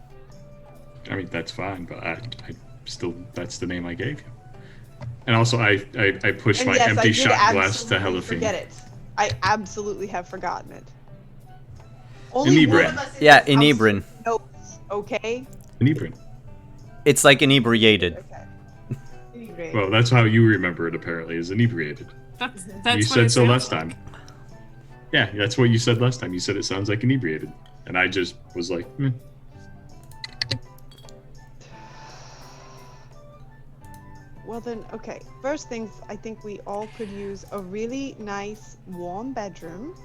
I mean, that's fine, but I still, that's the name I gave you. And also, I pushed And my yes, I empty did shot glass to absolutely Helafine. forget it. I absolutely have forgotten it. Only one Inebrin. of us Yeah, has absolute inebrin. notes, okay? Inebrin. It's like inebriated. Okay. Inebriated. Well, that's how you remember it, apparently, is inebriated. That's You what said it so sounds last like. time. Yeah, that's what you said last time. You said it sounds like inebriated. And I just was like, Well then, okay. First things, I think we all could use a really nice, warm bedroom.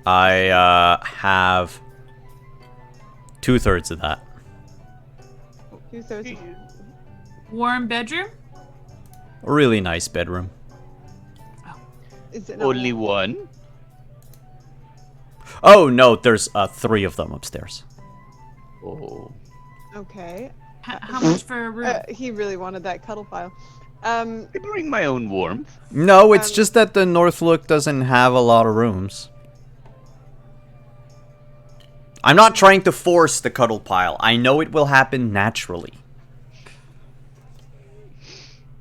I have 2/3 of that. 2/3. Warm bedroom? A really nice bedroom. Is it not Only warm? one? Oh no, there's 3 of them upstairs. Oh. Okay. How much for a room? He really wanted that cuddle pile. I bring my own warmth. No, it's Um, just that the Northlook doesn't have a lot of rooms. I'm not trying to force the cuddle pile. I know it will happen naturally.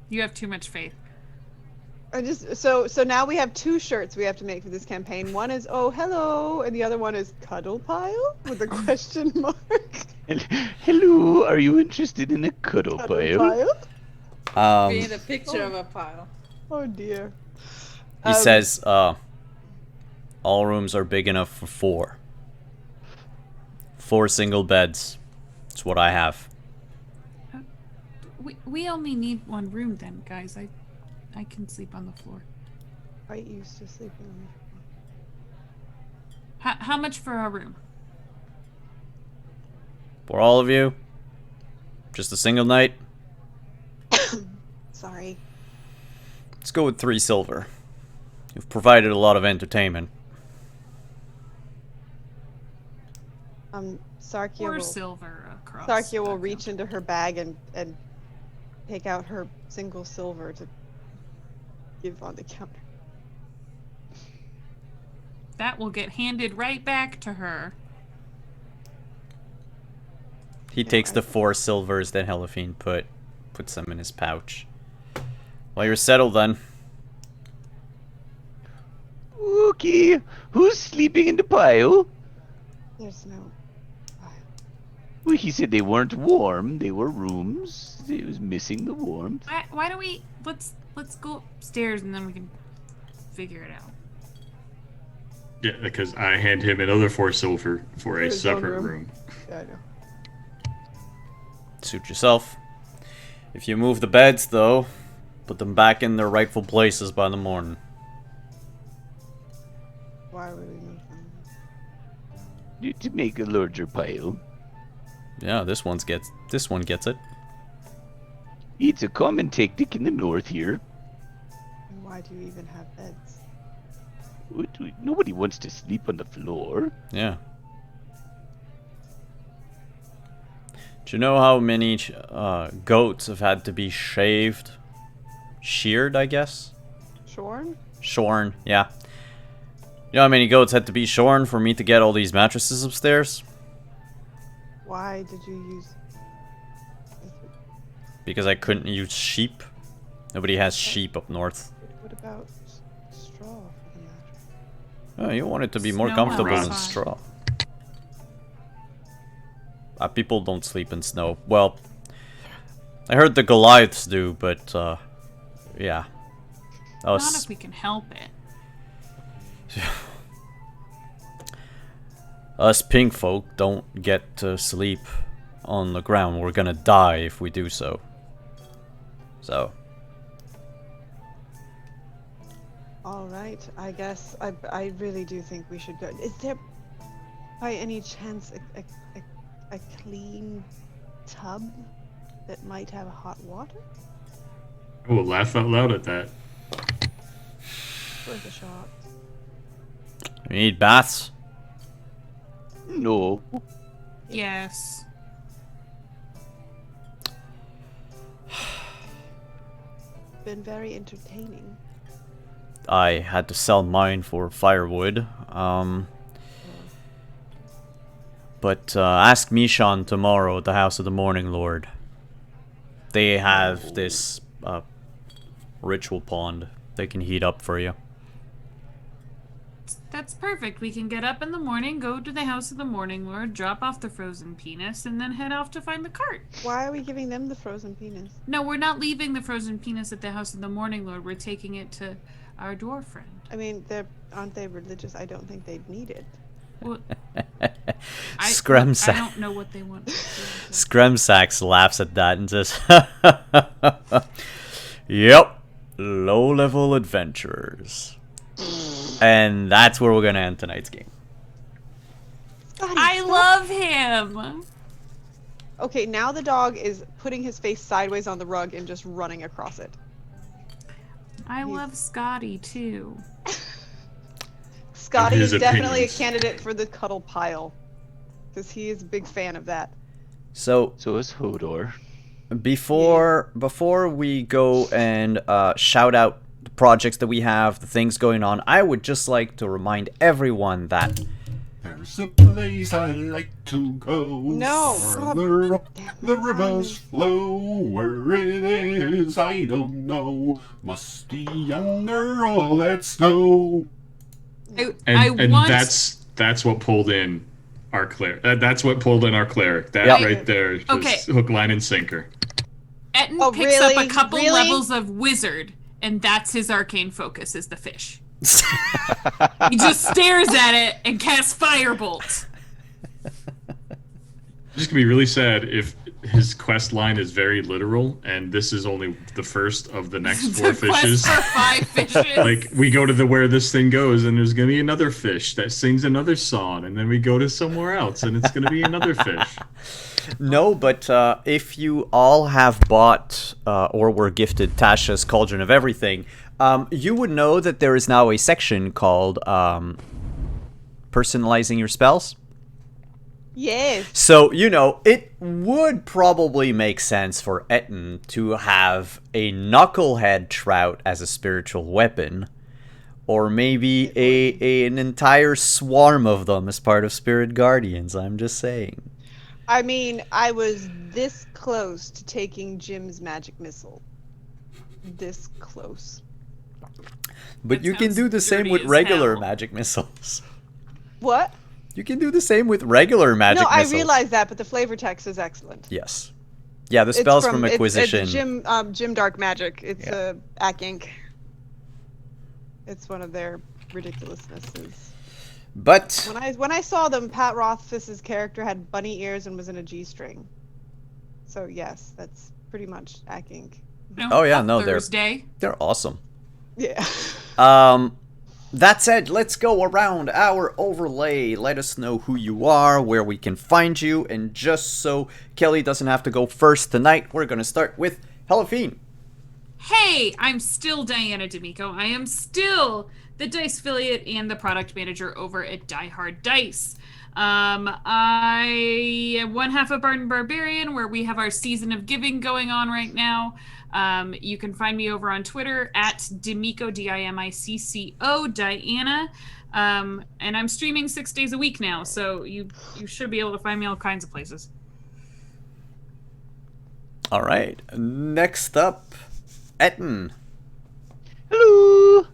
You have too much faith. I just so now we have 2 shirts we have to make for this campaign. One is "Oh hello," and the other one is "Cuddle pile" with a question mark. Hello, are you interested in a cuddle pile? Being a picture of a pile. Oh dear. He says, all rooms are big enough for 4. 4 single beds. That's what I have. We only need one room then, guys. I can sleep on the floor. Quite used to sleeping on How much for our room? For all of you? Just a single night? the Sorry. Let's go with 3 silver. You've provided a lot of entertainment. Sarkia Or will, silver across. Sarkia will the reach into her bag and take out her single silver to give on the counter. That will get handed right back to her. He takes the 4 silvers that Helafine puts them in his pouch. Well, you're settled then. Okay, who's sleeping in the pile? There's no. Well, he said they weren't warm. They were rooms. It was missing the warmth. Why don't we let's go upstairs and then we can figure it out. yeah, because I hand him another 4 silver for a his own separate room. room. Yeah, I know. Suit yourself. If you move the beds, though, put them back in their rightful places by the morning. Why would we move them? To make a larger pile. Yeah, this one gets it. It's a common tactic in the north here. Why do you even have beds? Nobody wants to sleep on the floor. Yeah. Do you know how many goats have had to be shaved? Sheared, I guess? Shorn? Shorn, yeah. You know how many goats had to be shorn for me to get all these mattresses upstairs? Why did you use... Because I couldn't use sheep. Nobody has sheep up north. What about straw for the mattress? Oh, you want it to be more Snow comfortable than outside. straw. People don't sleep in snow. Well, I heard the Goliaths do, but, yeah. Not if we can help it. Us pink folk don't get to sleep on the ground. We're gonna die if we do so. So. Alright, I guess I really do think we should go. Is there by any chance a clean tub that might have hot water? I will laugh out loud at that. Worth a shot. We need baths. No. Yes. Been very entertaining. I had to sell mine for firewood. But ask Mishan tomorrow at the House of the Morning Lord. They have this ritual pond they can heat up for you. That's perfect. We can get up in the morning, go to the House of the Morning Lord, drop off the frozen penis, and then head off to find the cart. Why are we giving them the frozen penis? No, we're not leaving the frozen penis at the House of the Morning Lord. We're taking it to our dwarf friend. I mean, aren't they religious? I don't think they'd need it. Well, Scrumsack. I don't know what they want. Scrumsax laughs at that and says, "Yep, low-level adventurers." And that's where we're gonna end tonight's game. I love him. Okay, now the dog is putting his face sideways on the rug and just running across it. I love Scotty too. Scotty his is definitely a opinions. candidate for the cuddle pile. Because he is a big fan of that. So So is Hodor. before we go and shout out the projects that we have, the things going on, I would just like to remind everyone that There's a place I like to go. No. Further up the rivers flow. Where it is, I don't know. Must be under all that snow. And want that's what pulled in our cleric. That's what pulled in our cleric. That Yep. right there is Okay. hook, line, and sinker. Etten Oh, picks up really? a couple Really? levels of wizard, and that's his arcane focus is the fish. He just stares at it and casts firebolt. It's just gonna be really sad if his quest line is very literal, and this is only the first of the next four The quest fishes. for 5 fishes. Like we go to the where this thing goes, and there's gonna be another fish that sings another song, and then we go to somewhere else, and it's gonna be another fish. no, but if you all have bought or were gifted Tasha's Cauldron of Everything, you would know that there is now a section called personalizing your spells. Yes. So, you know, it would probably make sense for Etten to have a knucklehead trout as a spiritual weapon, or maybe an entire swarm of them as part of Spirit Guardians. I'm just saying. I mean, I was this close to taking Jim's magic missile. This close. But That you can sounds do the same dirty with as regular hell. magic missiles. What? You can do the same with regular magic No, I missiles. realize that, but the flavor text is excellent. Yes. Yeah, the spells from Acquisition. It's Jim Dark Magic. It's Ack Inc. It's one of their ridiculousnesses. But When I saw them, Pat Rothfuss's character had bunny ears and was in a G-string. So yes, that's pretty much Ack Inc. No, Oh, yeah, no, they're- Thursday. they're awesome. Yeah. That said, let's go around our overlay. Let us know who you are, where we can find you, and just so Kelly doesn't have to go first tonight, we're gonna start with Helafine. Hey, I'm still Diana D'Amico. I am still the Dice affiliate and the product manager over at Die Hard Dice. I am one half of Barden Barbarian, where we have our season of giving going on right now. You can find me over on Twitter at D'Amico, Dimicco, Diana. And I'm streaming 6 days a week now, so you should be able to find me all kinds of places. All right. Next up, Etten. Hello!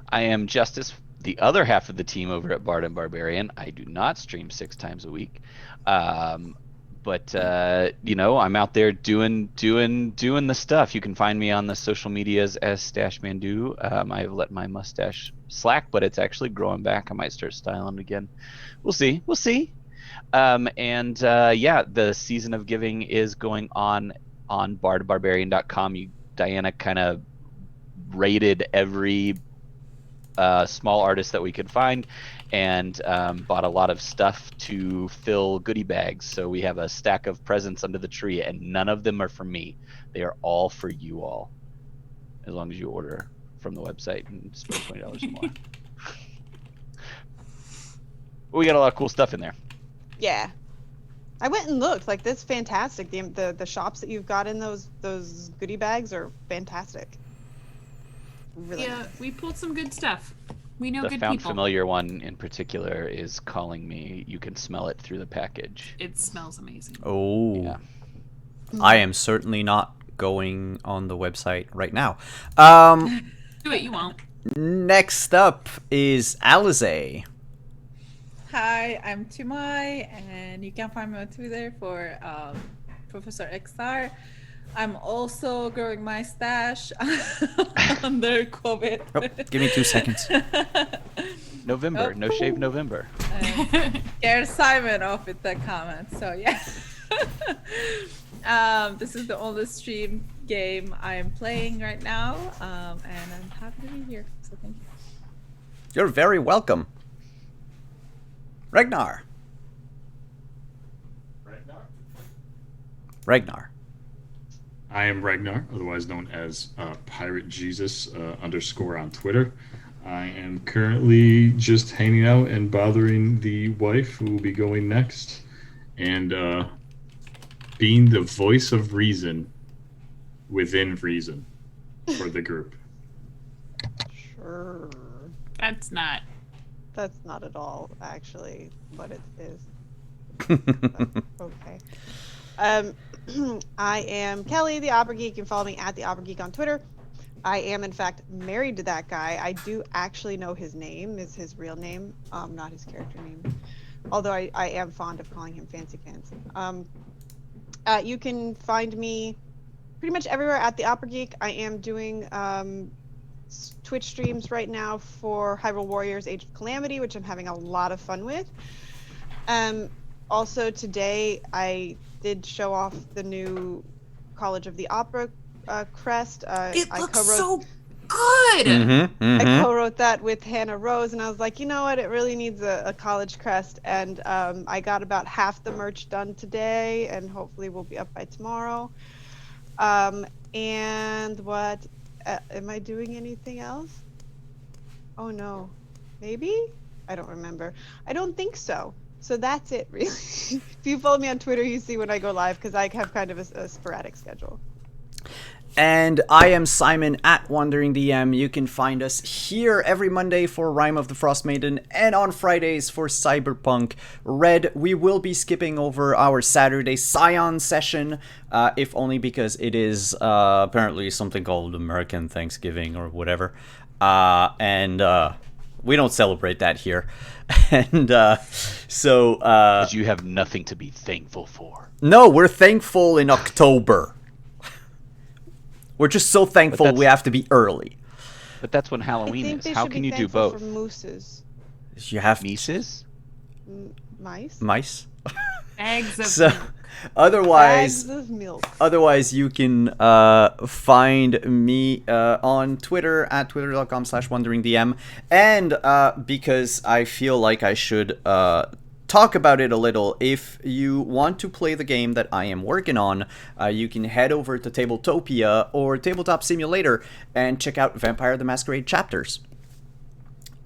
I am Justice, the other half of the team over at Bard and Barbarian. I do not stream 6 times a week. But I'm out there doing the stuff. You can find me on the social medias as Stashmandu. I have let my mustache slack, but it's actually growing back. I might start styling again. We'll see. The season of giving is going on bardbarbarian.com. Diana kind of rated every small artist that we could find and bought a lot of stuff to fill goodie bags. So we have a stack of presents under the tree, and none of them are for me. They are all for you all, as long as you order from the website and spend $20 more. We got a lot of cool stuff in there. Yeah. I went and looked. Like, that's fantastic. The shops that you've got in those goodie bags are fantastic. Really Yeah, nice. we pulled some good stuff. We know The good Found people. Familiar one in particular is calling me. You can smell it through the package. It smells amazing. Oh. Yeah. I am certainly not going on the website right now. Do it, you won't. Next up is Alize. Hi, I'm Tumai, and you can find me on Twitter for Professor XR. I'm also growing my stash under COVID. Oh, give me 2 seconds. November, Oh. no shave November. Scared Simon off with that comment. So yeah. This is the only stream game I am playing right now, and I'm happy to be here. So thank you. You're very welcome. Ragnar. Ragnar. I am Ragnar, otherwise known as Pirate Jesus _ on Twitter. I am currently just hanging out and bothering the wife who will be going next, and being the voice of reason within reason for the group. Sure. That's not. That's not at all actually what it is. Okay. I am Kelly, the Opera Geek. You can follow me at the Opera Geek on Twitter. I am, in fact, married to that guy. I do actually know his name, is his real name, not his character name. Although I am fond of calling him Fancy Pants. You can find me pretty much everywhere at the Opera Geek. I am doing Twitch streams right now for Hyrule Warriors Age of Calamity, which I'm having a lot of fun with. Also today, I did show off the new College of the Opera crest. It I looks co-wrote, so good. I co-wrote that with Hannah Rose, and I was like, you know what? It really needs a college crest, and I got about half the merch done today, and hopefully we'll be up by tomorrow. And what? Am I doing anything else? Oh no, maybe? I don't remember. I don't think so. So that's it, really. If you follow me on Twitter, you see when I go live, because I have kind of a sporadic schedule. And I am Simon at Wandering DM. You can find us here every Monday for Rime of the Frost Maiden and on Fridays for Cyberpunk Red. We will be skipping over our Saturday Scion session, if only because it is apparently something called American Thanksgiving or whatever. And we don't celebrate that here. And so... Because you have nothing to be thankful for. No, we're thankful in October. We're just so thankful we have to be early. But that's when I Halloween think is. they How should can be you do thankful both? for mooses. You have Mises? Mice? mice. Eggs of So, milk. otherwise, Bags of milk. you can find me on Twitter at twitter.com/wanderingdm, and because I feel like I should talk about it a little, if you want to play the game that I am working on, you can head over to Tabletopia or Tabletop Simulator and check out Vampire the Masquerade chapters.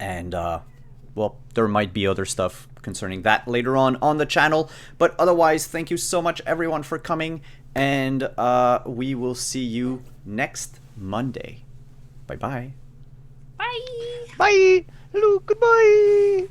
And, well, there might be other stuff concerning that later on the channel. But otherwise, thank you so much, everyone, for coming. And we will see you next Monday. Bye-bye. Bye. Bye. Hello. Goodbye.